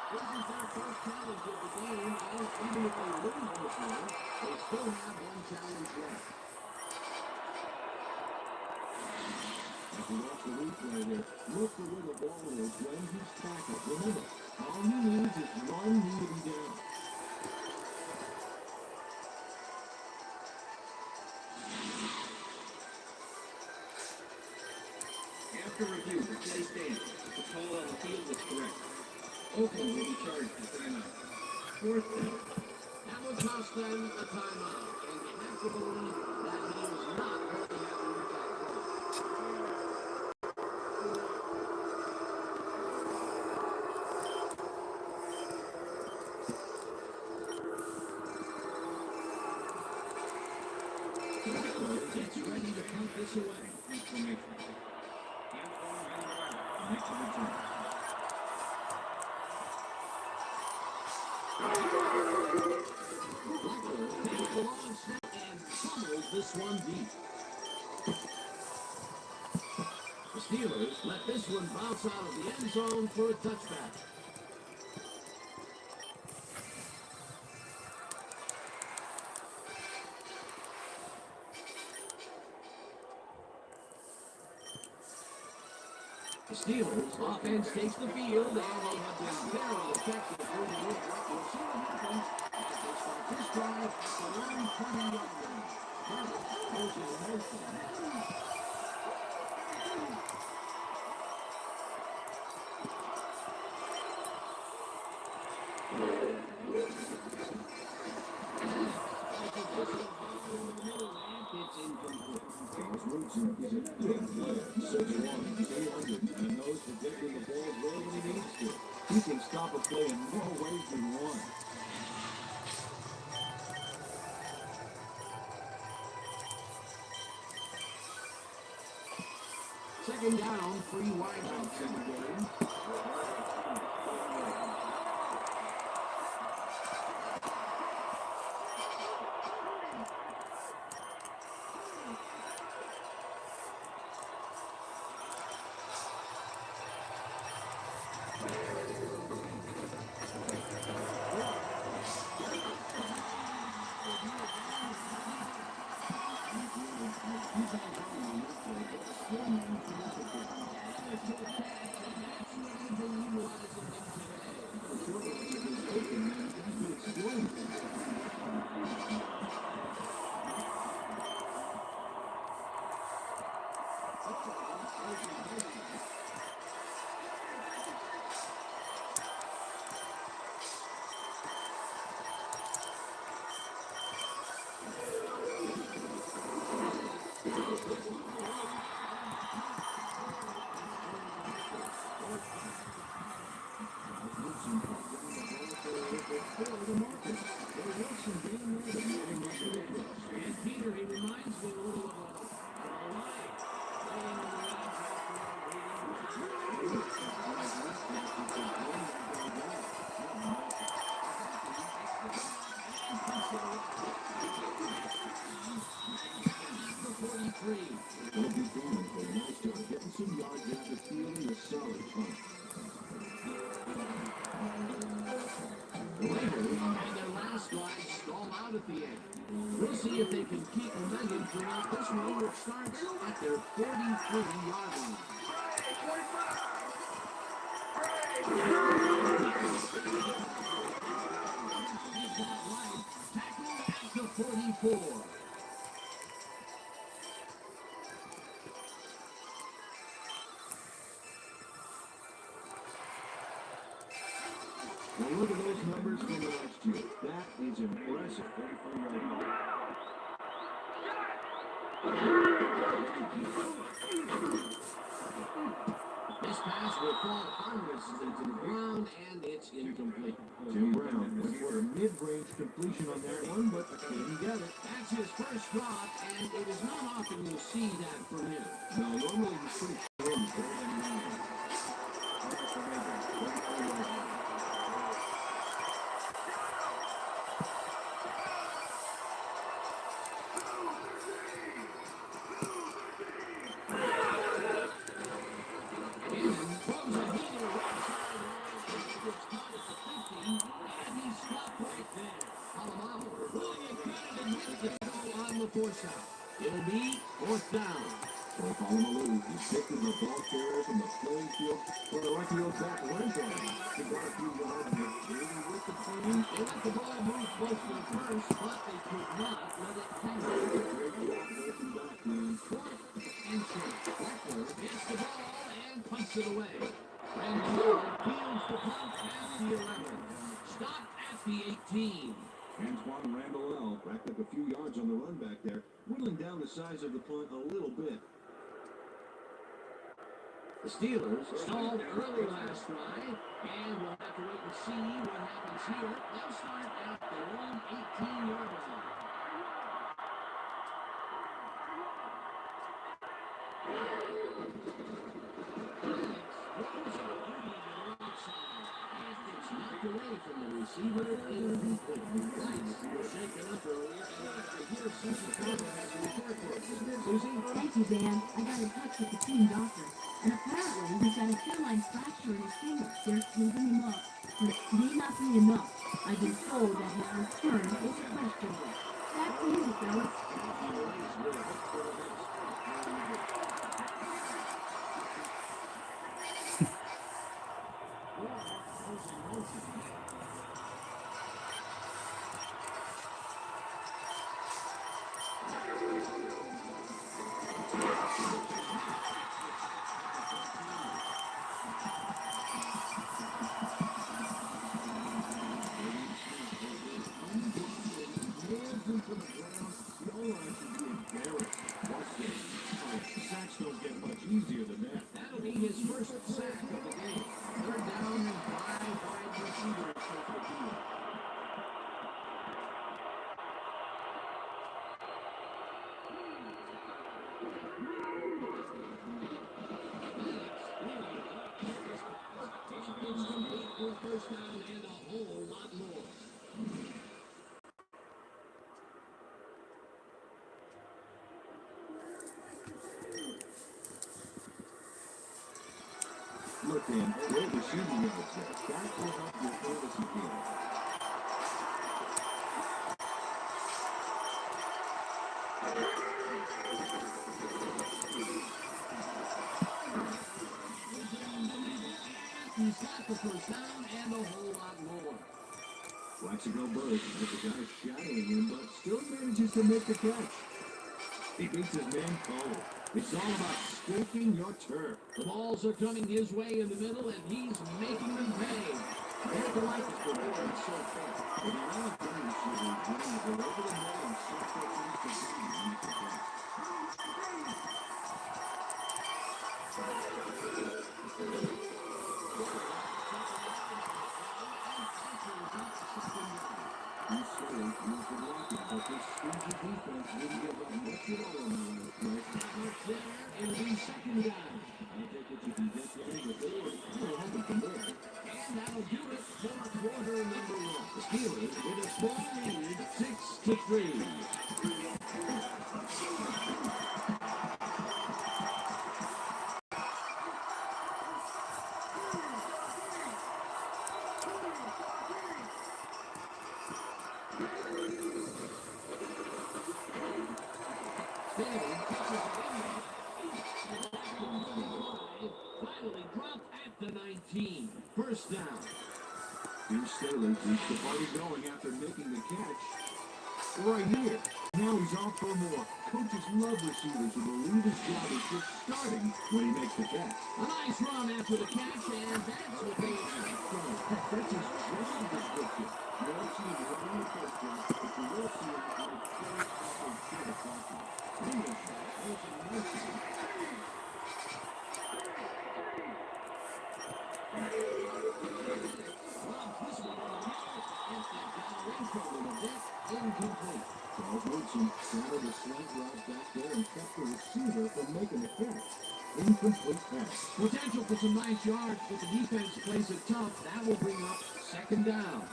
This is their first challenge of the game, and even if they lose this one, they still have one challenge left.
As we watch the replay here, look for where the ball is when he's tackled. Remember, all he needs is one knee to be down.
After review, the play stands. The call on the field was correct. Oakland will be charged with timeout. Fourth down.
That would cost them a timeout, and you have to believe that he is not very happy with that call. Gets ready to punt this away.
Information. Hands on and around. Makes a return.
Blackburn takes the long snap and fumbles this one deep. The Steelers let this one bounce out of the end zone for a touchback. The Steelers offense takes the field, and they have been very effective early in. We'll see what happens as they start this drive at the 120-yard line. Herbert goes in motion. It's incomplete.
Charles Woodson is a big player. 6'1", off a play in more ways than one.
Second down, 3 wideouts in the game. And Peter, he reminds me a little of a lion.
Well, good defense, but a nice job getting some yards out the field and a solid punt.
Raiders and their last drive stall out at the end. We'll see if they can keep momentum throughout this one, which starts at their 43-yard line. Tackled at the 44.
Now look at those numbers from last year. That is impressive. 34-yard line.
This pass will fall harmlessly to the ground, and it's incomplete.
Tim Brown went for a mid-range completion on that one, but didn't get it.
That's his first drop, and it is not often you see that from him.
Now, normally he's pretty slim, but
It'll be fourth down.
Well, call him a loop. He's shifted the ball carrier from the playing field for the right field back right there. He got a few yards and it's really with the team.
They let the ball move close to the first, but they could not let it pass.
Great job breaking back, man.
Fourth and short. Beckler gets the ball and punts it away. And Miller fields the punt at the 11. Stopped at the 18.
Antoine Randall racked up a few yards on the run back there, whittling down the size of the punt a little bit.
The Steelers stalled early last drive, and we'll have to wait and see what happens here. They'll start at their own 18-yard line. Away from the receiver, incomplete. Lights were shaken up earlier, and I hear Susie Carter has a report for us. Susie?
Thank you, Dan. I got in touch with the team doctor, and apparently he's got a hairline fracture in his finger. They're cleaning him up, but it may not be enough. I've been told that his return is questionable. Back to you, fellas.
Sacks don't get much easier than that.
That'll be his first sack of the game. Third down and 5 wide first down and a whole lot more.
Look, Dan, great receiving yards there. That will help your fantasy team.
He's got the first down and a whole lot more.
Plaxico Burress with the guy shadowing him, but still manages to make the catch. He beats his man cold. It's all about staking your turf.
The balls are coming his way in the middle, and he's making them pay.
That's the life is rewarding so far. But the Alabama receiver is willing to go over the middle and stop that needs to be and make the catch. He's slow, he's been locking, but this stingy defense wouldn't give up much at all on that last play.
There, it'll be second down.
I'll take what you can get there before. You're hoping for more.
And that'll do it for quarter number one. The Steelers with a small lead, 6-3. Finally dropped at the 19. First down.
Here's Staley keeps the party going after making the catch. Right here. Now he's off for more. Coaches love receivers who believe his job is just starting when he makes the catch.
A nice run after the catch, and that's what they expect from him.
That's his job description. You won't see him running the first drop, but you will see him like straight off of shit attachment. English, there's a motion.
Incomplete.
Charles Woodson centered the slant route back there and kept the receiver from making the catch. Incomplete pass.
Potential for some nice yards, but the defense plays it tough. That will bring up second down.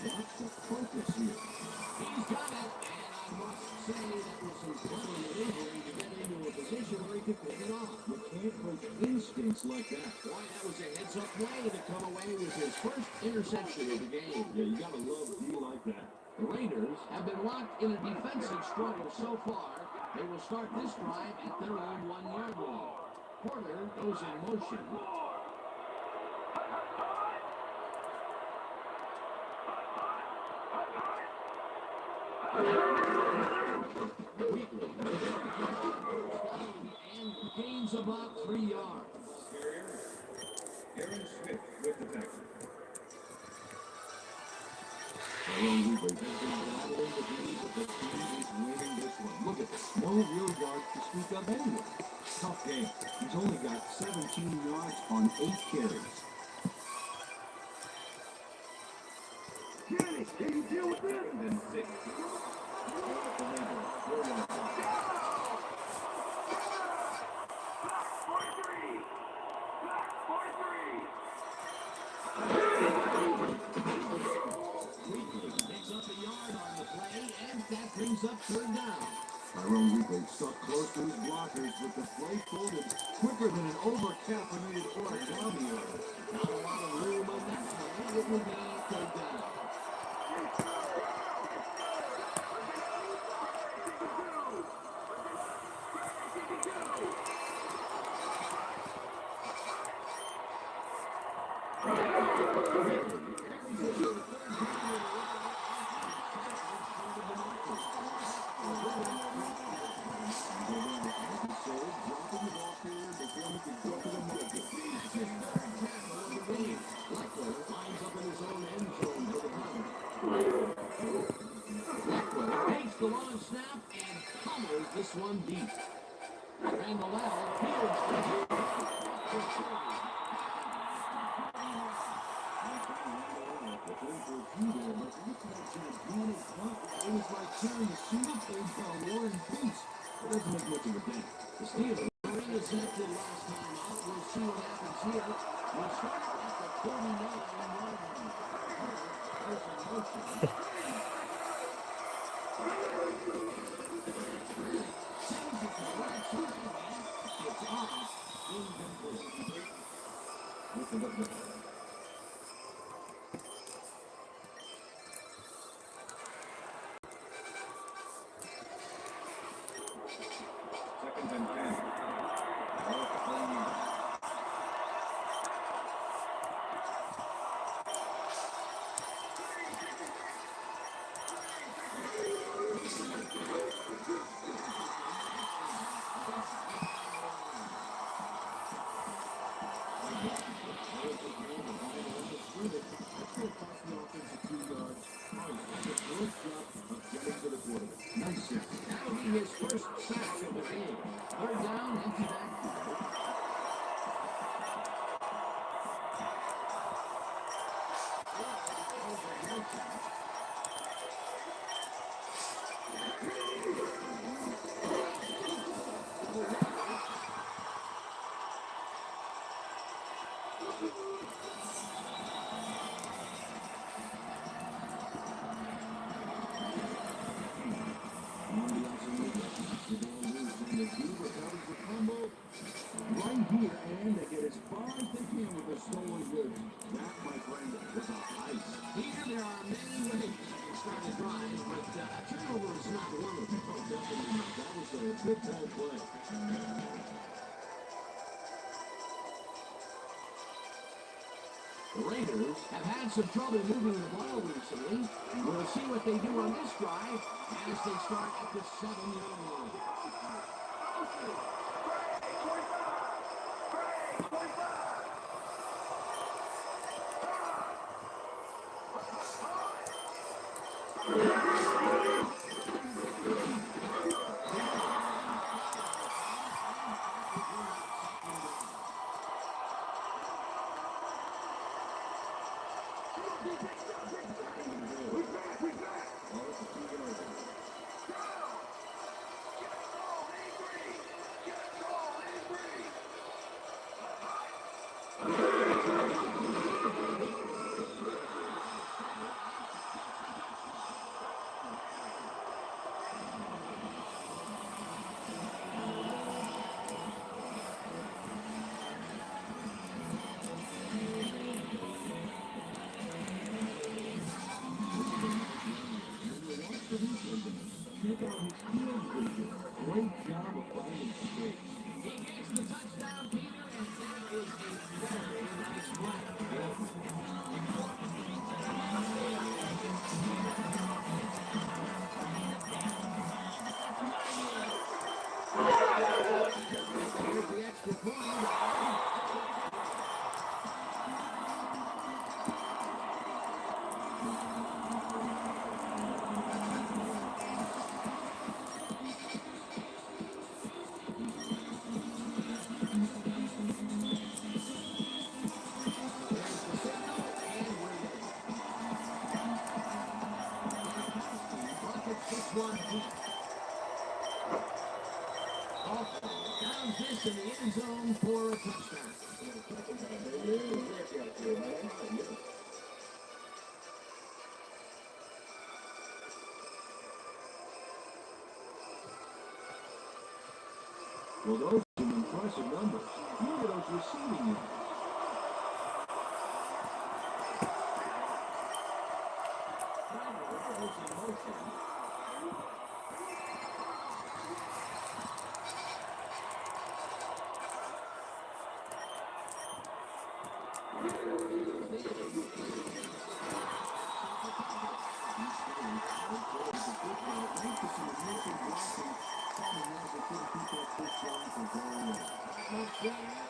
Watch the focus here.
He's got it, and I must say that was some clever maneuvering to get into a position where he could pick it off.
You can't coach instincts like that.
Boy, that was a heads-up play to come away with his first interception of the game.
Yeah, you gotta love D like that.
The Raiders have been locked in a defensive struggle so far. They will start this drive at their own 1-yard line. Porter goes in motion. And gains about 3 yards.
Aaron Smith with the tackle. Tyrone Weaver has been battling the game, but the team is winning this one. Look at this. No real yards to speak of anyway. Tough game. He's only got 17 yards on 8 carries.
Kenny, can you deal with this?
And 6.
Picks up a yard on the play, and that brings up third down.
Tyrone Weaver stuck close to his blockers with the play folded quicker than an over-caffeinated origami error.
Not a lot of room on that play. It will be third down. this one deep. And the left fields the
It was like carrying a shooting cage for a warring beast. It doesn't make much of a dent.
The Steelers were intercepted last time out. We'll see what happens here. We'll start at the 49-yard line. There's a motion. Sends it to the right side. It's off. Incomplete.
Listen up now. Second and 10. Ball at the 49.
Nice shot. That'll be his first sack of the game. Third down, empty backfield.
Right here, and they get as far as they can with their stolen goods. That, my friend, was a heist.
Here, there are many ways to start a drive, but turnover is not one of them.
Oh, definitely not. That was a big ball play.
The Raiders have had some trouble moving the ball recently. We'll see what they do on this drive as they start at the 7-yard line.
Check out his field vision. Great job of finding space.
He gets the touchdown, Peter, and that is a very nice play. Here's the extra point. Downs this in the end zone for a touchdown.
Well, those are some impressive numbers. Look at those receiving yards.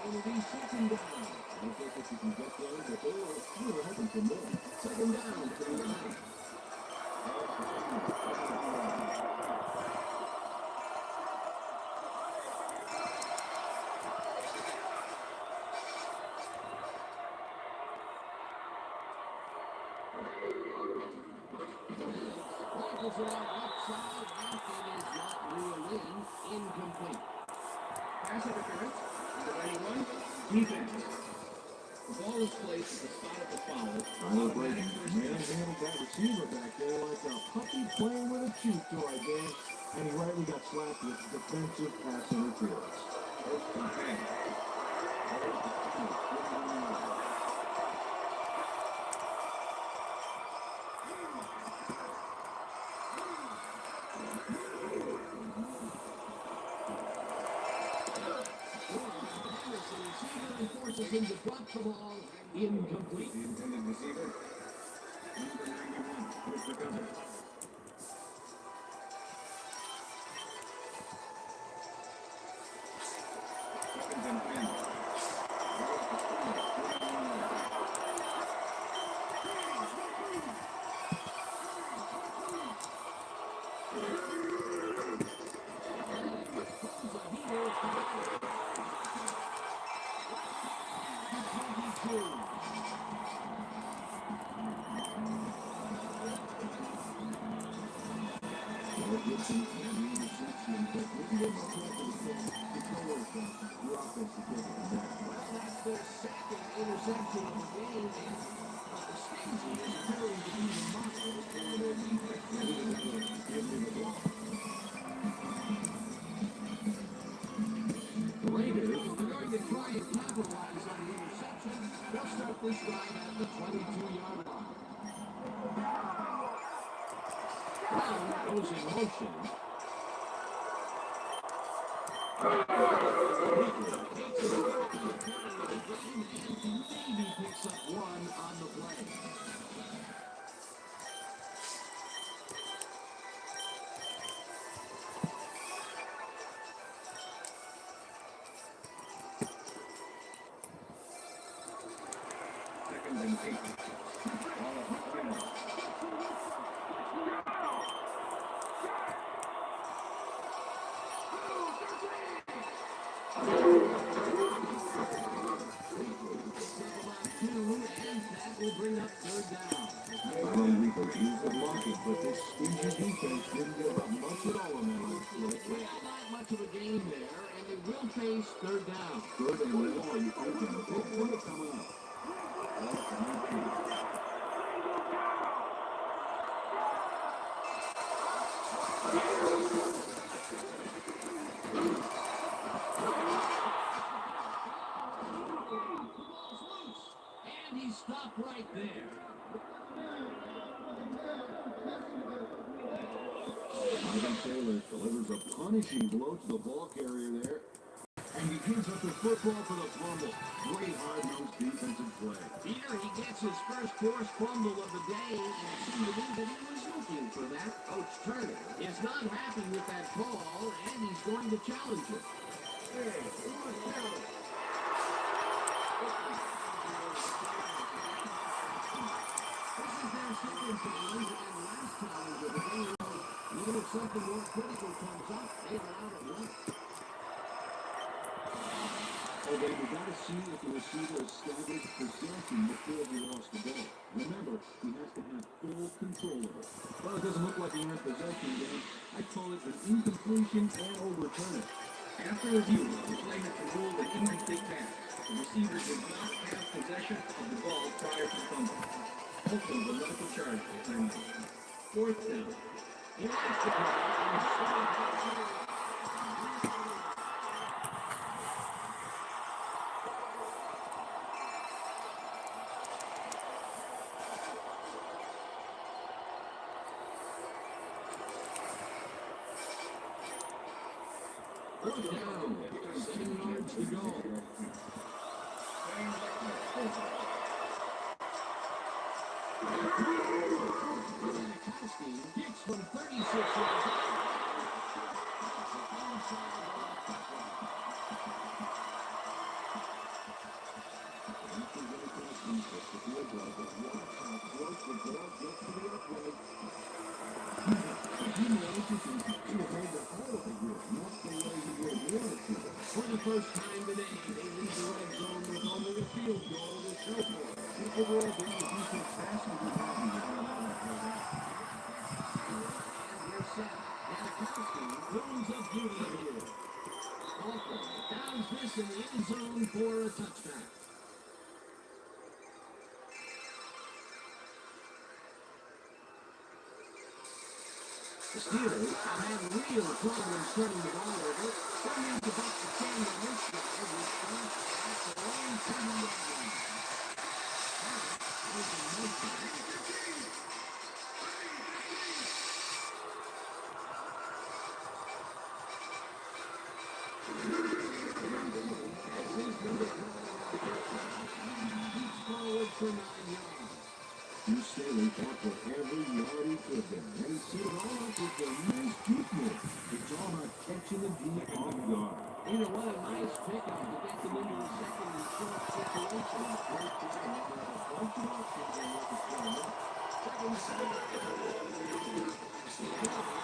It'll be second down.
I don't think that you can get there, but they were hoping for more.
Second down to the line. Hauls it out left side, and it is not reeled in. Incomplete.
Pass interference. Number 91.
Defense.
The ball is placed at the spot of the foul.
Tyler
Automatic
Brayton
first down.
manhandled that receiver back there like a puppy playing with a chew toy, Dan. And he rightly got slapped with defensive pass interference.
First and 10.
The receiver forces him to drop the ball. Incomplete.
The intended receiver. Number 91. With recovery. Second and 10.
That's their second interception of the game, and Stacey is appearing to be the model for their defense. The Raiders are going to try and capitalize on the interception. They'll start this drive at the 22-yard line. Brown goes in motion. Eevee picks up one on the play.
Second and 8. Ball at the 20.
That will bring up third down.
Tyler Reaper used the market, but this stingy defense didn't give up much at all on that last play.
Well, not much of a game there, and they will face third down.
Third and long, and a big play coming up. Ball at the 19.
And he stopped right there.
Ivan Taylor delivers a punishing blow to the ball carrier there. And he gives up the football for the fumble. Great hard-nosed defensive play.
Here he gets his first forced fumble of the day, and it seemed to me that he was looking for that. Coach Turner is not happy with that call, and he's going to challenge it. This is their second challenge, and last challenge of the game. Even if something more critical comes up, they allow it once.
Okay, we got to see if the receiver established possession before he lost the ball. Remember, he has to have full control of it. Well, it doesn't look like he had possession again. I call it an incompletion and overturn it.
After review, the play has been ruled an incomplete pass. The receiver did not have possession of the ball prior to the fumble. Also, the medical charge for timeout. Fourth down.
He likes the play, and so fourth down, 7 yards to go. Kicks from 36 yards. For the first time today, they leave the red zone with only a field goal to show for it.
Overall, the defense has to be happy with how that played out.
set. Jankowski brings up duty here. Walker downs this in the end zone for a touchback. The Steelers have had real problems turning the ball over. That means about the same on this drive, which starts at their own 30-yard line. There's a motion. Forward for 9 yards.
Hugh Staley fought for every yard he could there, and he set it all up with a nice juke move. It's all about catching the D off guard.
Either one, a nice pickup to get them into a second and short situation.
Great job on a bunch of options and let the play up.
Second down.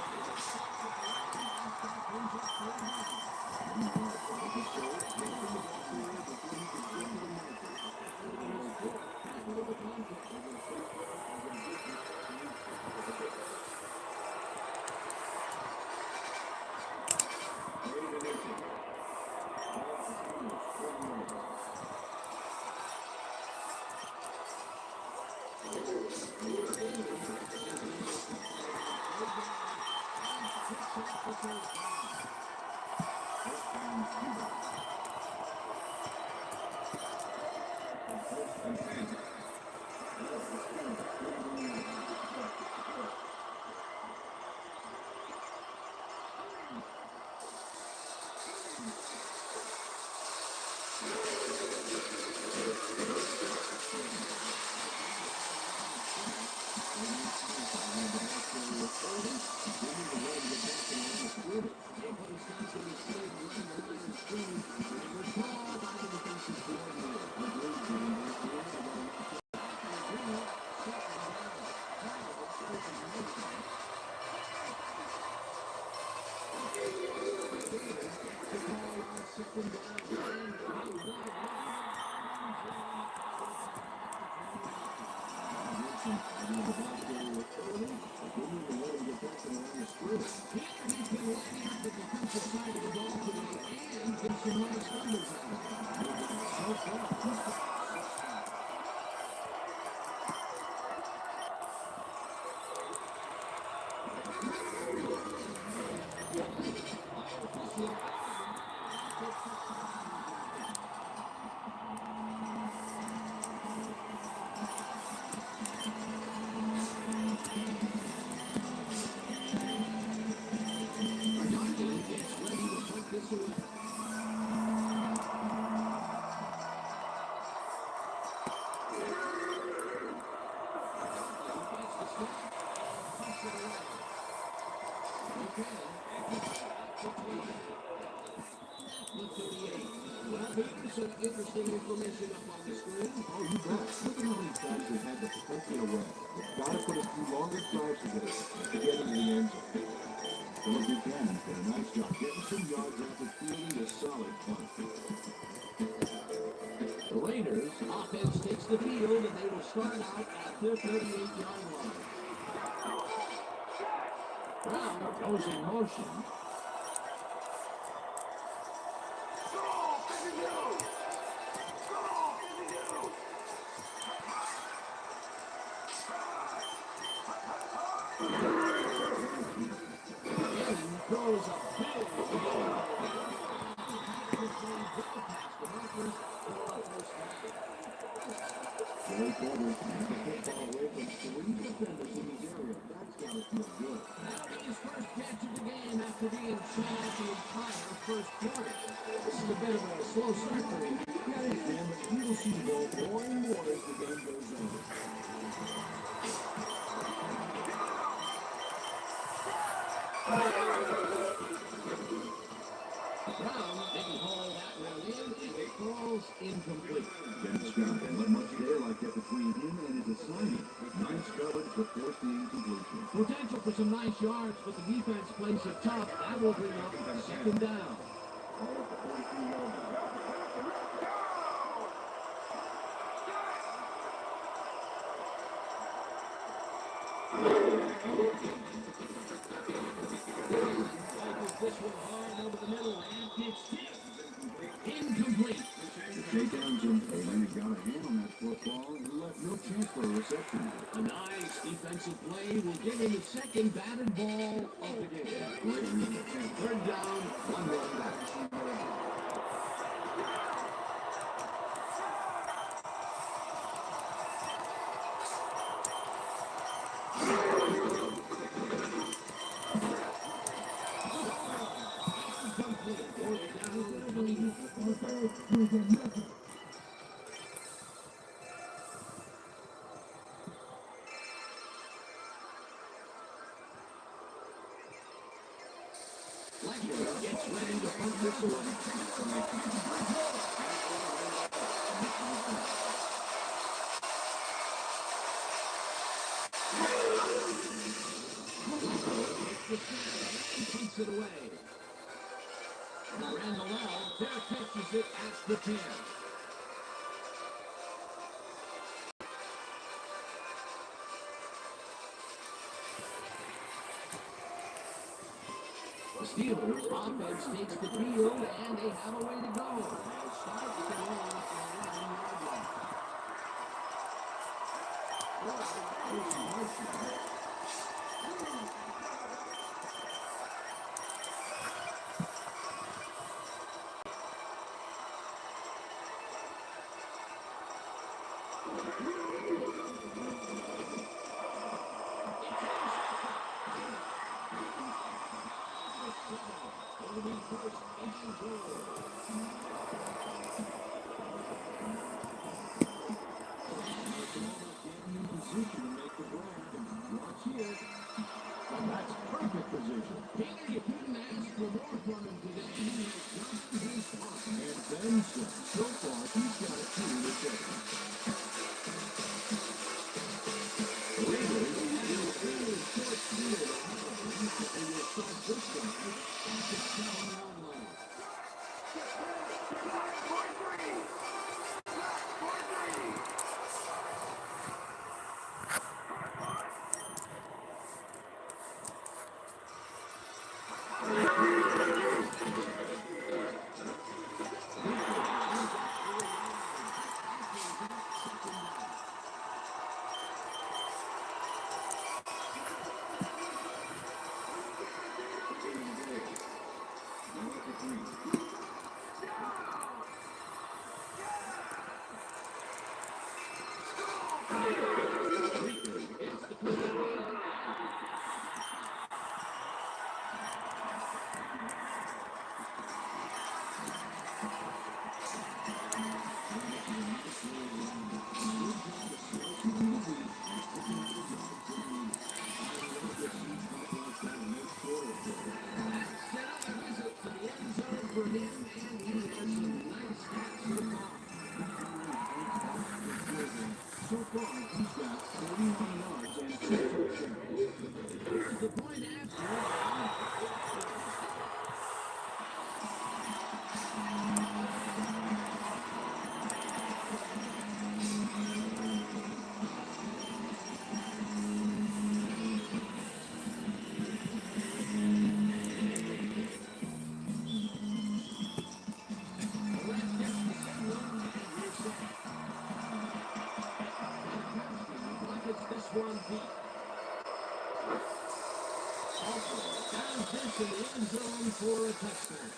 Some interesting information up on the screen.
Oh, you bet. Look at how many times they've had the potential to win. They've got to put a few longer drives together to get into the end zone. Philip Buchanan did a nice job getting some yards after fielding a solid punt.
The Raiders offense takes the field and they will start out at their 38-yard line. Brown goes in motion. Throws a big
Jerry Porter had the football away from 3 defenders in his area. That's got to feel good.
his first catch of the game after being shot the entire first quarter. This is a bit of a slow start for him.
Yeah, it is, man, but you will see the ball more and more as the game goes on.
Brown didn't haul that one in, and it falls incomplete.
Ben Scott had not much daylight yet between him and his assignment. Nice coverage to force the incompletion.
Potential for some nice yards, but the defense plays it tough. That will bring up second down.
All at the 43-yard line.
this one hard over the middle, and it's tipped. Incomplete.
Takedowns and they got a hand on that football and left no chance for a reception.
A nice defensive play will give him the second batted ball of the game.
Great read. And
Third down, one run back. Incomplete. Fourth down, 20. Fletcher gets ready to punt this away. Punts it away. Randall L. There catches it at the 10. The Steelers offense takes the field and they have a way to go. They start with the ball at the 11-yard line. It'll be first and goal.
position to make the grab. Watch here. And that's perfect position.
Taylor, you couldn't ask for more from him today. He has done his part.
And then some. So far, he's got a 2 to 7.
The Raiders have a fairly short field ahead of them. They will start this drive at the 7-yard line. For him, and he has some nice stats so far.
So far, he's got 41 yards and 2 touchdowns.
Here's the point after. This one deep. Also, has this in the end zone for a touchdown.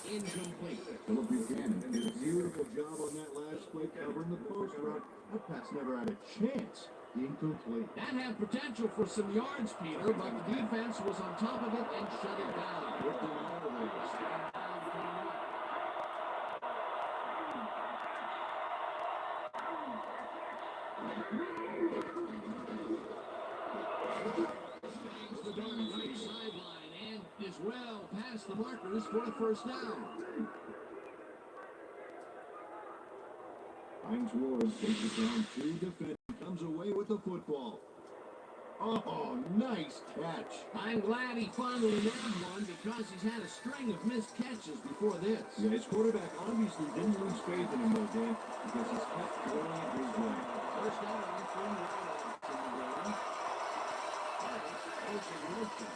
Incomplete.
Philip Buchanan did a beautiful job on that last play covering the post route. That pass never had a chance. Incomplete.
That had potential for some yards, Peter, but the defense was on top of it and shut it down.
With the Raiders.
The dark right sideline, and Is well past the markers for a first down.
Heinz Ward takes it down to defend. Comes away with the football. Oh, nice catch.
I'm glad he finally nabbed one because he's had a string of missed catches before this.
Yeah, his quarterback obviously didn't lose faith in him, though, Dan, because he's kept throwing it his way.
First down from the game. Motion.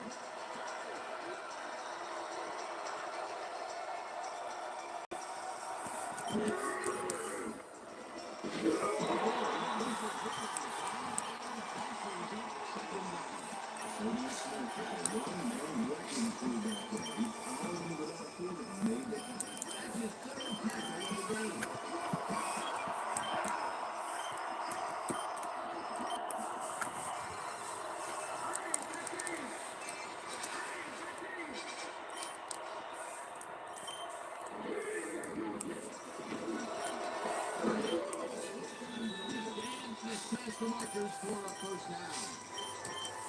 Past the markers for a first down.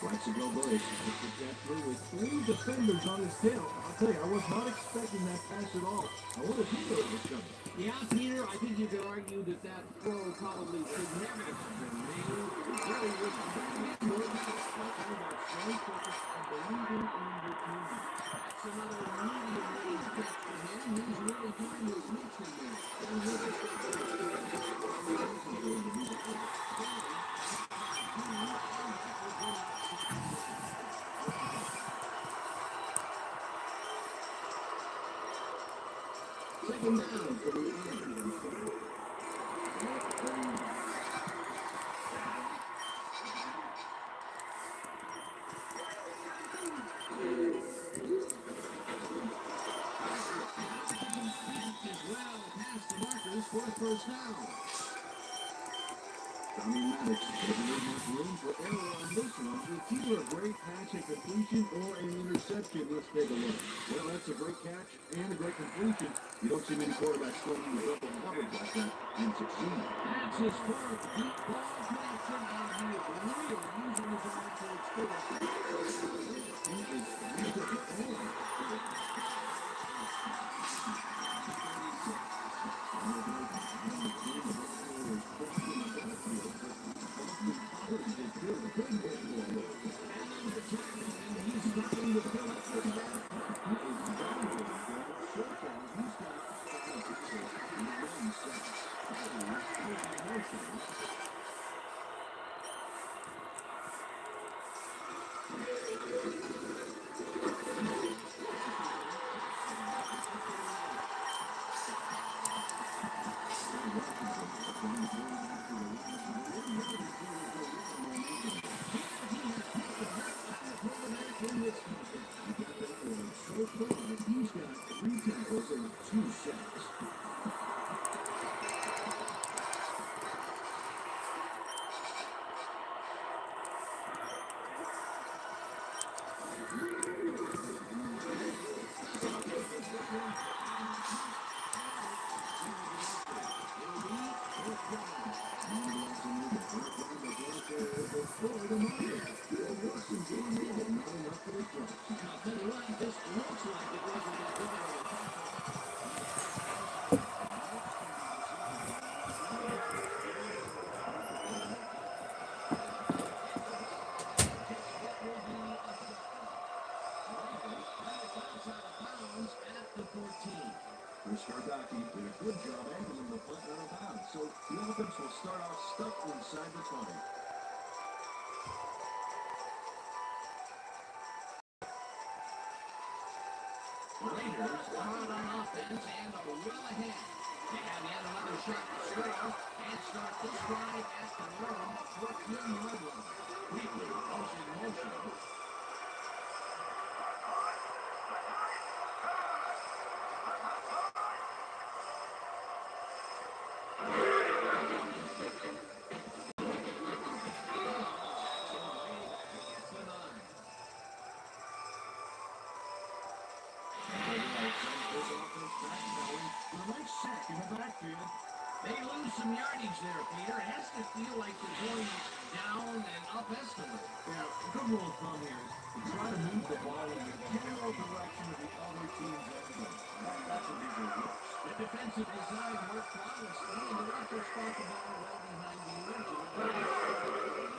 Plaxico Burress puts the catch through with
Three defenders on his tail. I'll tell you, I was not expecting that pass at all. I wonder if he knew it was coming.
Yeah, Peter, I think you could argue that throw probably should never have been made. It really was more about expecting about strong focus and believing in your team. That's another medium-range catch for him. He's really trying to reach him there. And with it, second down for the for a first down.
Tommy Maddox doesn't leave much room for error on this one. It's either a great pass and completion or an interception. Let's take a look. Well, that's a great catch and a great completion. You don't see many quarterbacks still use double coverage like that and succeed.
That's his fourth deep ball connection, and he is really using his arm to its fullest.
He is really
So far, he's got 3 tackles and 2 sacks.
Scardotti did a good job angling the punt out of bounds, so the offense will start off stuck inside the 20.
Raiders are on offense and are well ahead. They have yet another shot to score and start this drive at the norm 14-yard line. Quickly, motion. They lose some yardage there, Peter. It has to feel like they're going
down and up escalate.
Yeah, a good rule of thumb here is to try to move the ball in the general direction of the other team's end zone. That's what usually works.
The defensive design worked flawlessly, and the Raptors fought the ball well behind the original play.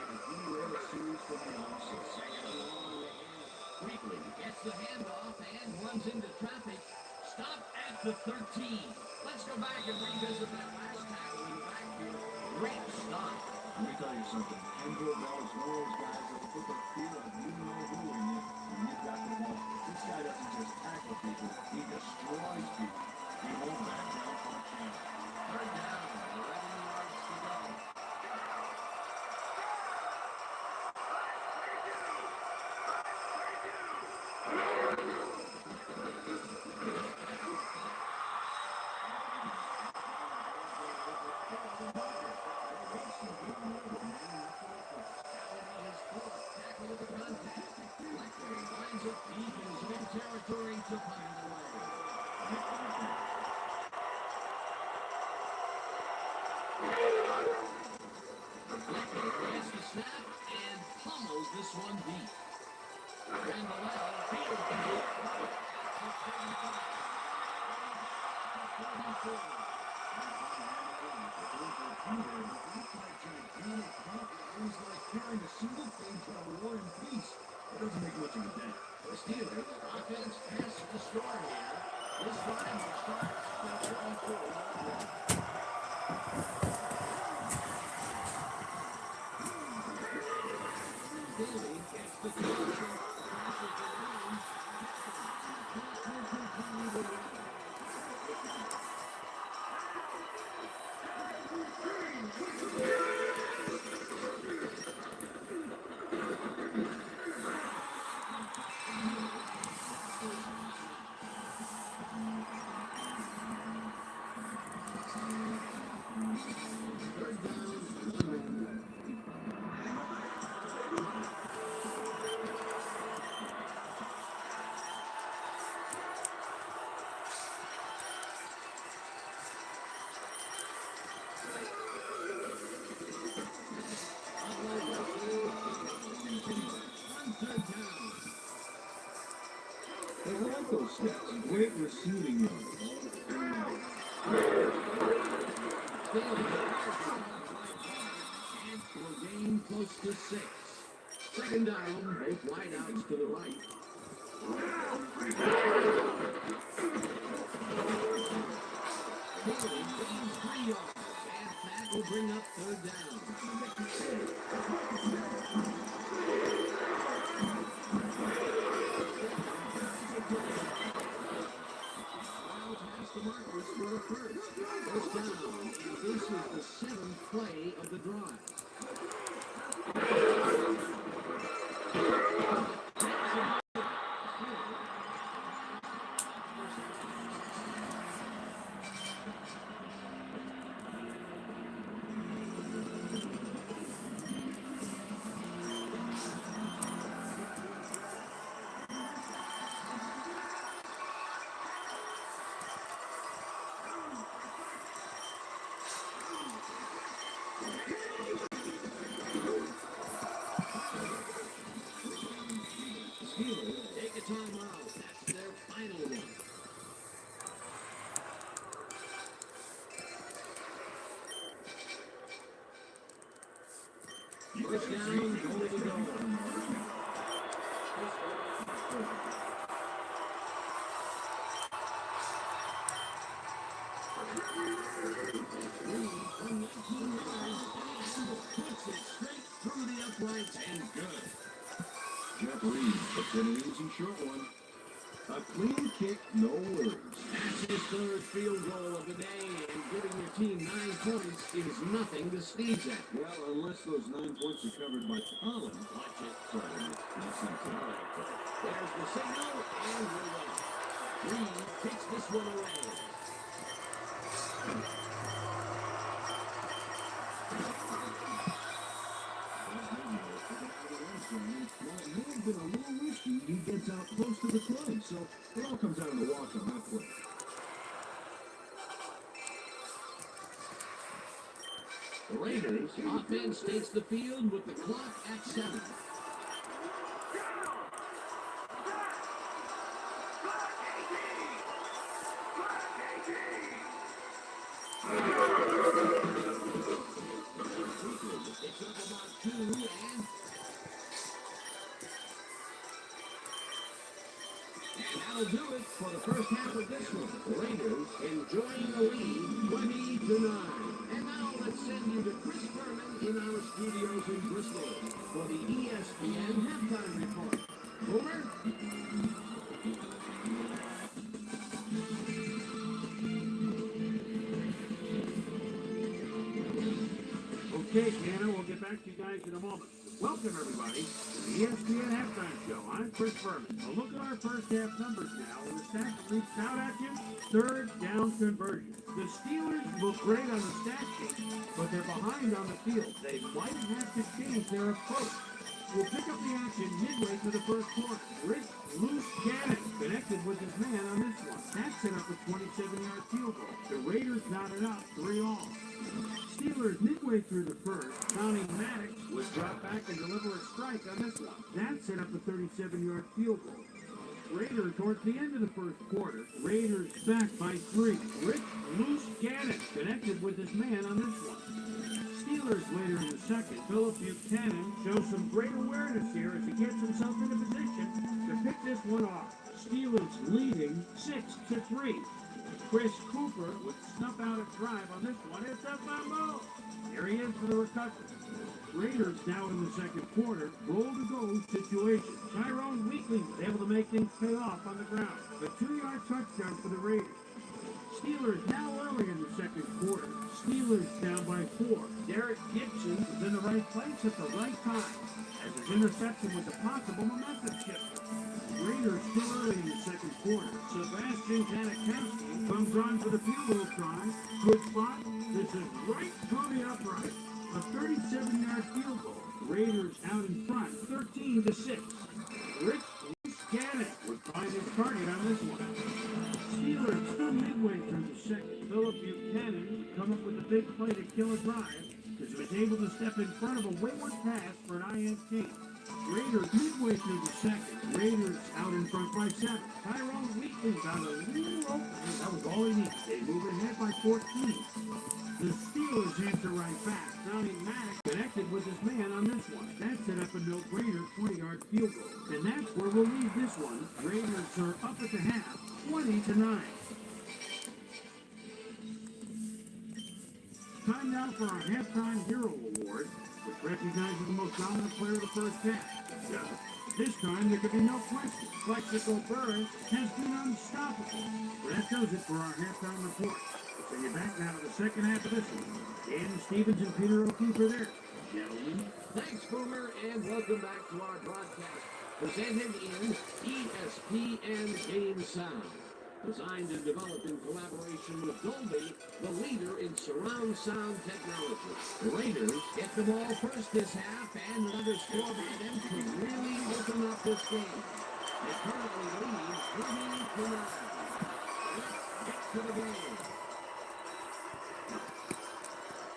Continuing a series from the offset.
Second and long to hand. Quickly gets the handoff and runs into traffic. Stop at the 13. Let's go back and revisit that last tackle in the backfield. Great stop.
Let me tell you something. Andrew Bell is one of those guys that will put the feel of you know who in you when you've got the ball. This guy doesn't just tackle people, he destroys people. He won't back down from a chance.
Third down, 11 yards to go. Territory to punt it away. Gets the snap and pummels this one deep. Randall field goal.
It's like carrying a single page of War and Peace. It doesn't make much of a dent.
The Steelers offense has the score here. This drive will start at 24. Bailey gets the connection, passes the line, third down, 1 minute.
I like those stats. Great receiving yards.
And will gain close to 6. Second down, both wideouts to the right. Bailey gains 3 yards, and that will bring up third down. Wild has the markers for the first down, and this is the 7th play of the drive. Take a timeout. That's their final one. First down, goal to go. Puts it straight through the uprights and good.
Jeff Reed puts in an easy short one. A clean kick, no words.
That's his third field goal of the day, and giving your team 9 points is nothing to sneeze at.
Well, unless those 9 points are covered by Colin.
Watch it.
Sorry, that's not
All right, there's the signal, and we're ready. Reed kicks this one away.
Well, it may have been a little risky. He gets out close to the play, so it all comes down to the walk on that play.
The Raiders offense takes the field with the clock at 7. It's up about 2, and that'll do it for the first half of this one. The Raiders enjoying the lead 20-9. And now let's send you to Chris Berman in our studios in Bristol for the ESPN halftime report. Boomer?
Okay, Tanner, we'll get back to you guys in a moment. Welcome, everybody, to the ESPN Halftime Show. I'm Chris Berman. A look at our first half numbers now, and the stats that leaps out at you: third down conversion. The Steelers look great on the stat sheet, but they're behind on the field. They might have to change their approach. We'll pick up the action midway through the first quarter. Rich Loose Cannon connected with his man on this one. That set up a 27-yard field goal. The Raiders knotted up 3-all. Steelers midway through the first, Donnie Maddox would drop back and deliver a strike on this one. That set up a 37-yard field goal. Raiders towards the end of the first quarter. Raiders back by 3. Rich Loose Cannon connected with his man on this one. Steelers later in the second. Philip Buchanan shows some great awareness here as he gets himself into position to pick this one off. Steelers leading 6-3. Chris Cooper would snuff out a drive on this one. It's a fumble. Here he is for the recovery. Raiders now in the second quarter. Goal-to-go situation. Tyrone Weekly was able to make things pay off on the ground. A 2-yard touchdown for the Raiders. Steelers now early in the second quarter. Steelers down by 4. Derek Gibson was in the right place at the right time as his interception was a possible momentum shifter. Raiders still early in the second quarter. Sebastian Janikowski comes on for the field goal try. Good spot. This is right on the upright. A 37-yard field goal. Raiders out in front, 13-6. Rich Gannon would find his target on this one. Steelers still midway through the second. Philip Buchanan come up with a big play to kill a drive because he was able to step in front of a wayward pass for an INT. Raiders midway through the second. Raiders out in front by 7. Tyrone Weekly got a little opening. That was all he needed. They move ahead by 14. The Steelers answer right back. Donnie Maddox connected with his man on this one. That set up a no-brainer 20-yard field goal. And that's where we'll leave this one. Raiders are up at the half, 20-9. Time now for our Halftime Hero Award, which recognizes the most dominant player of the first half. This time, there could be no question. Flexico Burris has been unstoppable. Well, that does it for our halftime report. So you're back now to the second half of this one. Dan Stevens and Peter O'Keefe are there. Gentlemen.
Thanks, Boomer, and welcome back to our broadcast, presented in ESPN Game Sound. Designed and developed in collaboration with Dolby, the leader in surround sound technology. The Raiders get the ball first this half, and another score by them could really open up this game. They currently lead 20-9. Let's get to the game.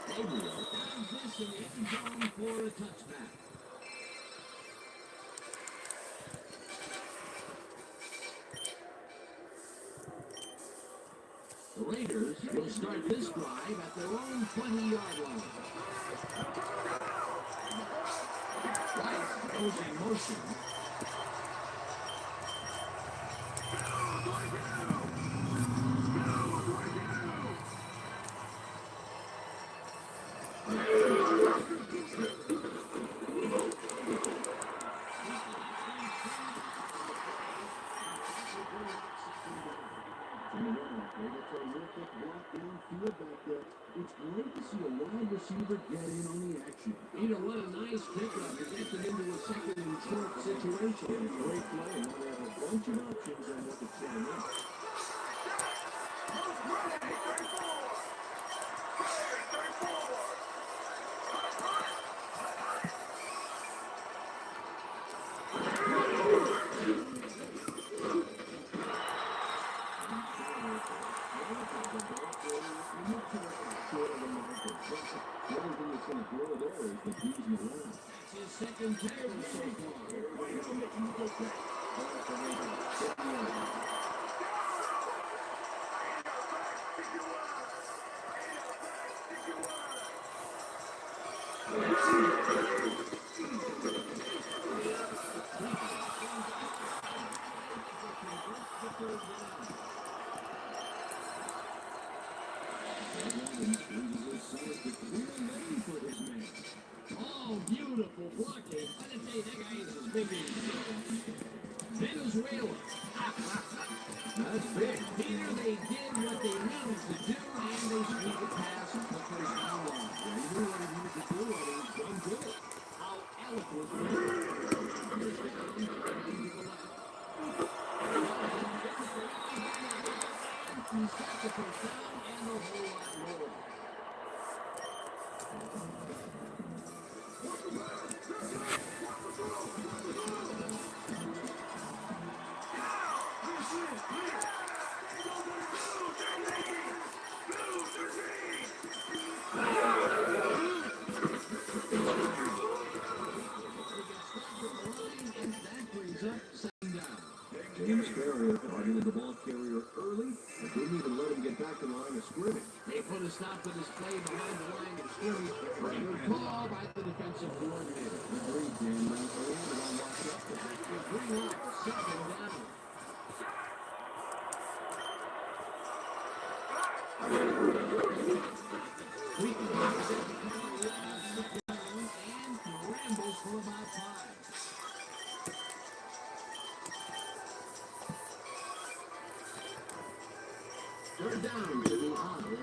Gabriel finds this in the end zone for a touchback. The Raiders will start this drive at their own 20-yard line. Rice goes in motion.
It's great to see a wide receiver get in on the action.
Peter, what a nice pickup to get them into a second and short situation.
And a great play, and they have a bunch of options on what to set him up. only throw there is the bees in the line.
That's his second tackle so far.
Way to go, Mickey. You go back. Ball for Eevee. 50 yards.
Oh, beautiful blocking. I didn't say that guy is as big as Venezuela.
That's big.
Peter, they did what they needed to do, and they squeaked it past the first down line.
Yeah, he knew what he needed to do, and he's done good.
How eloquent was it? He's got the first down and a whole lot more. And that brings up second down.
James Ferrier targeted the ball carrier early and didn't even let him get back to the line of scrimmage.
They put a stop to this play behind the line of scrimmage. Good call by the defensive coordinator.
Agreed, Dan. Now, they had it all locked up.
They bring up second down. Wheaton and rambles for about 5.
Third down to the honor and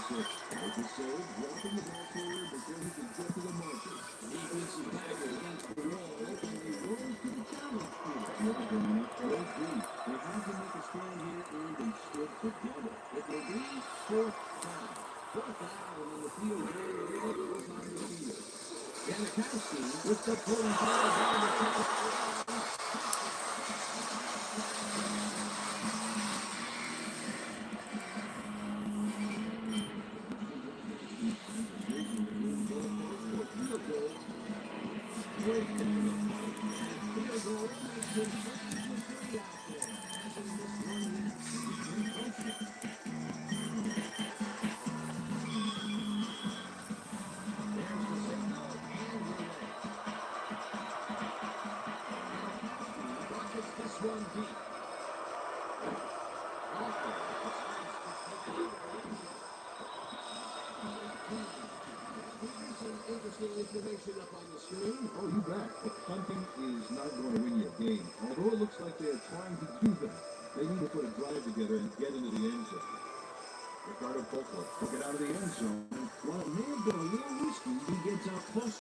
There's a save, dropping the ball carrier before he can get to the marker.
Defensive tackle against the wall.
And he rose to the challenge here. Nothing enough to go deep. They had to make a stand here, and they stood together.
It will be fourth down. Fourth down, and the field goal really was on the field. Janikowski with the 45 on the top. Interesting information up on the screen.
Oh, you bet. But punting is not going to win you a game. Although it looks like they're trying to do that, they need to put a drive together and get into the end zone. Ricardo Poco took it out of the end zone. While it may have been a little risky, he gets out close